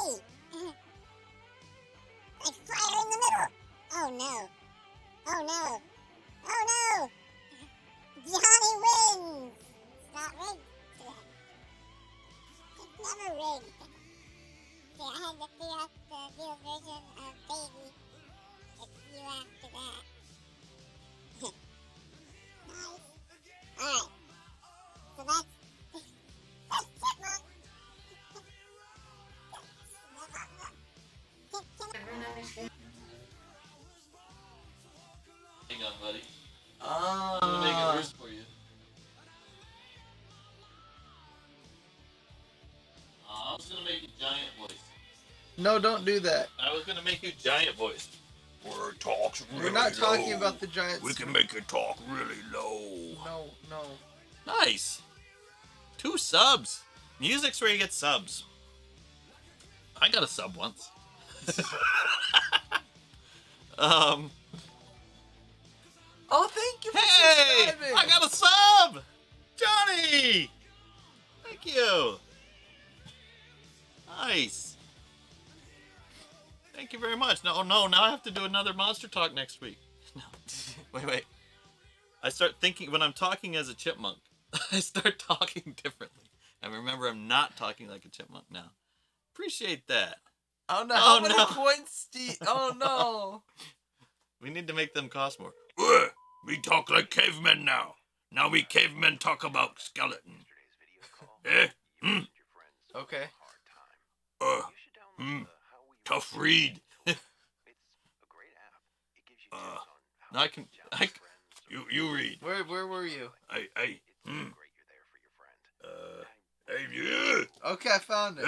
Like fire in the middle. Oh no. Oh no. Oh no. Johnny wins. It's not rigged. It's never rigged. See, I had to figure out the real version of Baby. It's you after that. Nice. Alright. So that's Chipmunk. Hang on, buddy. I'm gonna make it worse for you. I was gonna make you giant voice. No, don't do that. I was gonna make you giant voice. Where it talks really We're not talking low. about the Giants. We can make it talk really low. No. Nice. 2 subs. Music's where you get subs. I got a sub once. Oh, thank you for Hey! subscribing. I got a sub! Johnny! Thank you. Nice. Thank you very much. No, now I have to do another Monster Talk next week. No. Wait. I start thinking, when I'm talking as a chipmunk, I start talking differently. And remember, I'm not talking like a chipmunk now. Appreciate that. Oh no! Oh, How many no. points do you... Oh no! We need to make them cost more. We talk like cavemen now. Now we cavemen talk about skeleton. Eh? Okay. Tough read. Now you read. Where were you? Okay, I found it.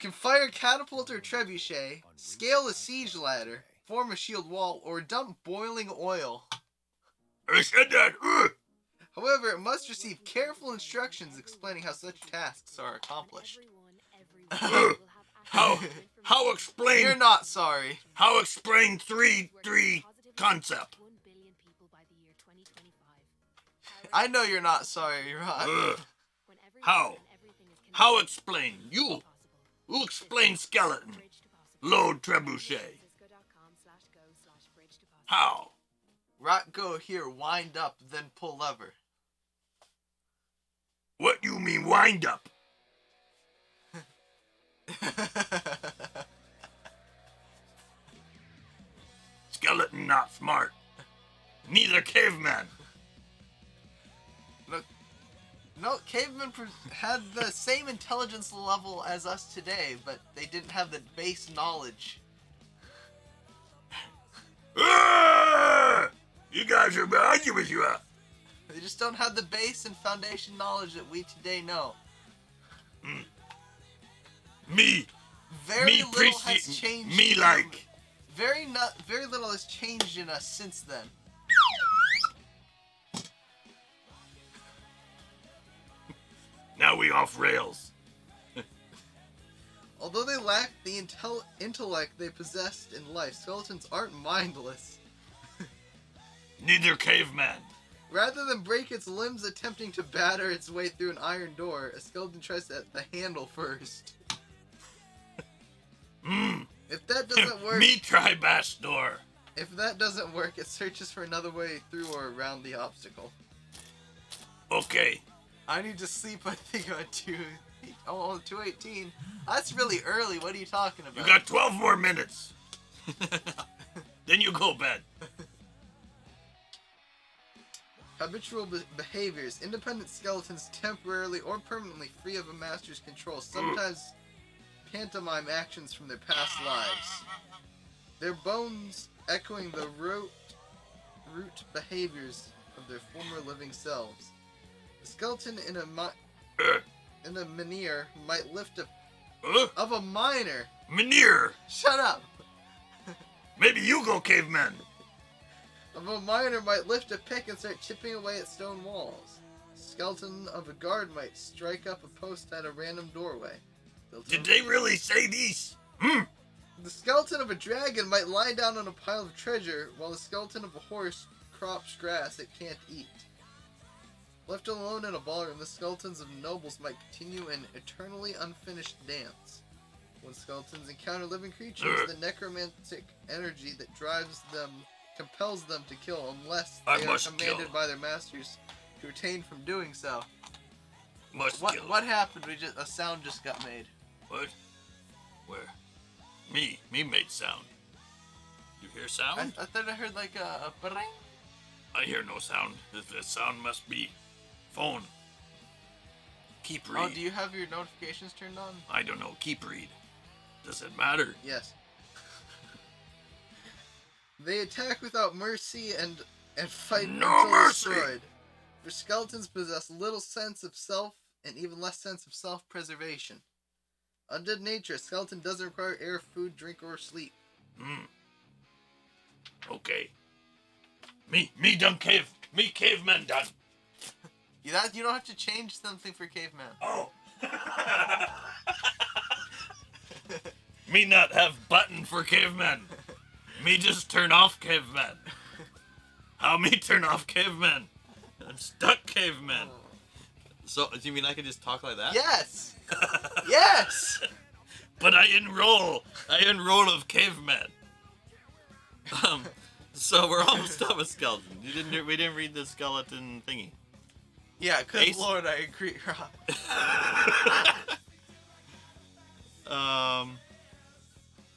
Can fire catapult or trebuchet, scale a siege ladder, form a shield wall, or dump boiling oil. I said that. However, it must receive careful instructions explaining how such tasks are accomplished. How explain? You're not sorry. How explain 3-3 concept? I know you're not sorry, Rod. How explain? You explain skeleton. Load trebuchet. How? Rock go here, wind up, then pull lever. What you mean wind up? Skeleton not smart. Neither caveman. No, cavemen had the same intelligence level as us today, but they didn't have the base knowledge. You guys are arguing with you. They just don't have the base and foundation knowledge that we today know. Me Very little has appreciate changed. me like. Very little has changed in us since then. Now we off rails. Although they lack the intellect they possessed in life, skeletons aren't mindless. Neither caveman. Rather than break its limbs attempting to batter its way through an iron door, a skeleton tries at the handle first. If that doesn't work, Me try bash door. If that doesn't work, it searches for another way through or around the obstacle. Okay. I need to sleep, I think, on 2:18. That's really early. What are you talking about? You got 12 more minutes. Then you go bed. Habitual behaviors. Independent skeletons temporarily or permanently free of a master's control. Sometimes pantomime actions from their past lives. Their bones echoing the root behaviors of their former living selves. A skeleton in a menhir might lift of a miner. Menhir. Shut up. Maybe you go caveman. Of a miner might lift a pick and start chipping away at stone walls. Skeleton of a guard might strike up a post at a random doorway. Did they really say these? Hmm. The skeleton of a dragon might lie down on a pile of treasure, while the skeleton of a horse crops grass it can't eat. Left alone in a ballroom, the skeletons of nobles might continue an eternally unfinished dance. When skeletons encounter living creatures, the necromantic energy that drives them compels them to kill unless I they are must commanded kill. by their masters to refrain from doing so. Must What kill. what happened? A sound just got made. What? Where? Me made sound. You hear I sound? thought I heard like a bring. I hear no sound. The sound must be phone. Keep read. Oh, do you have your notifications turned on? I don't know. Keep read. Does it matter? Yes. They attack without mercy and fight No until mercy! destroyed. For skeletons possess little sense of self and even less sense of self-preservation. Undead nature, a skeleton doesn't require air, food, drink, or sleep. Hmm. Okay. Me caveman done. You don't have to change something for caveman. Oh. Me not have button for caveman. Me just turn off caveman. How me turn off caveman? I'm stuck caveman. So, do you mean I could just talk like that? Yes! Yes! But I enroll of caveman. So we're almost done with skeleton. We didn't read the skeleton thingy. Yeah, good Ace- lord, I agree, Rob.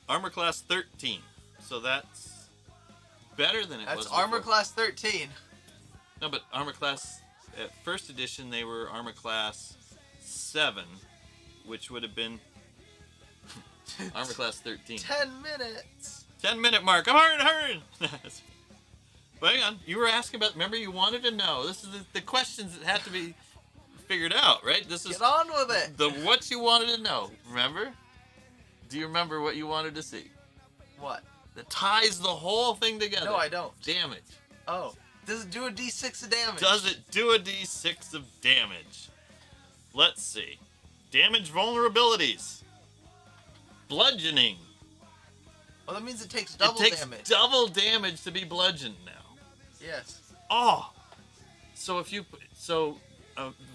Armor class 13. So that's better than it was That's armor before. class 13. No, but armor class at first edition they were armor class 7, which would have been armor class 13. 10 minutes. 10-minute mark. I'm hurrying. But hang on, you were asking about. Remember, you wanted to know. This is the questions that had to be figured out, right? This is Get on with it. the what you wanted to know. Remember? Do you remember what you wanted to see? What? That ties the whole thing together. No, I don't. Damage. Oh. Does it do a d6 of damage? Does it do a d6 of damage? Let's see. Damage vulnerabilities. Bludgeoning. Well, that means it takes double it takes damage. double damage to be bludgeoned now. Yes. Oh. So if you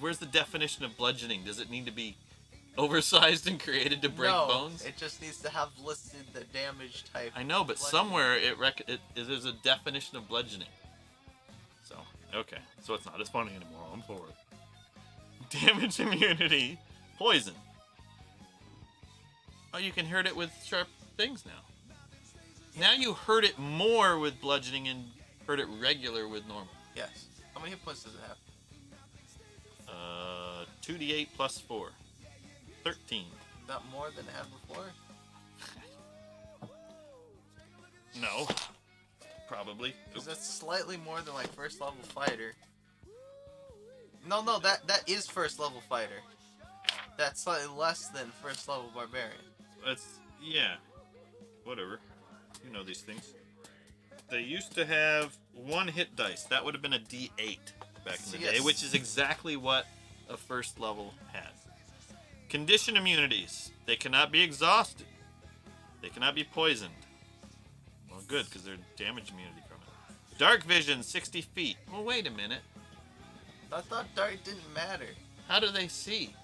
where's the definition of bludgeoning? Does it need to be oversized and created to break no, bones? it just needs to have listed the damage type. I know, but bludgeoning. somewhere there's a definition of bludgeoning. So, okay. So it's not as funny anymore. I'm forward. Damage immunity. Poison. Oh, you can hurt it with sharp things now. Now you hurt it more with bludgeoning and hurt it regular with normal. Yes. How many hit points does it have? 2d8 plus 4. 13. Is that more than it had before? No. Probably. Because that's slightly more than like first level fighter. No, that is first level fighter. That's slightly less than first level barbarian. Yeah. Whatever. You know these things. They used to have 1 hit dice. That would have been a d8 back in the day, Yes. which is exactly what a first level has. Condition immunities. They cannot be exhausted. They cannot be poisoned. Well, good, because they're damage immunity from it. Dark vision, 60 feet. Well, wait a minute. I thought dark didn't matter. How do they see?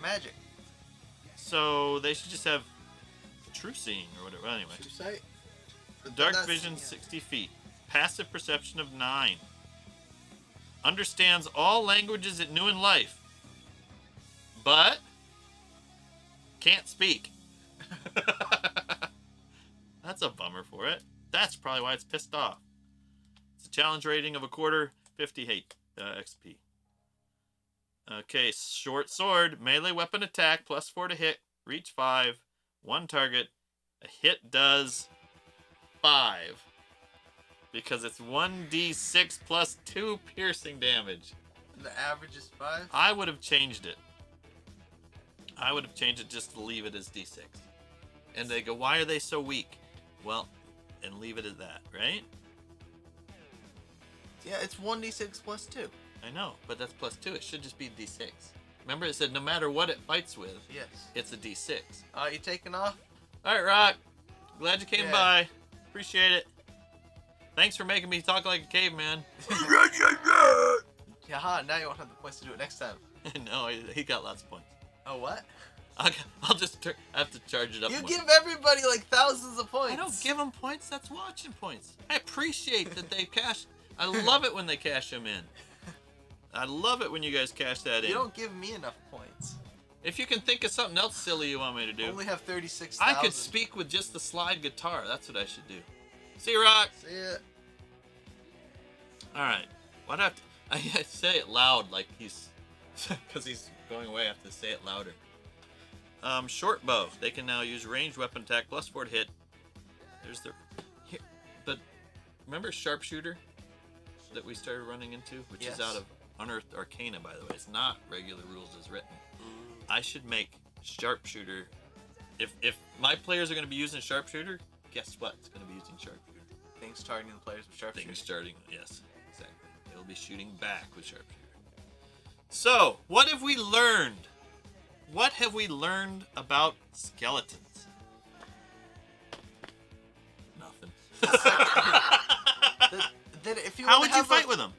Magic. So they should just have true seeing or whatever. Anyway. True sight. But Dark that's- vision, 60 feet. Passive perception of 9. Understands all languages it knew in life. But can't speak. That's a bummer for it. That's probably why it's pissed off. It's a challenge rating of a quarter, 50 hate XP. Okay, short sword, melee weapon attack, plus 4 to hit, reach 5, 1 target. A hit does 5. Because it's 1d6 plus 2 piercing damage. And the average is 5. I would have changed it. I would have changed it just to leave it as d6. And they go, why are they so weak? Well, and leave it at that, right? Yeah, it's 1d6 plus 2. I know, but that's plus 2. It should just be d6. Remember, it said no matter what it fights with, Yes. it's a D6. You taking off? All right, Rock. Glad you came Yeah. by. Appreciate it. Thanks for making me talk like a caveman. Yaha, now you won't have the points to do it next time. No, he got lots of points. Oh, what? I'll just I have to charge it up You more. give everybody like thousands of points. I don't give them points. That's watching points. I appreciate that they cash. I love it when they cash them in. I love it when you guys cash that in. You don't give me enough points. If you can think of something else silly you want me to I do, only have 36,000. I could speak with just the slide guitar. That's what I should do. See you, Rock. See ya. All right. Why do I have to? I say it loud like he's, because he's going away. I have to say it louder. Short bow. They can now use ranged weapon attack plus 4 to hit. There's the, here, but remember sharpshooter that we started running into, which is Yes. out of Unearthed Arcana, by the way. It's not regular rules as written. I should make sharpshooter. If my players are going to be using sharpshooter, guess what? It's going to be using sharpshooter. Things targeting the players with sharpshooter. Things starting, yes, exactly. It'll be shooting back with sharpshooter. So, what have we learned? What have we learned about skeletons? Nothing. Then if you How wanna would you have fight with them?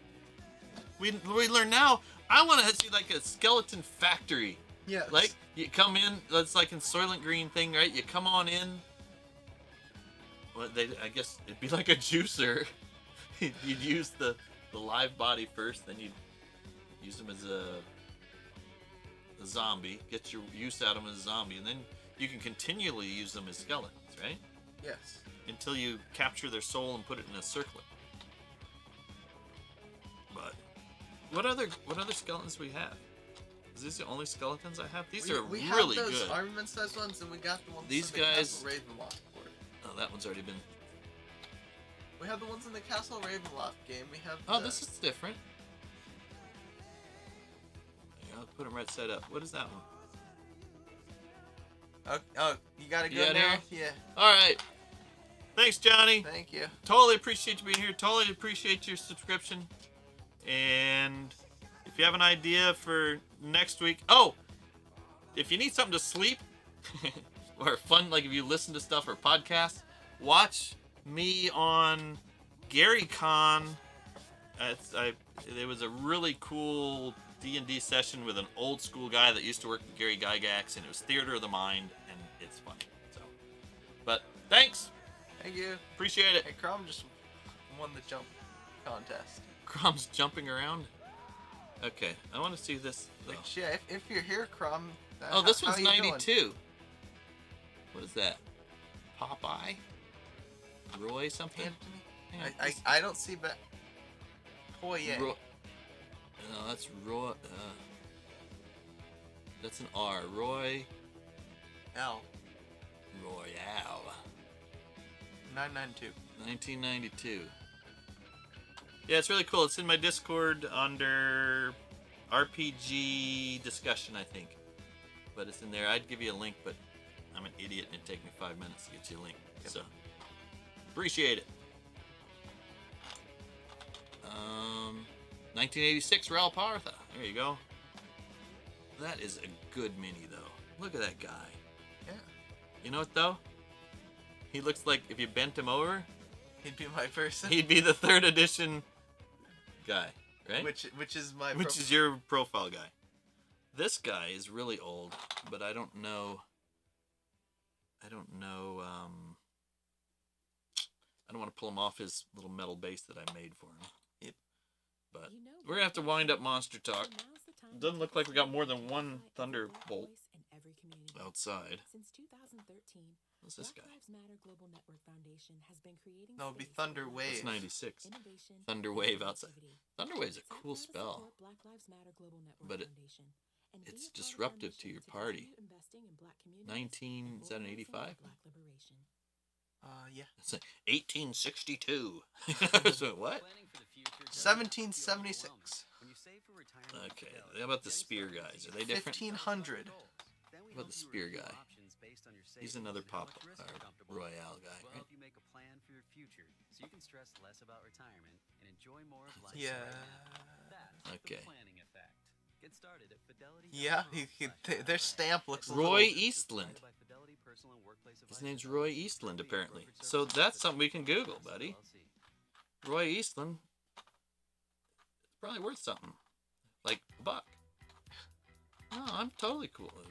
We learn now. I want to see like a skeleton factory. Yes. Like you come in, that's like in Soylent Green thing, right? You come on in. Well, I guess it'd be like a juicer. You'd use the live body first, then you'd use them as a zombie. Get your use out of them as a zombie, and then you can continually use them as skeletons, right? Yes. Until you capture their soul and put it in a circlet. But what other skeletons we have? Is these the only skeletons I have? These are we really have those good. armament-sized ones, and we got the ones These in the guys- Castle Ravenloft board. Oh, that one's already been. We have the ones in the Castle Ravenloft game. We have. Oh, the... this is different. Yeah, I'll put them right side up. What is that one? Oh, you gotta You go got now. here? Yeah. All right. Thanks, Johnny. Thank you. Totally appreciate you being here. Totally appreciate your subscription. And if you have an idea for next week, if you need something to sleep or fun, like if you listen to stuff or podcasts, watch me on GaryCon. It was a really cool D&D session with an old school guy that used to work with Gary Gygax, and it was Theater of the Mind, and it's fun. So, but thanks, Thank you. appreciate it. Hey, Crom just won the jump contest. Crom's jumping around. Okay, I want to see this. Which, yeah, if you're here, Crom. Oh, this how one's you doing? 92. What is that? Popeye? Roy something? Anthony? Hang on, I this- I don't see that. Boy, yeah. No, that's Roy. That's an R. Roy. L. Royale. 992. 1992. Yeah, it's really cool. It's in my Discord under RPG discussion, I think. But it's in there. I'd give you a link, but I'm an idiot and it'd take me 5 minutes to get you a link. So, appreciate it. 1986 Raul Partha. There you go. That is a good mini, though. Look at that guy. Yeah. You know what, though? He looks like if you bent him over, He'd be my person. he'd be the 3rd edition guy, right? Which is my. Which is your profile guy. This guy is really old, but I don't know. I don't want to pull him off his little metal base that I made for him. Yep. But we're gonna have to wind up Monster Talk. Doesn't look like we got more than one Thunderbolt outside. Since 2013, What's this guy? Black Lives Matter Global Network Foundation has been creating That would be space Thunder for Wave. It's 96. innovation, Thunderwave and outside. creativity. Thunderwave's a Sign cool up to spell. support Black Lives Matter Global Network But Foundation and be it's a part of our disruptive to mission your to party. continue investing in Black communities 19, and is that an organizing 85? Black liberation. Yeah. It's like 1862. So what? Planning for the future doesn't have to feel 1776. overwhelming. When you save for retirement Okay, today, how about the getting spear started guys? Are using they different? 1500. Then we What about help the you spear review guy? options based on your He's savings another and how pop much risk you're comfortable with. Royale guy, We'll right? help you make a plan for your future so you can stress less about retirement and enjoy more of life. Yeah. That's Okay. the planning effect. Get started at Fidelity. Yeah, their stamp looks a Roy little... Eastland. His name's Roy Eastland, apparently. So that's something we can Google, buddy. Roy Eastland. It's probably worth something. Like $1. Oh, I'm totally cool with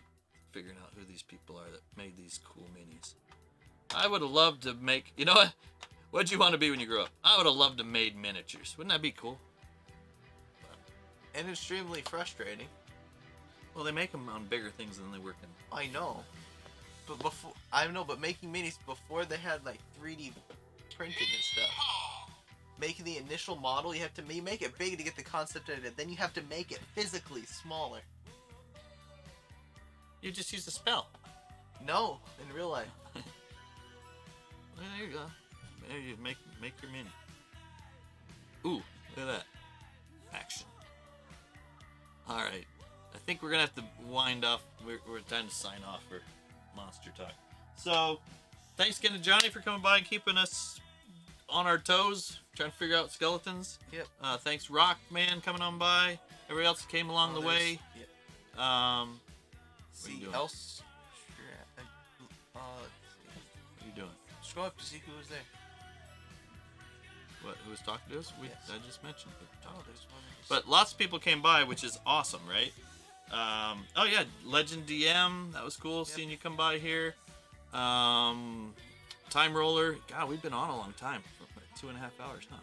figuring out who these people are that made these cool minis. I would have loved to make... You know what? What'd you want to be when you grew up? I would have loved to made miniatures. Wouldn't that be cool? And extremely frustrating. Well, they make them on bigger things than they work in. I know. But but making minis before they had like 3D printing and stuff. Making the initial model, you have to make it big to get the concept out of it. Then you have to make it physically smaller. You just use a spell. No, in real life. Well, there you go. There you make your mini. Ooh, look at that. Action. Alright. I think we're going to have to wind off. We're time to sign off for Monster Talk. So, thanks again to Johnny for coming by and keeping us on our toes, trying to figure out skeletons. Yep. Thanks Rockman coming on by. Everybody else that came along the way. Yep. What are you See doing? else. Let's see. What are you doing? Scroll up to see who was there. What? Who was talking to us? Yes. I just mentioned who Oh, talked to us. there's one. But lots of people came by, which is awesome, right? Oh yeah, Legend DM, that was cool seeing you come by here. Time Roller, God, we've been on a long time, for like 2.5 hours, huh?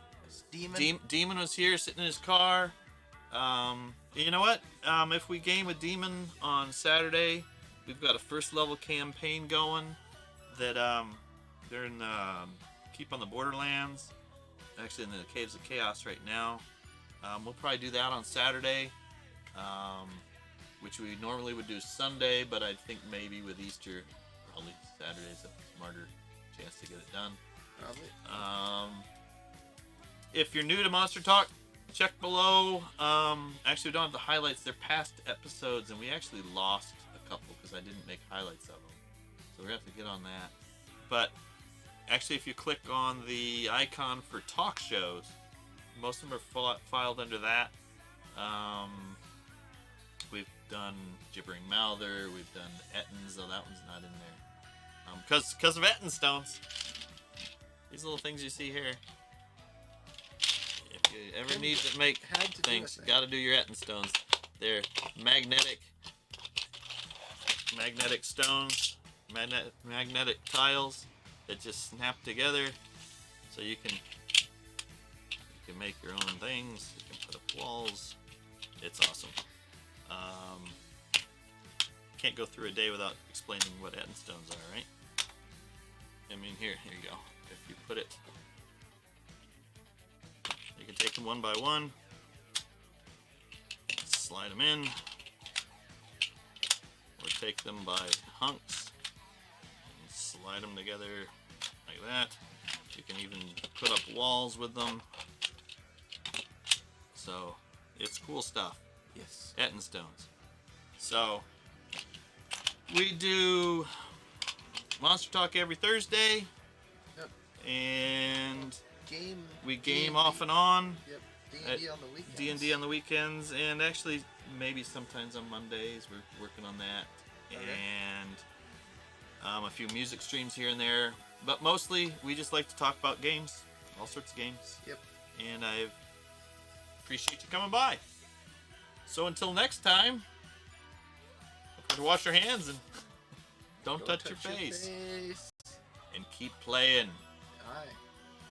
Demon. Demon was here, sitting in his car. You know what? If we game with Demon on Saturday, we've got a first level campaign going that they're in Keep on the Borderlands, actually in the Caves of Chaos right now. We'll probably do that on Saturday, which we normally would do Sunday, but I think maybe with Easter, probably Saturday's a smarter chance to get it done. Probably. If you're new to Monster Talk, check below. Actually, we don't have the highlights. They're past episodes, and we actually lost a couple because I didn't make highlights of them. So we're going to have to get on that. But actually, if you click on the icon for talk shows, most of them are filed under that. We've done Gibbering Mouther. We've done Ettins, though that one's not in there. Because of Ettin stones. These little things you see here. If you ever need to make Had to do things, it, got to do your Ettin stones. They're magnetic stones, magnetic tiles that just snap together, so you can make your own things. You can put up walls. It's awesome. Can't go through a day without explaining what Ettin stones are, right? I mean, here you go. If you put it, you can take them one by one, slide them in, or take them by hunks and slide them together like that. You can even put up walls with them. So it's cool stuff. Yes. Ettin stones. So we do Monster Talk every Thursday. Yep. And we game D&D. off and on. Yep. D&D on the weekends. D&D on the weekends, and actually maybe sometimes on Mondays. We're working on that. Okay. And a few music streams here and there. But mostly we just like to talk about games, all sorts of games. Yep. And I appreciate you coming by. So until next time, don't forget to wash your hands and don't touch your face. And keep playing. Aye.